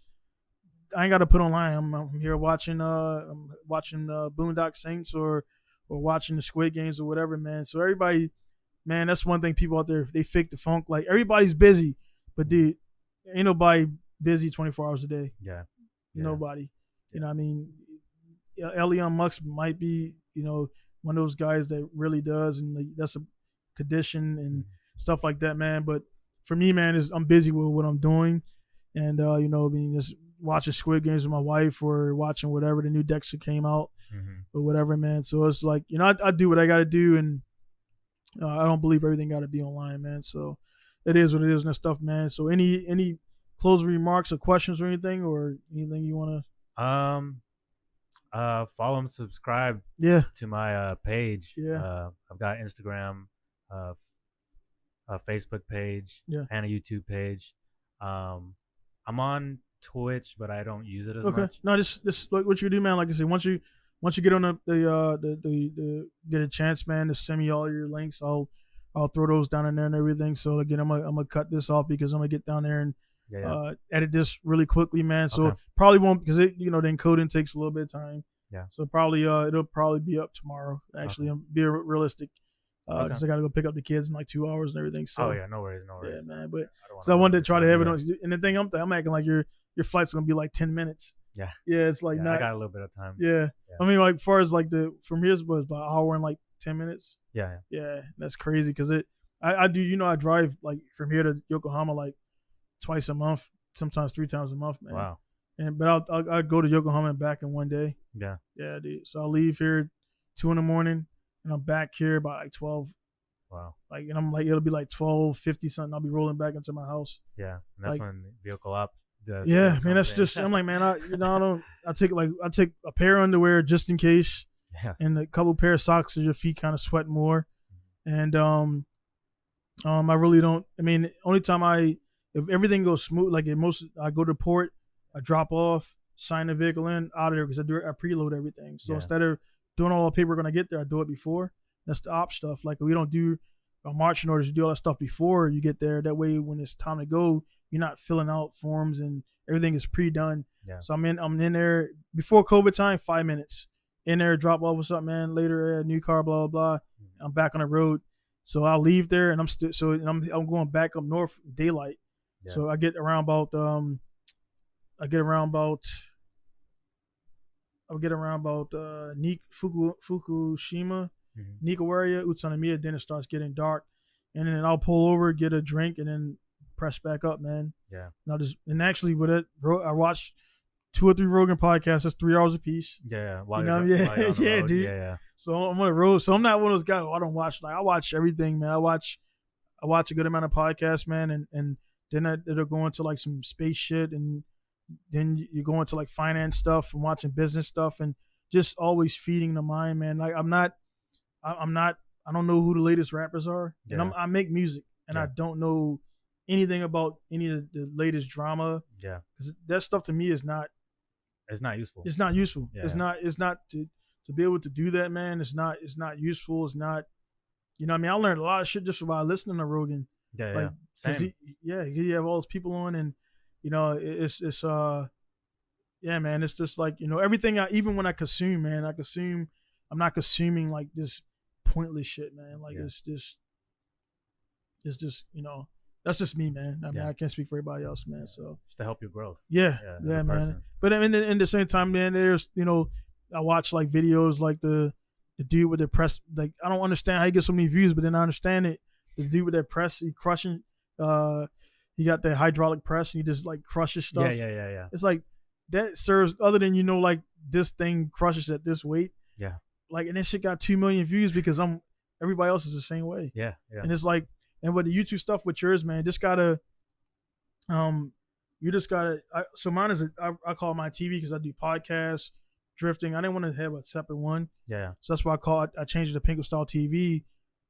I ain't got to put online. I'm here watching Boondock Saints or watching the Squid Games or whatever, man. So everybody, man, that's one thing people out there, they fake the funk. Like, everybody's busy, but dude, ain't nobody busy 24 hours a day. Yeah. Nobody. You know what I mean? Elon Musk might be, you know, one of those guys that really does, and like, that's a condition and stuff like that, man. But for me, man, I'm busy with what I'm doing, and you know, I mean, just watching Squid Games with my wife or watching whatever the new Dexter came out or whatever, man. So it's like, you know, I do what I got to do, and I don't believe everything got to be online, man. So it is what it is and that stuff, man. So any closing remarks or questions or anything you want to? Follow and subscribe to my page. I've got Instagram, a Facebook page, and a YouTube page. I'm on Twitch, but I don't use it as much. No, just like what you do, man. Like I said, once you get on the get a chance, man, to send me all your links, I'll throw those down in there and everything. So again, I'm gonna cut this off because I'm gonna get down there and edit this really quickly, man. So probably won't, because the encoding takes a little bit of time. Yeah. So probably it'll probably be up tomorrow. Actually, I'm being realistic, because I gotta go pick up the kids in like 2 hours and everything. So no worries. Yeah, man. But so I wanted to try to have it on. And the thing I'm acting like your flight's gonna be like 10 minutes. Yeah. Yeah, it's like not. I got a little bit of time. Yeah. I mean, like, as far as like from here's was about an hour and like 10 minutes. Yeah. Yeah, that's crazy because I do, you know, I drive like from here to Yokohama like twice a month, sometimes 3 times a month, man. Wow. But I'll go to Yokohama and back in one day. Yeah. Yeah, dude. So I'll leave here 2 a.m. and I'm back here about like 12. Wow. Like, and I'm like, it'll be like 12:50 something. I'll be rolling back into my house. Yeah. And that's like, when vehicle op. Yeah, man. That's just. I'm like, man. I take a pair of underwear just in case. Yeah. And a couple pair of socks so your feet kind of sweat more. And I really don't. I mean, only time if everything goes smooth, like I go to port, I drop off, sign the vehicle in, out of there, because I preload everything. So instead of doing all the paperwork when I get there, I do it before. That's the op stuff. Like, we don't do marching orders. You do all that stuff before you get there. That way, when it's time to go, you're not filling out forms and everything is pre-done. Yeah. So I'm in there before COVID time, 5 minutes. In there, drop off, what's up, man? Later, new car, blah, blah, blah. I'm back on the road. So I'll leave there, and I'm going back up north, daylight. Yeah. So I get around about Fukushima, Nikko area, Utsunomiya. Then it starts getting dark, and then I'll pull over, get a drink, and then press back up, man. Yeah. And actually with it, I watched 2 or 3 Rogan podcasts. That's 3 hours a piece. Yeah. Yeah, dude. Yeah. So I'm on the road. So I'm not one of those guys. I don't watch. Like, I watch everything, man. I watch a good amount of podcasts, man, and then it'll go into like some space shit, and then you go into like finance stuff and watching business stuff, and just always feeding the mind, man. Like, I don't know who the latest rappers are, and I make music, and I don't know anything about any of the latest drama. Yeah, because that stuff to me is not. It's not useful. It's not useful. Yeah. It's not to be able to do that, man. It's not useful. It's not. You know what I mean? I learned a lot of shit just by listening to Rogan. Yeah, like, Same. He have all those people on, and you know, it's yeah, man. It's just like, you know, everything. Even when I consume, man, I'm not consuming like this pointless shit, man. Like, it's just, you know, that's just me, man. I mean, I can't speak for everybody else, man. So just to help your growth. Yeah, man. But I mean, in the same time, man, there's, you know, I watch like videos like the dude with the press. Like, I don't understand how he gets so many views, but then I understand it. The dude with that press, he crushing. He got that hydraulic press, and he just like crushes stuff. Yeah. It's like that serves, other than, you know, like this thing crushes at this weight. Yeah. Like, and this shit got 2 million views because everybody else is the same way. Yeah. And it's like, and with the YouTube stuff with yours, man, so mine is I call my TV because I do podcasts, drifting. I didn't want to have a separate one. Yeah. So that's why I changed it to Pinku Style TV.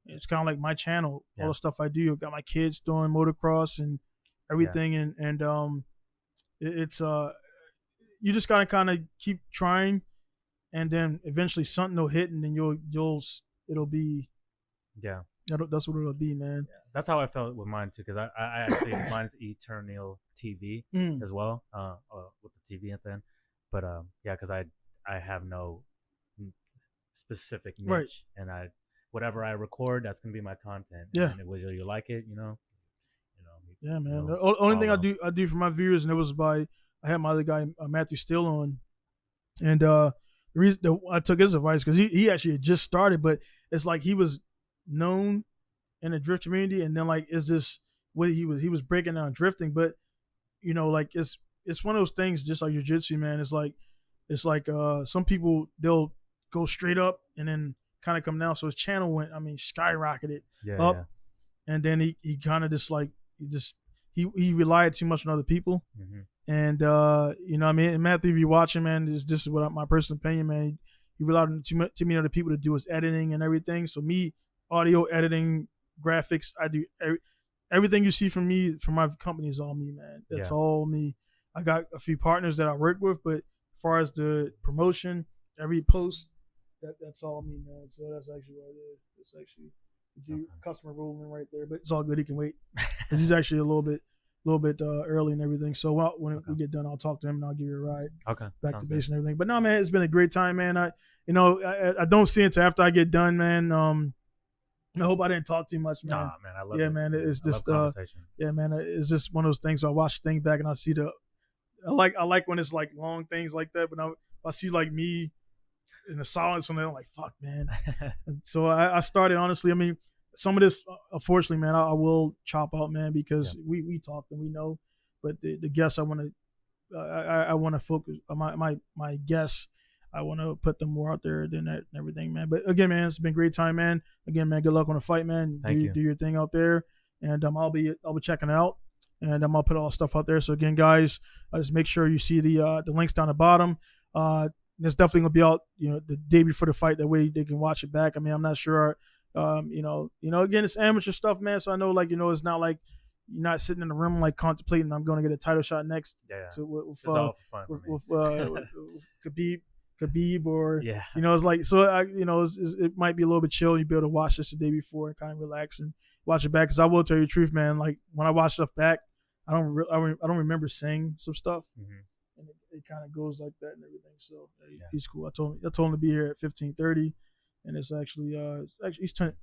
It's kind of like my channel, all the stuff I do. I've got my kids doing motocross and everything, and it's you just gotta kind of keep trying, and then eventually something will hit, and then it'll be that's what it'll be, man. Yeah. That's how I felt with mine too, because I actually mine's Eternal TV as well, with the TV at the end. But yeah, because I have no specific niche, right. And whatever I record, that's gonna be my content. Yeah, and whether you like it, yeah, man. The only thing I do for my viewers, and it was I had my other guy Matthew Steele on, and the reason I took his advice because he actually had just started, but it's like he was known in the drift community, and then like it's just what he was breaking down drifting, but like it's one of those things just like jiu-jitsu, man. It's like some people they'll go straight up and then kind of come down. So his channel went, skyrocketed up, and then he kind of just like he relied too much on other people, and and Matthew, if you're watching, man, this is what my personal opinion, man. He relied on too many other people to do his editing and everything. So me, audio editing, graphics, I do everything you see from me from my company is all me, man. That's all me. I got a few partners that I work with, but as far as the promotion, every post, that's all me, man. So that's actually what it is. It's actually customer rolling right there, but it's all good. He can wait because he's actually a little bit early and everything. So when we get done, I'll talk to him and I'll give you a ride. Okay. Back to base and everything. But no, man, it's been a great time, man. I don't see it until after I get done, man. I hope I didn't talk too much, man. Nah, man, I love it. Yeah, man, it's just yeah, man, it's just one of those things where I watch the thing back and I see I like when it's like long things like that, but I see like me in the silence and I'm like, fuck, man. And so I started, honestly, some of this, unfortunately, man, I will chop out, man, because we talked and we know, but the guests I want to focus my guests. I want to put them more out there than that and everything, man. But again, man, it's been a great time, man. Again, man, good luck on the fight, man. Thank you. Do your thing out there, and I'll be checking it out, and I'll put all the stuff out there. So again, guys, just make sure you see the links down the bottom. It's definitely gonna be out, the day before the fight. That way they can watch it back. I'm not sure. Again, it's amateur stuff, man. So I know, like, it's not like you're not sitting in the room like contemplating I'm going to get a title shot next. Yeah. With Khabib or it's like, so it might be a little bit chill. You be able to watch this the day before and kind of relax and watch it back. Because I will tell you the truth, man. Like when I watch stuff back, I don't remember saying some stuff, and it kind of goes like that and everything. So he's cool. I told him to be here at 15:30, and it's actually he's 10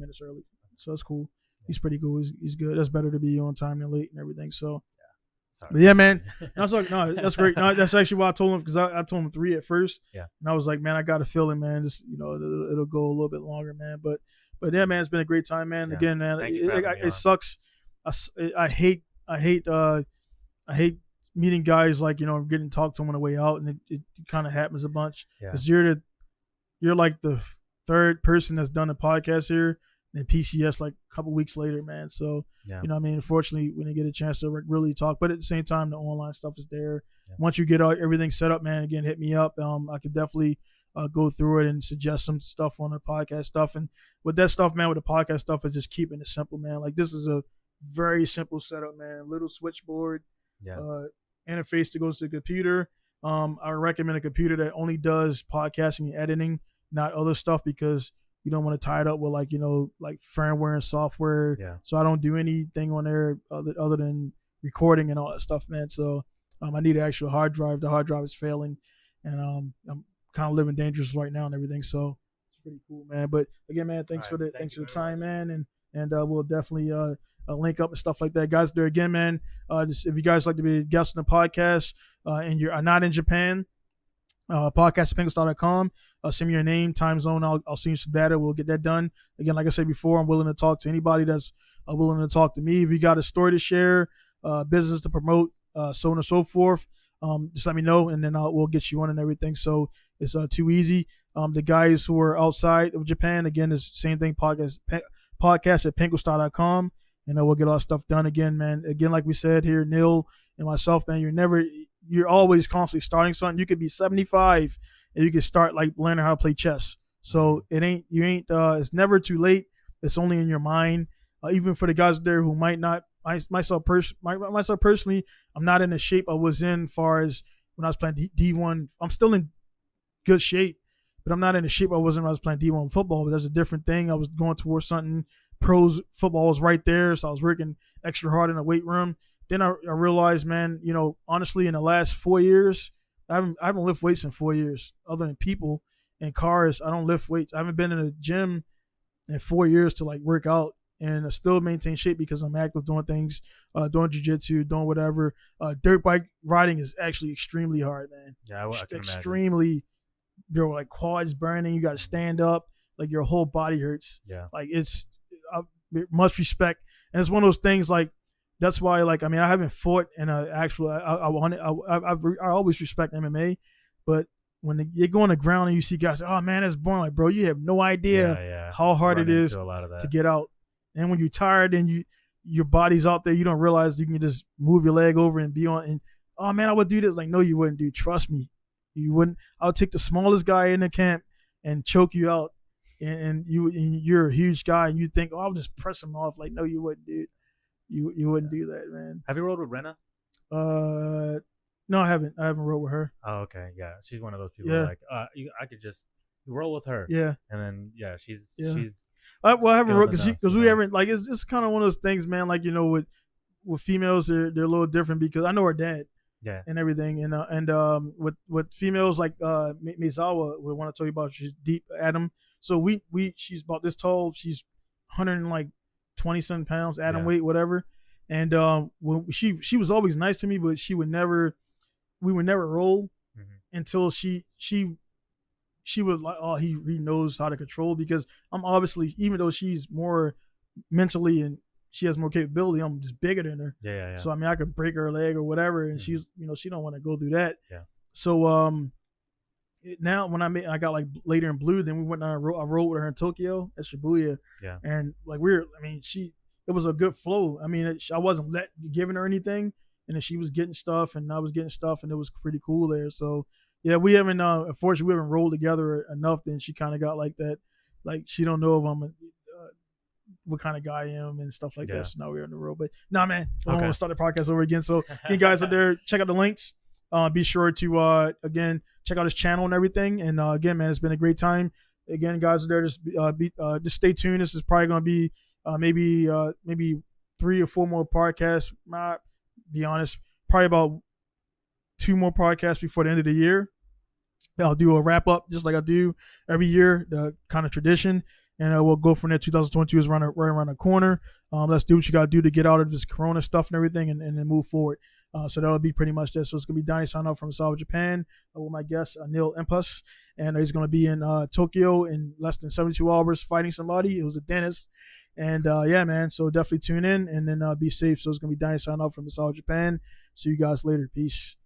minutes early, so it's cool. He's pretty cool. He's good. That's better to be on time than late and everything. So. Sorry. But yeah, man. That's great. No, that's actually why I told him, because I told him 3 at first. Yeah. And I was like, man, I got a feeling, man. Just it'll go a little bit longer, man. But yeah, man, it's been a great time, man. Yeah. Again, man, it sucks. I hate meeting guys like getting to talk to them on the way out, and it kind of happens a bunch because you're like the third person that's done a podcast here. And PCS like a couple weeks later, man. So, unfortunately, we didn't get a chance to really talk. But at the same time, the online stuff is there. Yeah. Once you get everything set up, man, again, hit me up. I could definitely go through it and suggest some stuff on the podcast stuff. And with that stuff, man, with the podcast stuff, is just keeping it simple, man. Like, this is a very simple setup, man. Little switchboard, interface that goes to the computer. I recommend a computer that only does podcasting and editing, not other stuff, because you don't want to tie it up with like firmware and software. Yeah. So I don't do anything on there other than recording and all that stuff, man. So I need an actual hard drive. The hard drive is failing, and I'm kind of living dangerous right now and everything. So it's pretty cool, man. But again, man, thanks for the time, man, and we'll definitely link up and stuff like that, guys. There again, man. Just if you guys like to be a guest on the podcast and you're not in Japan. Podcast at Pancreatian.com. Send me your name, time zone. I'll send you some data. We'll get that done. Again, like I said before, I'm willing to talk to anybody that's willing to talk to me. If you got a story to share, business to promote, so on and so forth, just let me know, and then we'll get you on and everything. So it's too easy. The guys who are outside of Japan, again, is the same thing. Podcast at Pancreatian.com, and we'll get all that stuff done again, man. Again, like we said here, Neil and myself, man, you're always constantly starting something. You could be 75 and you can start like learning how to play chess. So it's never too late. It's only in your mind. Even for the guys there who might not, myself personally, I'm not in the shape I was in far as, when I was playing D1. I'm still in good shape, but I'm not in the shape I was in when I was playing D1 football. But that's a different thing. I was going towards something. Pros football was right there, so I was working extra hard in the weight room. Then I realized, man, honestly, in the last 4 years, I haven't lifted weights in 4 years. Other than people and cars, I don't lift weights. I haven't been in a gym in 4 years to like work out, and I still maintain shape because I'm active doing things, doing jiu-jitsu, doing whatever. Dirt bike riding is actually extremely hard, man. Yeah, I can extremely. Your like quads burning. You got to stand up. Like your whole body hurts. Yeah. Like it's much respect, and it's one of those things like. That's why, like, I mean, I haven't fought in an actual. I always respect MMA, but when you go on the ground and you see guys, oh man, that's boring. Like, bro, you have no idea how hard it is to get out. And when you're tired and your body's out there, you don't realize you can just move your leg over and be on. And oh man, I would do this. Like, no, you wouldn't, dude. Trust me, you wouldn't. I would take the smallest guy in the camp and choke you out. And you're a huge guy, and you think, oh, I'll just press him off. Like, no, you wouldn't, dude. You wouldn't do that, man. Have you rode with Renna? No, I haven't. I haven't rode with her. Oh, okay, yeah. She's one of those people. Like, I could just roll with her. Yeah. And then she's. Well, I haven't rode because we haven't like it's kind of one of those things, man. Like with females, they're a little different because I know her dad. Yeah. And everything, and with females like Mizawa, we want to tell you about. She's deep Adam. So she's about this tall. She's 120-something pounds, Adam weight, whatever. And when she was always nice to me, but we would never roll until she was like, oh, he knows how to control, because I'm obviously, even though she's more mentally and she has more capability, I'm just bigger than her. Yeah. So I mean, I could break her leg or whatever, and she's she don't want to go through that. Yeah. So now when I got like later in blue, then we went on I rode with her in Tokyo at Shibuya. Yeah. And like it was a good flow. I mean, I wasn't giving her anything, and then she was getting stuff and I was getting stuff, and it was pretty cool there. So yeah, we haven't unfortunately we haven't rolled together enough. Then she kind of got like that, like she don't know if I'm what kind of guy I am and stuff like that. So now we're on the road. But nah, man, I don't want to start the podcast over again. So you guys out there, check out the links. Be sure to again check out his channel and everything. And again, man, it's been a great time. Again, guys out there, just stay tuned. This is probably gonna be maybe 3 or 4 more podcasts. Be honest, probably about 2 more podcasts before the end of the year. I'll do a wrap up just like I do every year, the kind of tradition. And we'll go from there. 2022 is right around the corner. Let's do what you got to do to get out of this Corona stuff and everything, and then move forward. So that'll be pretty much this. So it's going to be Donnie signing off from South Japan with my guest, Neil Impas. And he's going to be in Tokyo in less than 72 hours fighting somebody. It was a dentist. And yeah, man. So definitely tune in and then be safe. So it's going to be Donnie signing off from South Japan. See you guys later. Peace.